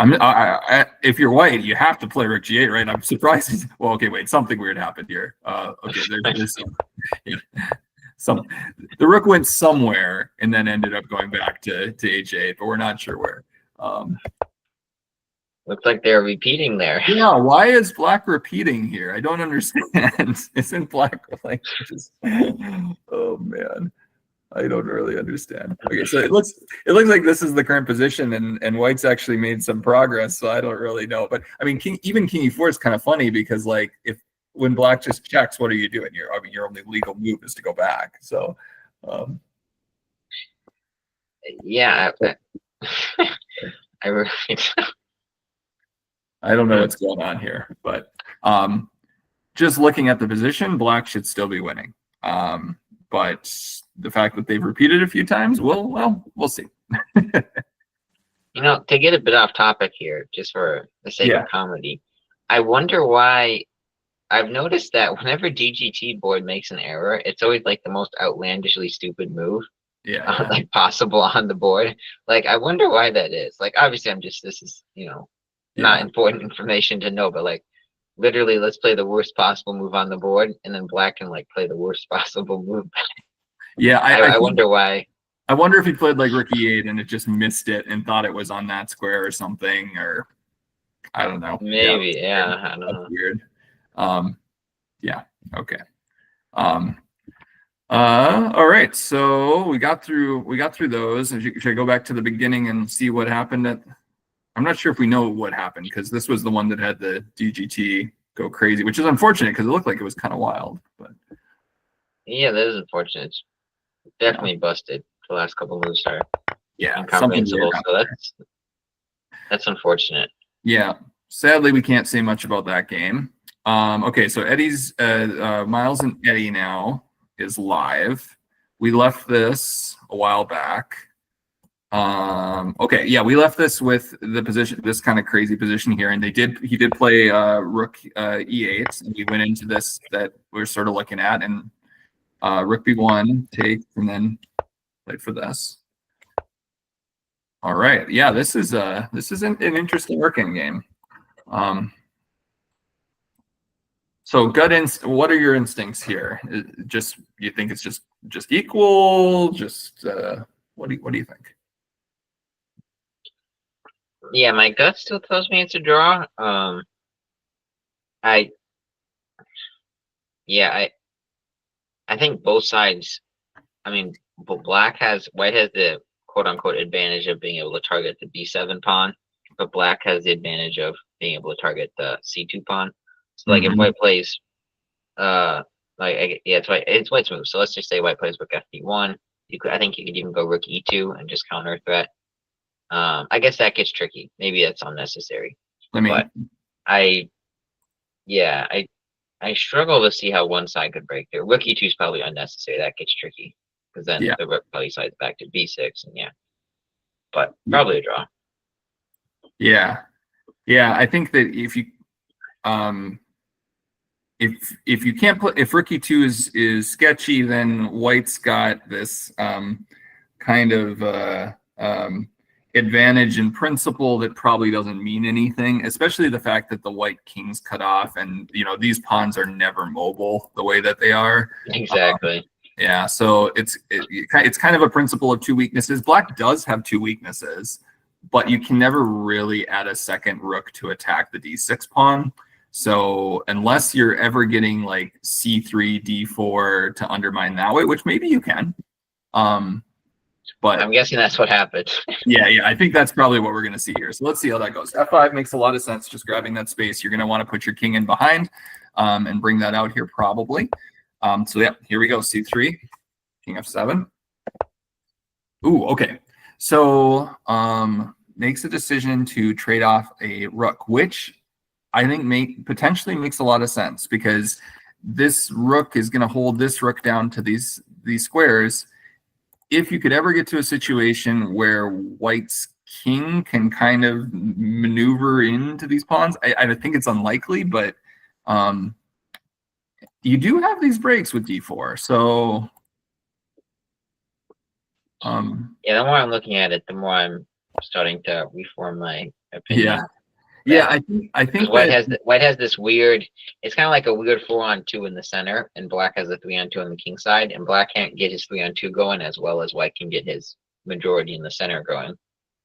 if you're white, you have to play rook g8, right? I'm surprised. Well, okay, wait, something weird happened here. Okay, there's some the rook went somewhere and then ended up going back to h8, but we're not sure where. Looks like they're repeating there. Yeah, why is black repeating here? I don't understand. Isn't black like just, oh man. I don't really understand. Okay, so it looks like this is the current position, and White's actually made some progress. So I don't really know, but I mean, King E4 is kind of funny because like when Black just checks, what are you doing? Your only legal move is to go back. So, yeah, I really. I don't know what's going on here, but just looking at the position, Black should still be winning. But the fact that they've repeated a few times, we'll see. You know, to get a bit off topic here, just for the sake of comedy, I wonder why. I've noticed that whenever DGT board makes an error, it's always like the most outlandishly stupid move, like possible on the board. Like, I wonder why that is. Like, obviously, this is not important information to know, but like, literally, let's play the worst possible move on the board, and then Black can like play the worst possible move. Yeah, I wonder why. I wonder if he played like Rook E8 and it just missed it and thought it was on that square or something, or I don't know. Maybe, I don't know. Weird. Yeah. Okay. All right. So we got through those. Should I go back to the beginning and see what happened? I'm not sure if we know what happened because this was the one that had the DGT go crazy, which is unfortunate because it looked like it was kind of wild. But yeah, that is unfortunate. It's definitely busted. The last couple of moves are incomprehensible. So that's unfortunate. Yeah. Sadly, we can't say much about that game. Okay, so Eddie's Miles and Eddie now is live. We left this a while back. Okay, yeah, we left this with the position, this kind of crazy position here, and he did play Rook E8, and we went into this that we're sort of looking at, and Rook B1 take, and then played for this. All right, yeah, this is an interesting working game. So what are your instincts here? Just you think it's just equal? Just what do you think? Yeah, my gut still tells me it's a draw. I think both sides. I mean, White has the quote unquote advantage of being able to target the B7 pawn, but Black has the advantage of being able to target the C2 pawn. So like if White plays, it's White's move. So let's just say White plays Rook FD1. I think you could even go Rook E2 and just counter threat. I guess that gets tricky. Maybe that's unnecessary. But I struggle to see how one side could break there. Rook E2 is probably unnecessary. That gets tricky because then the Rook probably slides back to B6 and but probably a draw. Yeah, I think that if you can't put, if Rook E2 is sketchy, then White's got this kind of advantage in principle that probably doesn't mean anything, especially the fact that the White king's cut off, and these pawns are never mobile the way that they are. Exactly. Yeah, so it's kind of a principle of two weaknesses. Black does have two weaknesses, but you can never really add a second rook to attack the D6 pawn. So unless you're ever getting like C3, D4 to undermine that way, which maybe you can, but I'm guessing that's what happened. yeah, I think that's probably what we're going to see here. So let's see how that goes. F5 makes a lot of sense, just grabbing that space. You're going to want to put your king in behind and bring that out here probably. So yeah, here we go, C3, king F7. Ooh, okay. So makes a decision to trade off a rook, which I think potentially makes a lot of sense because this rook is going to hold this rook down to these squares. If you could ever get to a situation where White's king can kind of maneuver into these pawns, I think it's unlikely, but you do have these breaks with D4. So yeah, the more I'm looking at it, the more I'm starting to reform my opinion. Yeah, I think White has this weird. It's kind of like a weird 4-on-2 in the center, and Black has a 3-on-2 on the king side, and Black can't get his 3-on-2 going as well as White can get his majority in the center going.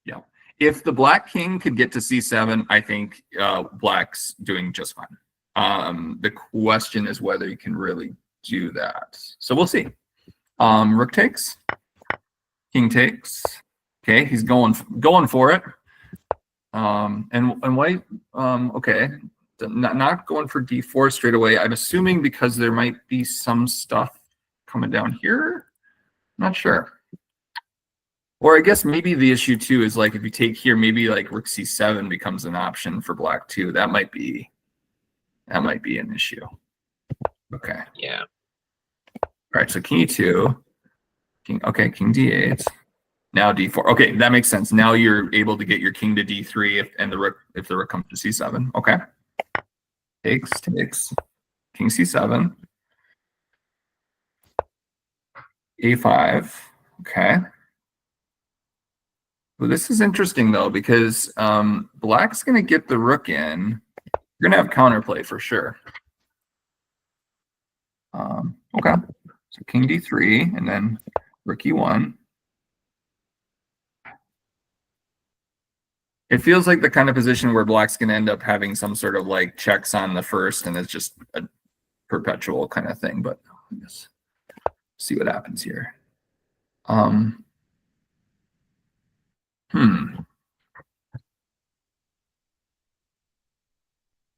Yeah, if the Black king could get to C7, I think Black's doing just fine. The question is whether you can really do that. So we'll see. Rook takes. King takes. Okay, he's going for it. And white, okay, not going for d4 straight away. I'm assuming because there might be some stuff coming down here. Not sure. Or I guess maybe the issue too is like if you take here, maybe like rook c7 becomes an option for black too. That might be an issue. Okay. Yeah. All right. So king e2. King. Okay. King d8. Now d4. Okay, that makes sense. Now you're able to get your king to d3 if the rook comes to c7. Okay. Takes. King c7. a5. Okay. Well, this is interesting though because black's going to get the rook in. You're going to have counterplay for sure. Okay. So king d3 and then rook e1. It feels like the kind of position where black's going to end up having some sort of like checks on the first and it's just a perpetual kind of thing, but let's see what happens here.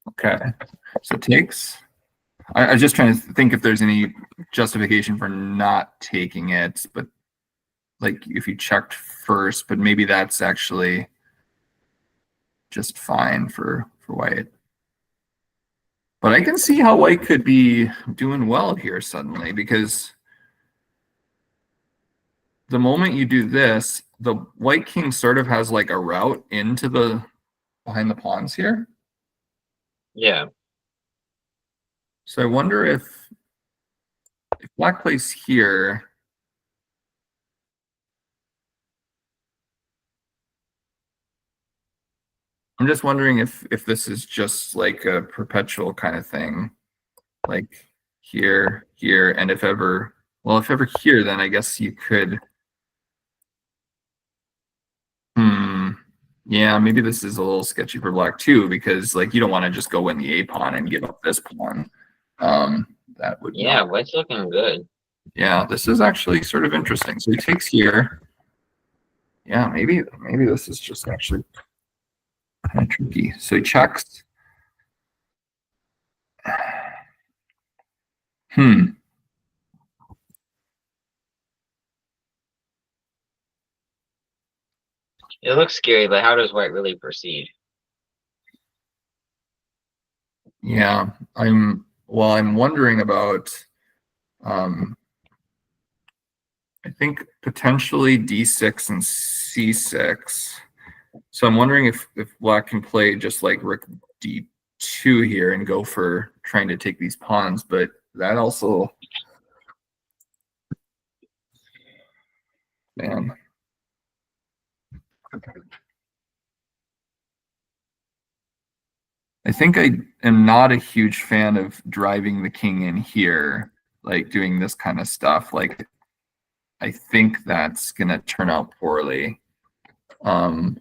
Okay, so takes. I was just trying to think if there's any justification for not taking it, but like if you checked first, but maybe that's actually just fine for white. But I can see how white could be doing well here suddenly because the moment you do this, the white king sort of has like a route into the behind the pawns here. Yeah. So I wonder if black plays here. I'm just wondering if this is just like a perpetual kind of thing, like here, and if ever here, then I guess you could. Yeah, maybe this is a little sketchy for black too, because like you don't want to just go win the a pawn and give up this pawn. That would. Yeah, white's looking good. Yeah, this is actually sort of interesting. So he takes here. Yeah, maybe this is just actually kind of tricky. So he checks. It looks scary, but how does white really proceed? Yeah, I'm wondering about I think potentially d6 and c6. So I'm wondering if black can play just like rook d2 here and go for trying to take these pawns, but that also, man. I think I am not a huge fan of driving the king in here, like doing this kind of stuff. Like, I think that's going to turn out poorly. But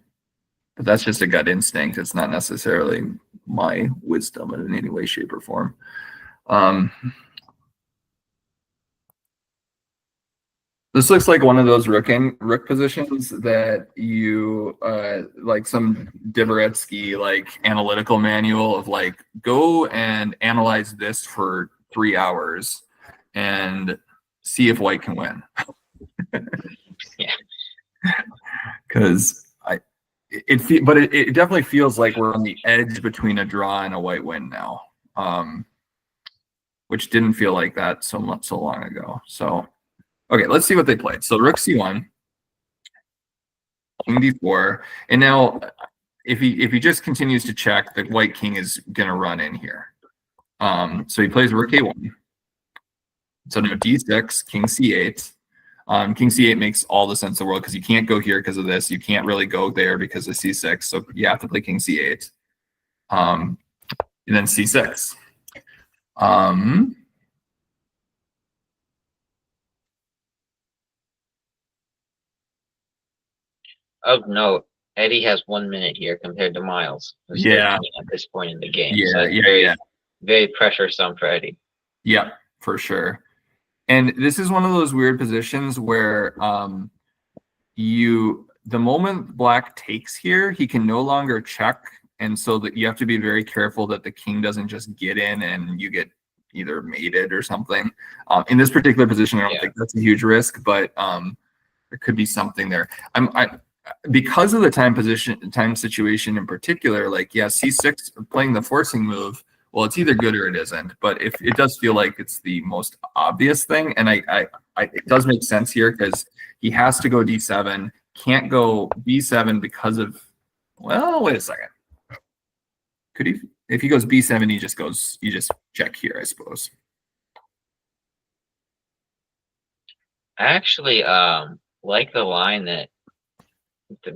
that's just a gut instinct. It's not necessarily my wisdom in any way, shape, or form. This looks like one of those rook positions that you like some Dvoretsky like analytical manual of like go and analyze this for 3 hours and see if white can win. Yeah, because it definitely feels like we're on the edge between a draw and a white win now, which didn't feel like that so long ago. So. Okay, let's see what they played. So rook c1, king d4, and now if he just continues to check, the white king is gonna run in here. So he plays rook a1. So now d6, king c8. King c8 makes all the sense in the world because you can't go here because of this. You can't really go there because of c6. So you have to play king c8. And then c6. Of note, Eddie has 1 minute here compared to Miles, who's Yeah. 13 at this point in the game. Yeah, So it's very pressuresome for Eddie. Yeah, for sure. And this is one of those weird positions where the moment black takes here, he can no longer check, and so that you have to be very careful that the king doesn't just get in and you get either mated or something. In this particular position, I don't think that's a huge risk, but there could be something there. Because of the time situation in particular, like c6 playing the forcing move. Well, it's either good or it isn't, but if it does feel like it's the most obvious thing, and it does make sense here because he has to go d7, can't go b7 because of, well, wait a second. Could he, if he goes b7, you just check here, I suppose. I actually like the line that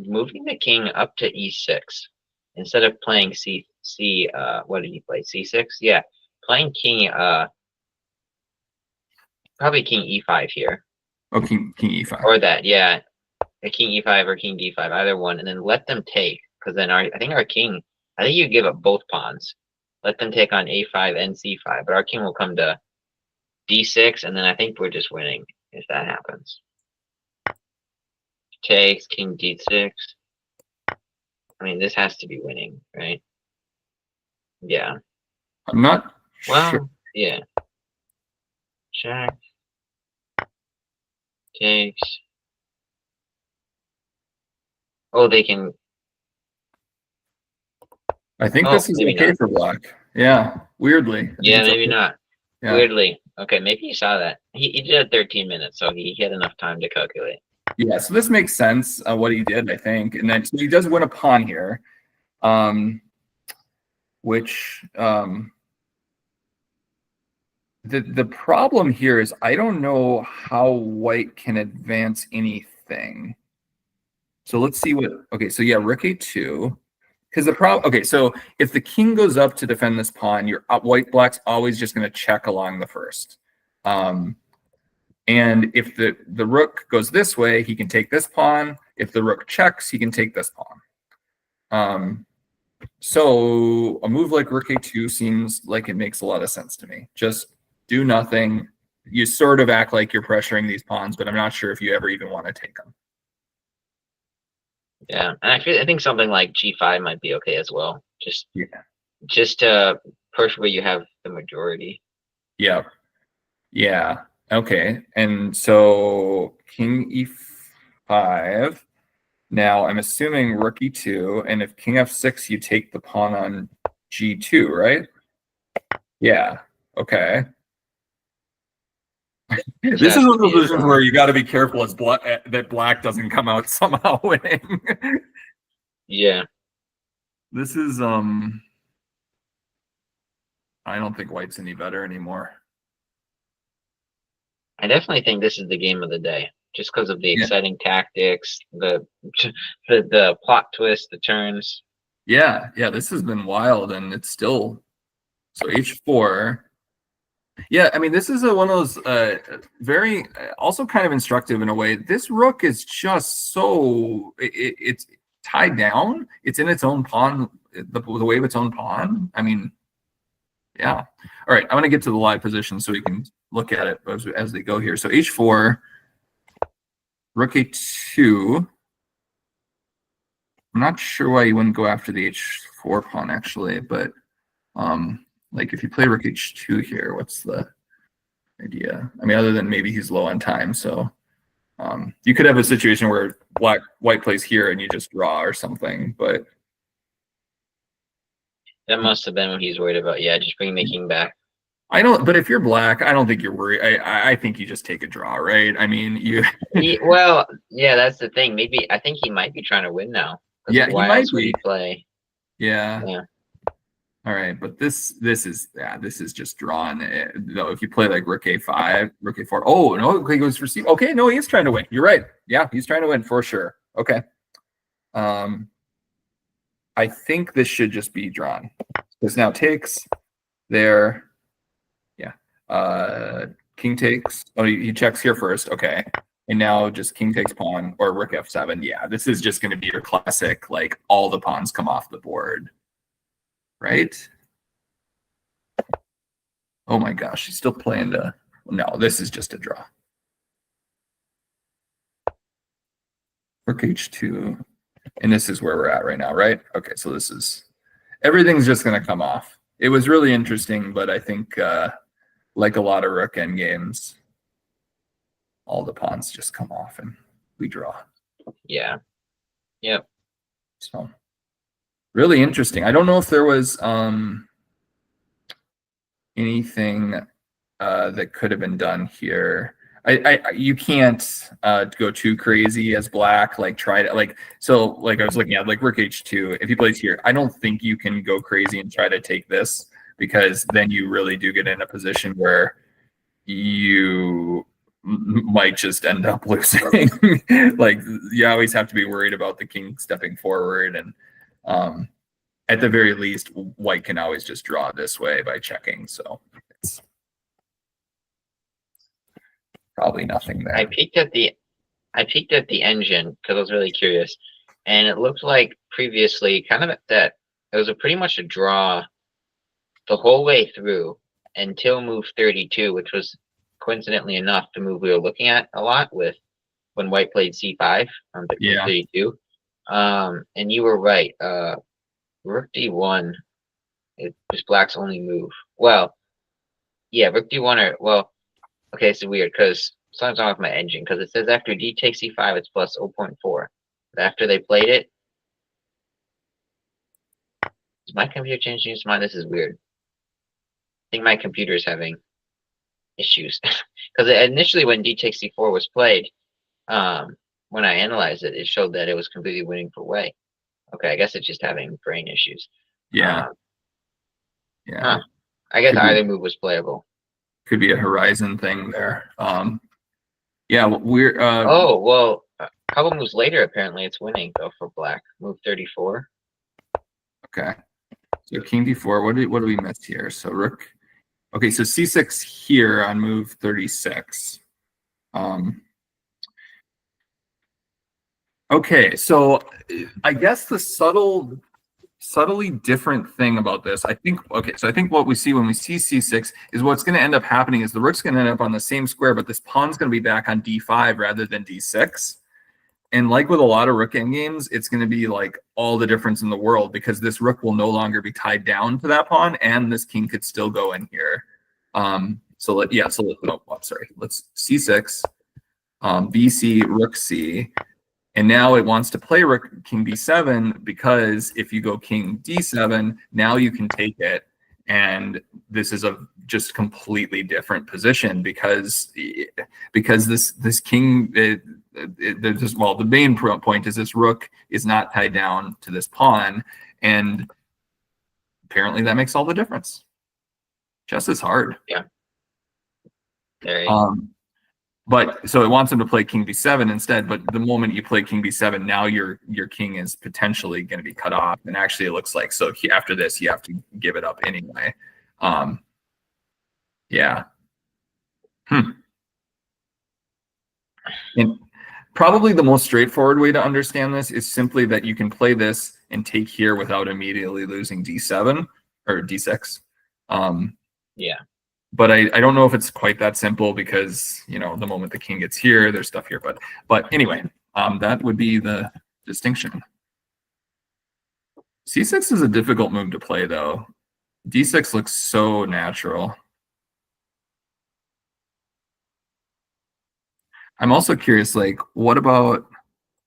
moving the king up to e6 instead of playing what did he play? c6? Yeah, playing king probably king e5 here. Oh, king e5. Or that, yeah. A king e5 or king d5, either one, and then let them take. Because then I think you give up both pawns. Let them take on a5 and c5, but our king will come to d6, and then I think we're just winning if that happens. Takes, king d6. I mean, this has to be winning, right? Yeah. I'm not sure. Yeah. Check. Takes. Oh, they can. I think this is okay not. For black. Yeah, weirdly. Yeah, maybe not. Yeah. Weirdly. Okay, maybe he saw that. He did 13 minutes, so he had enough time to calculate. Yeah, so this makes sense, what he did, I think. And then so he does win a pawn here, which the problem here is I don't know how white can advance anything. So let's see what, okay, so yeah, rook a2. Because the problem, okay, so if the king goes up to defend this pawn, your black's always just going to check along the first. And if the rook goes this way, he can take this pawn. If the rook checks, he can take this pawn. So a move like rook a2 seems like it makes a lot of sense to me. Just do nothing. You sort of act like you're pressuring these pawns, but I'm not sure if you ever even want to take them. Yeah, and I think something like g5 might be okay as well. Just to push where you have the majority. Yeah. Yeah. Okay. And so king e5. Now I'm assuming rook e2, and if king f6, you take the pawn on g2, right? Yeah. Okay. This is one of those positions where you got to be careful that black doesn't come out somehow winning. Yeah. This is I don't think white's any better anymore. I definitely think this is the game of the day, just because of the exciting tactics, the plot twist, the turns. Yeah, this has been wild, and it's still so h4. Yeah, I mean, this is one of those very also kind of instructive in a way. This rook is just so it's tied down. It's in its own pawn, the way of its own pawn. I mean, yeah. All right, I'm going to get to the live position so we can look at it as they go here. So h4, rook a2. I'm not sure why you wouldn't go after the h4 pawn, actually, but like if you play rook h2 here, what's the idea? I mean, other than maybe he's low on time, so you could have a situation where white plays here and you just draw or something, but that must have been what he's worried about. Yeah, just bring the king back. But if you're black, I don't think you're worried. I think you just take a draw, right? I mean, well, yeah, that's the thing. Maybe I think he might be trying to win now. Yeah, he might be. Play? Yeah. All right, but this is just drawn. Though if you play like rook a5, rook a4, oh no, he goes for c. Okay, no, he is trying to win. You're right. Yeah, he's trying to win for sure. Okay. I think this should just be drawn. This now takes there. Yeah. King takes. Oh, he checks here first. Okay. And now just king takes pawn or rook f7. Yeah, this is just going to be your classic, like all the pawns come off the board. Right? Oh my gosh, he's still playing to No, this is just a draw. Rook h2. And this is where we're at right now, right? Okay, so this is, everything's just going to come off. It was really interesting, but I think like a lot of rook end games, all the pawns just come off and we draw. Yeah. Yep. So really interesting. I don't know if there was anything that could have been done here. You can't go too crazy as black, like try to like, so like I was looking at like rook h2, if he plays here, I don't think you can go crazy and try to take this, because then you really do get in a position where you might just end up losing. Like you always have to be worried about the king stepping forward, and at the very least white can always just draw this way by checking, so it's probably nothing there. I peeked at the engine because I was really curious, and it looked like previously kind of that it was pretty much a draw the whole way through until move 32, which was coincidentally enough the move we were looking at a lot with when white played c5 on move 32. And you were right. Rook d1 it was black's only move. Well, yeah, rook d1 or well. Okay, it's weird because something's wrong with my engine because it says after d takes c5, it's plus 0.4. But after they played it, is my computer changing its mind? This is weird. I think my computer is having issues because initially when d takes c4 was played, when I analyzed it, it showed that it was completely winning for white. Okay, I guess it's just having brain issues. Yeah. Yeah. I guess either move was playable. Could be a horizon thing there. Yeah, we're oh well, a couple moves later apparently it's winning though for black. Move 34. Okay, so king d4. What do we miss here? So rook. Okay, so c6 here on move 36. Okay, so I guess the subtly different thing about this, I think, okay, so I think what we see when we see c6 is what's going to end up happening is the rook's going to end up on the same square, but this pawn's going to be back on d5 rather than d6. And like with a lot of rook endgames, it's going to be like all the difference in the world because this rook will no longer be tied down to that pawn, and this king could still go in here. Let's c6, bc, rook c. And now it wants to play rook king d7 because if you go king d7, now you can take it. And this is a just completely different position because this king, the main point is this rook is not tied down to this pawn. And apparently that makes all the difference. Chess is hard. Yeah. But so it wants him to play king b7 instead. But the moment you play king b7, now your king is potentially going to be cut off. And actually, it looks like so after this, you have to give it up anyway. Yeah. And probably the most straightforward way to understand this is simply that you can play this and take here without immediately losing d7 or d6. Yeah. But I don't know if it's quite that simple because, you know, the moment the king gets here, there's stuff here. But anyway, that would be the distinction. C6 is a difficult move to play, though. D6 looks so natural. I'm also curious, like, what about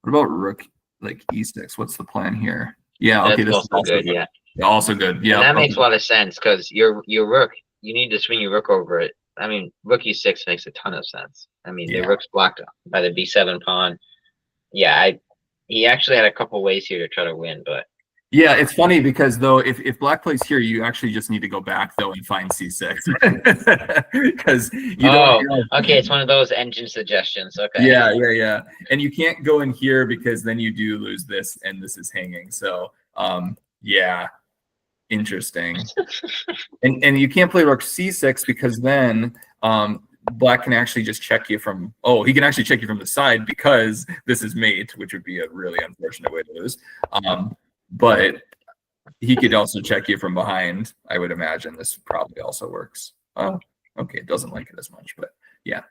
rook, like e6? What's the plan here? Yeah, okay, this is also good. Yeah, also good. Yeah, and that makes a lot of sense because your rook. You need to swing your rook over it. I mean, rook e6 makes a ton of sense. I mean, the rook's blocked by the b7 pawn. Yeah, he actually had a couple ways here to try to win, but yeah, it's funny because though if black plays here, you actually just need to go back though and find c6 because you don't. Okay, it's one of those engine suggestions. Okay. Yeah, and you can't go in here because then you do lose this, and this is hanging. So yeah. Interesting. and you can't play rook c6 because then black can actually just check you from he can actually check you from the side because this is mate, which would be a really unfortunate way to lose. But he could also check you from behind. I would imagine this probably also works. Okay, it doesn't like it as much, but yeah.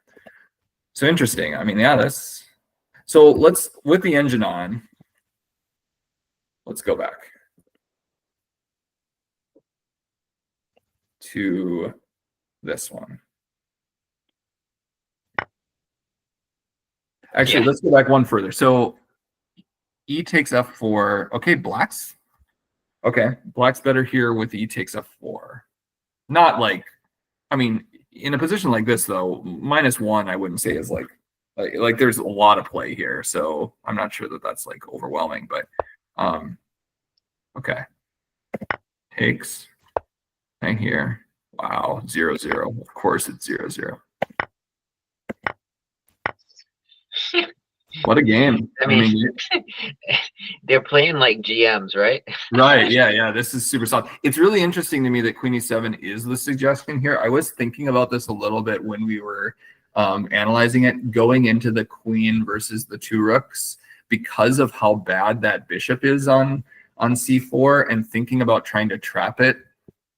So interesting. I mean, yeah, that's so let's with the engine on. Let's go back to this one. Actually, Yeah. let's go back one further. So E takes F4. Okay, black's better here with E takes F4. Not like, I mean, in a position like this though, -1 I wouldn't say is like there's a lot of play here. So I'm not sure that that's like overwhelming, but okay. Takes thing here. Wow, 0-0. Of course it's 0-0. What a game. I mean, they're playing like GMs, right? Right. Yeah. This is super solid. It's really interesting to me that Queen E7 is the suggestion here. I was thinking about this a little bit when we were analyzing it, going into the queen versus the 2 rooks because of how bad that bishop is on C4 and thinking about trying to trap it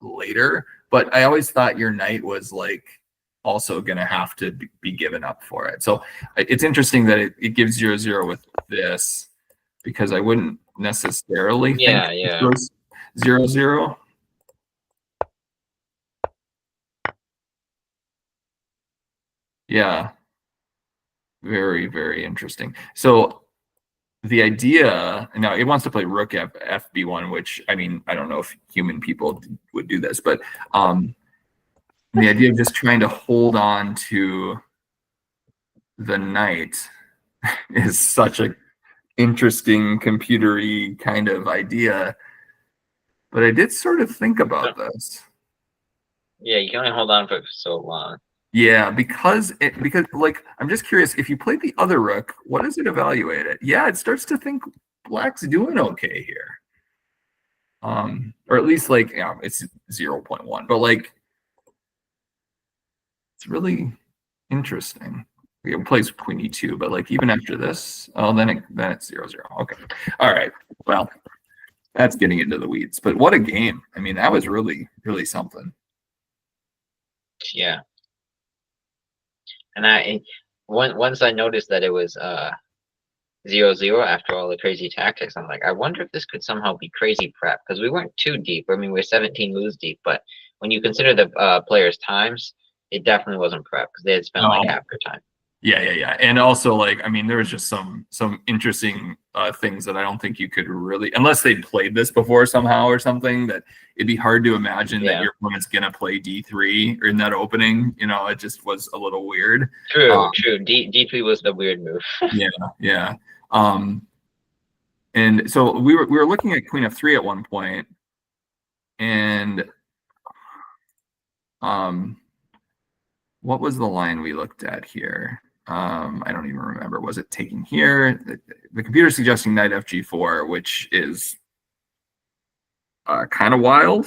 later. But I always thought your knight was like also going to have to be given up for it. So it's interesting that it gives 0-0 with this, because I wouldn't necessarily think it goes 0-0. Yeah. Very, very interesting. So the idea now, it wants to play rook FB1, which, I mean, I don't know if human people would do this, but the idea of just trying to hold on to the knight is such a interesting computery kind of idea. But I did sort of think about this. Yeah, you can only hold on for so long. Yeah, because like, I'm just curious, if you play the other rook, what does it evaluate it? Yeah, it starts to think black's doing okay here. Or at least like, yeah, it's 0.1, but like it's really interesting. It plays queen E2, but like even after this, oh, then it's 0-0. Okay. All right. Well, that's getting into the weeds, but what a game. I mean, that was really, really something. Yeah. And once I noticed that it was 0-0 after all the crazy tactics, I'm like, I wonder if this could somehow be crazy prep, because we weren't too deep. I mean, we're 17 moves deep, but when you consider the players' times, it definitely wasn't prep because they had spent like half their time. Yeah. And also, like, I mean, there was just some interesting things that I don't think you could really, unless they played this before somehow or something, that it'd be hard to imagine that your opponent's gonna play D3 or in that opening. You know, it just was a little weird. True. D3 was the weird move. Yeah. And so we were looking at Queen F3 at one point, and what was the line we looked at here? I don't even remember. Was it taking here? The computer suggesting knight FG4, which is kind of wild.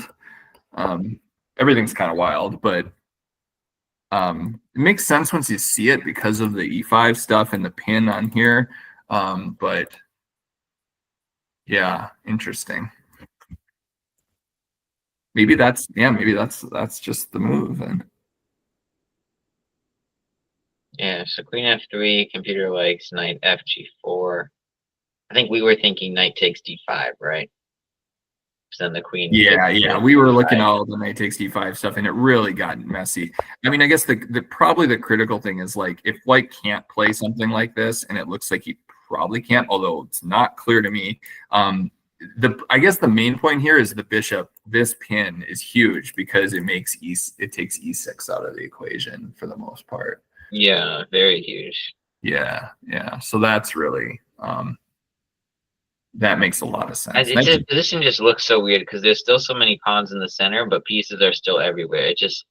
Everything's kind of wild, but it makes sense once you see it because of the E5 stuff and the pin on here. But yeah, interesting. Maybe that's just the move then. Yeah, so queen F3, computer likes knight FG4. I think we were thinking knight takes D5, right? Then the queen. Yeah. We were looking at all the knight takes D5 stuff, and it really got messy. I mean, I guess probably the critical thing is, like, if white can't play something like this, and it looks like he probably can't, although it's not clear to me. I guess the main point here is the bishop. This pin is huge because it takes E6 out of the equation for the most part. Yeah, very huge. Yeah. So that's really that makes a lot of sense. The position just looks so weird because there's still so many pawns in the center, but pieces are still everywhere. It just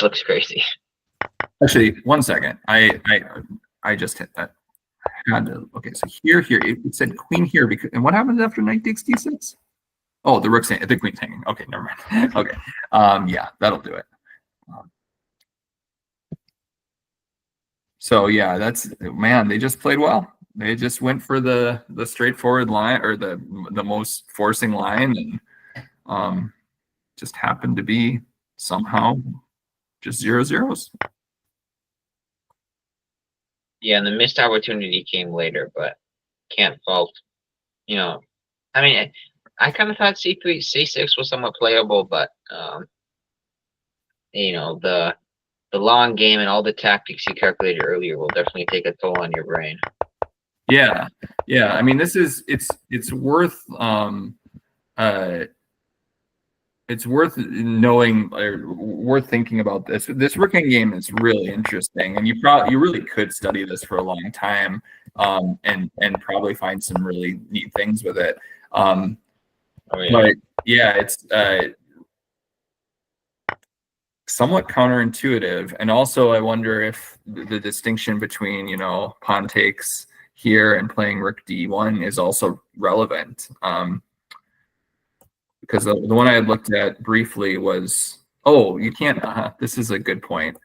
looks crazy. Actually, 1 second. I just hit that. I had to. Okay, so here it said queen here, because, and what happens after knight takes D6? Oh, the rook's hanging. The queen's hanging. Okay, never mind. Okay. Yeah, that'll do it. So yeah, they just played well. They just went for the straightforward line, or the most forcing line, and just happened to be somehow just 0-0s. Yeah, and the missed opportunity came later, but can't fault. You know, I mean, I kind of thought C3, C6 was somewhat playable, but you know, the long game and all the tactics you calculated earlier will definitely take a toll on your brain. Yeah, yeah. I mean, this is it's worth it's worth knowing or worth thinking about this. This rooking game is really interesting, and you really could study this for a long time, and probably find some really neat things with it. Oh, yeah. But yeah, it's somewhat counterintuitive, and also I wonder if the distinction between, you know, pawn takes here and playing rook d1 is also relevant. Because the one I had looked at briefly was, oh, you can't, this is a good point.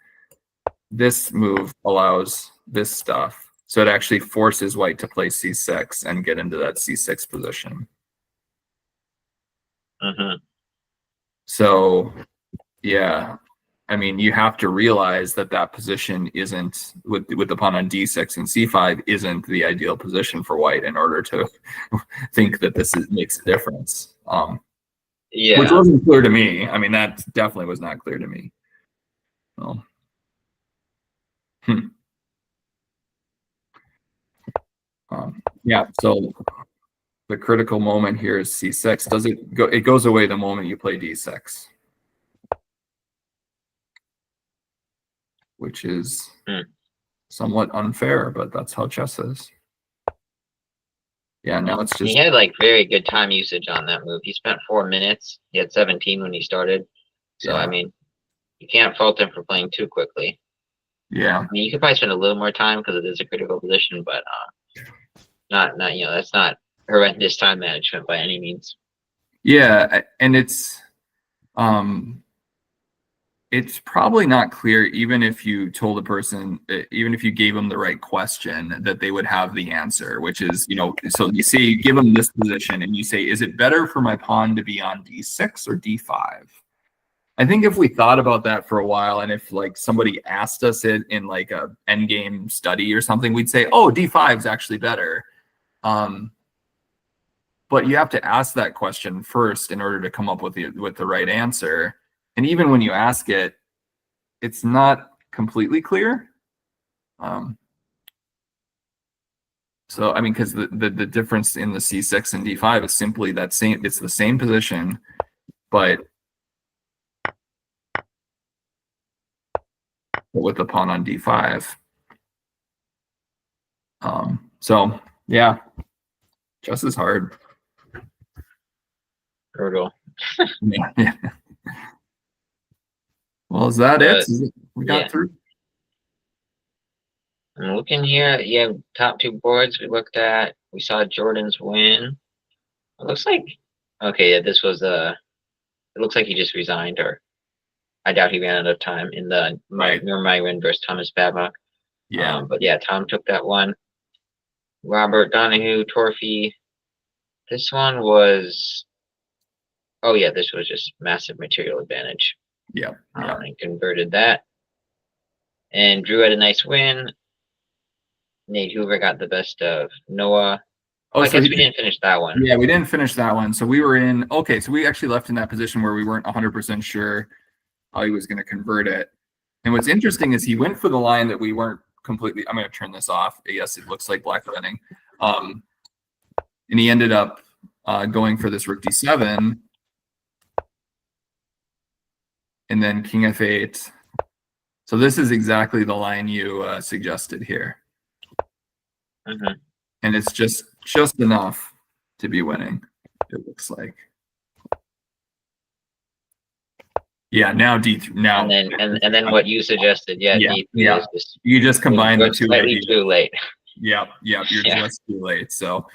This move allows this stuff. So it actually forces white to play c6 and get into that c6 position. So, yeah, I mean, you have to realize that that position isn't, with the pawn on d6 and c5, isn't the ideal position for white in order to think that this makes a difference. Yeah. Which wasn't clear to me. I mean, that definitely was not clear to me. So, yeah, so the critical moment here is c6. Does it go? It goes away the moment you play d6, which is somewhat unfair, but that's how chess is. Yeah, now it's just. He had like very good time usage on that move. He spent 4 minutes. He had 17 when he started. So, yeah. I mean, you can't fault him for playing too quickly. Yeah. I mean, you could probably spend a little more time because it is a critical position, but not you know, that's not horrendous time management by any means. Yeah, and it's probably not clear, even if you told a person, even if you gave them the right question, that they would have the answer, which is, you know, so you say you give them this position and you say, is it better for my pawn to be on d6 or d5? I think if we thought about that for a while, and if like somebody asked us it in like a endgame study or something, we'd say, oh, d5 is actually better. But you have to ask that question first in order to come up with the right answer. And even when you ask it, it's not completely clear. So I mean, because the difference in the c6 and d5 is simply that same. It's the same position, but with the pawn on d5. So yeah, chess is hard. Brutal. Yeah. Well, is that it? We got through? I'm looking here. Yeah, top 2 boards we looked at. We saw Jordan's win. It looks like, okay, yeah, this was it looks like he just resigned, or I doubt he ran out of time in the my win versus Thomas Babcock. Yeah. But yeah, Tom took that one. Robert Donahue, Torfey. This one was, oh yeah, this was just massive material advantage. Yeah. And converted that. And Drew had a nice win. Nate Hoover got the best of Noah. Oh, I guess we didn't finish that one. Yeah, we didn't finish that one. So we were in, okay, so we actually left in that position where we weren't 100% sure how he was going to convert it. And what's interesting is he went for the line that we weren't completely, I'm going to turn this off. Yes, it looks like black winning. And he ended up going for this rook d7. And then king f8. So this is exactly the line you suggested here. And it's just enough to be winning, it looks like. Yeah, now d3 now. And then what you suggested, D3 is just, you just combine the two. Slightly too late. Yep, you're just too late. So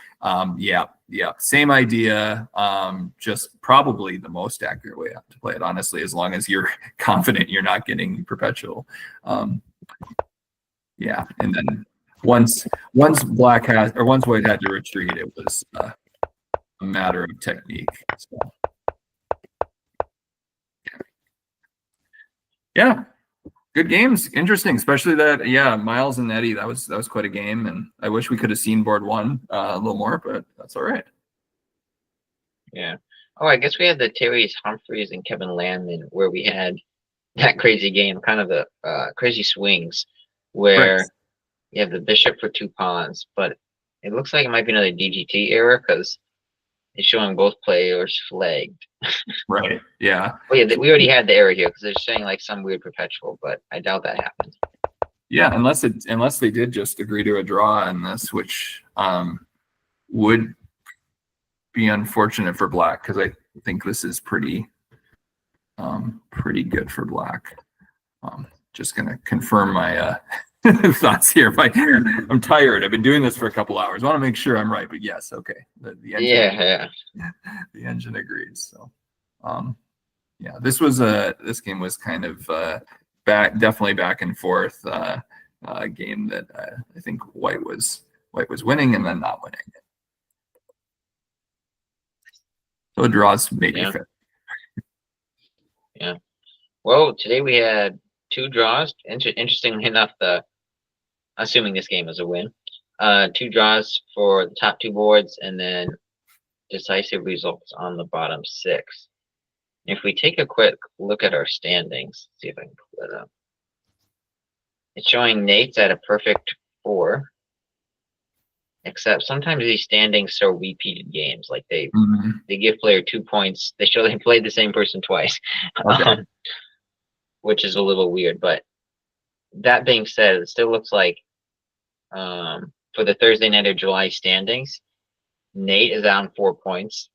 yeah, same idea. Just probably the most accurate way to play it, honestly, as long as you're confident you're not getting perpetual. Yeah, and then once white had to retreat, it was a matter of technique. So. Yeah, good games. Interesting, especially that. Yeah, Miles and Eddie. That was quite a game, and I wish we could have seen board one a little more, but that's all right. Yeah. Oh, I guess we had the Terry's Humphreys and Kevin Landman where we had that crazy game, kind of the crazy swings, where Right. you have the bishop for 2 pawns, but it looks like it might be another DGT error because it's showing both players flagged. Right. Yeah. Oh yeah, we already had the error here because they're saying like some weird perpetual, but I doubt that happened. Yeah, unless they did just agree to a draw in this, which would be unfortunate for black because I think this is pretty good for black. Just gonna confirm my thoughts here. I'm tired. I've been doing this for a couple hours. I want to make sure I'm right, but yes, okay. The engine, Yeah. the engine agrees. So, yeah, this game was kind of definitely back and forth game that I think White was winning and then not winning. So draws maybe Yeah. fit. Yeah. Well, today we had 2 draws. Interestingly enough, assuming this game is a win, 2 draws for the top 2 boards, and then decisive results on the bottom 6. If we take a quick look at our standings, see if I can pull it up. It's showing Nate's at a perfect 4. Except sometimes these standings show repeated games, like they give player 2 points. They show they played the same person twice, Okay. which is a little weird. But that being said, it still looks like for the Thursday night of July standings, Nate is on 4 points.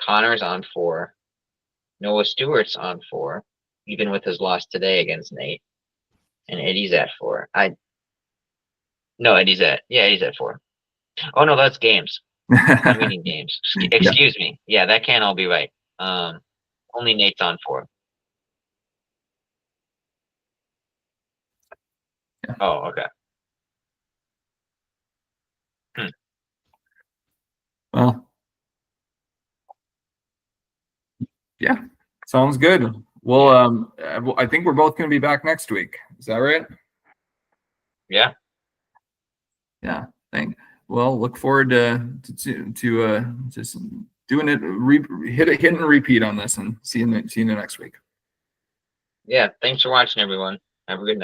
Connor's on 4. Noah Stewart's on 4, even with his loss today against Nate. And Eddie's at 4. Eddie's at 4. Oh no, that's games. I'm reading games. Excuse me. Yeah, that can't all be right. Only Nate's on 4. Yeah. Oh, okay. Well, yeah, sounds good. Well, I think we're both going to be back next week. Is that right? Yeah. Yeah. Well, look forward to just doing it. Hit and repeat on this, and see you next week. Yeah. Thanks for watching, everyone. Have a good night.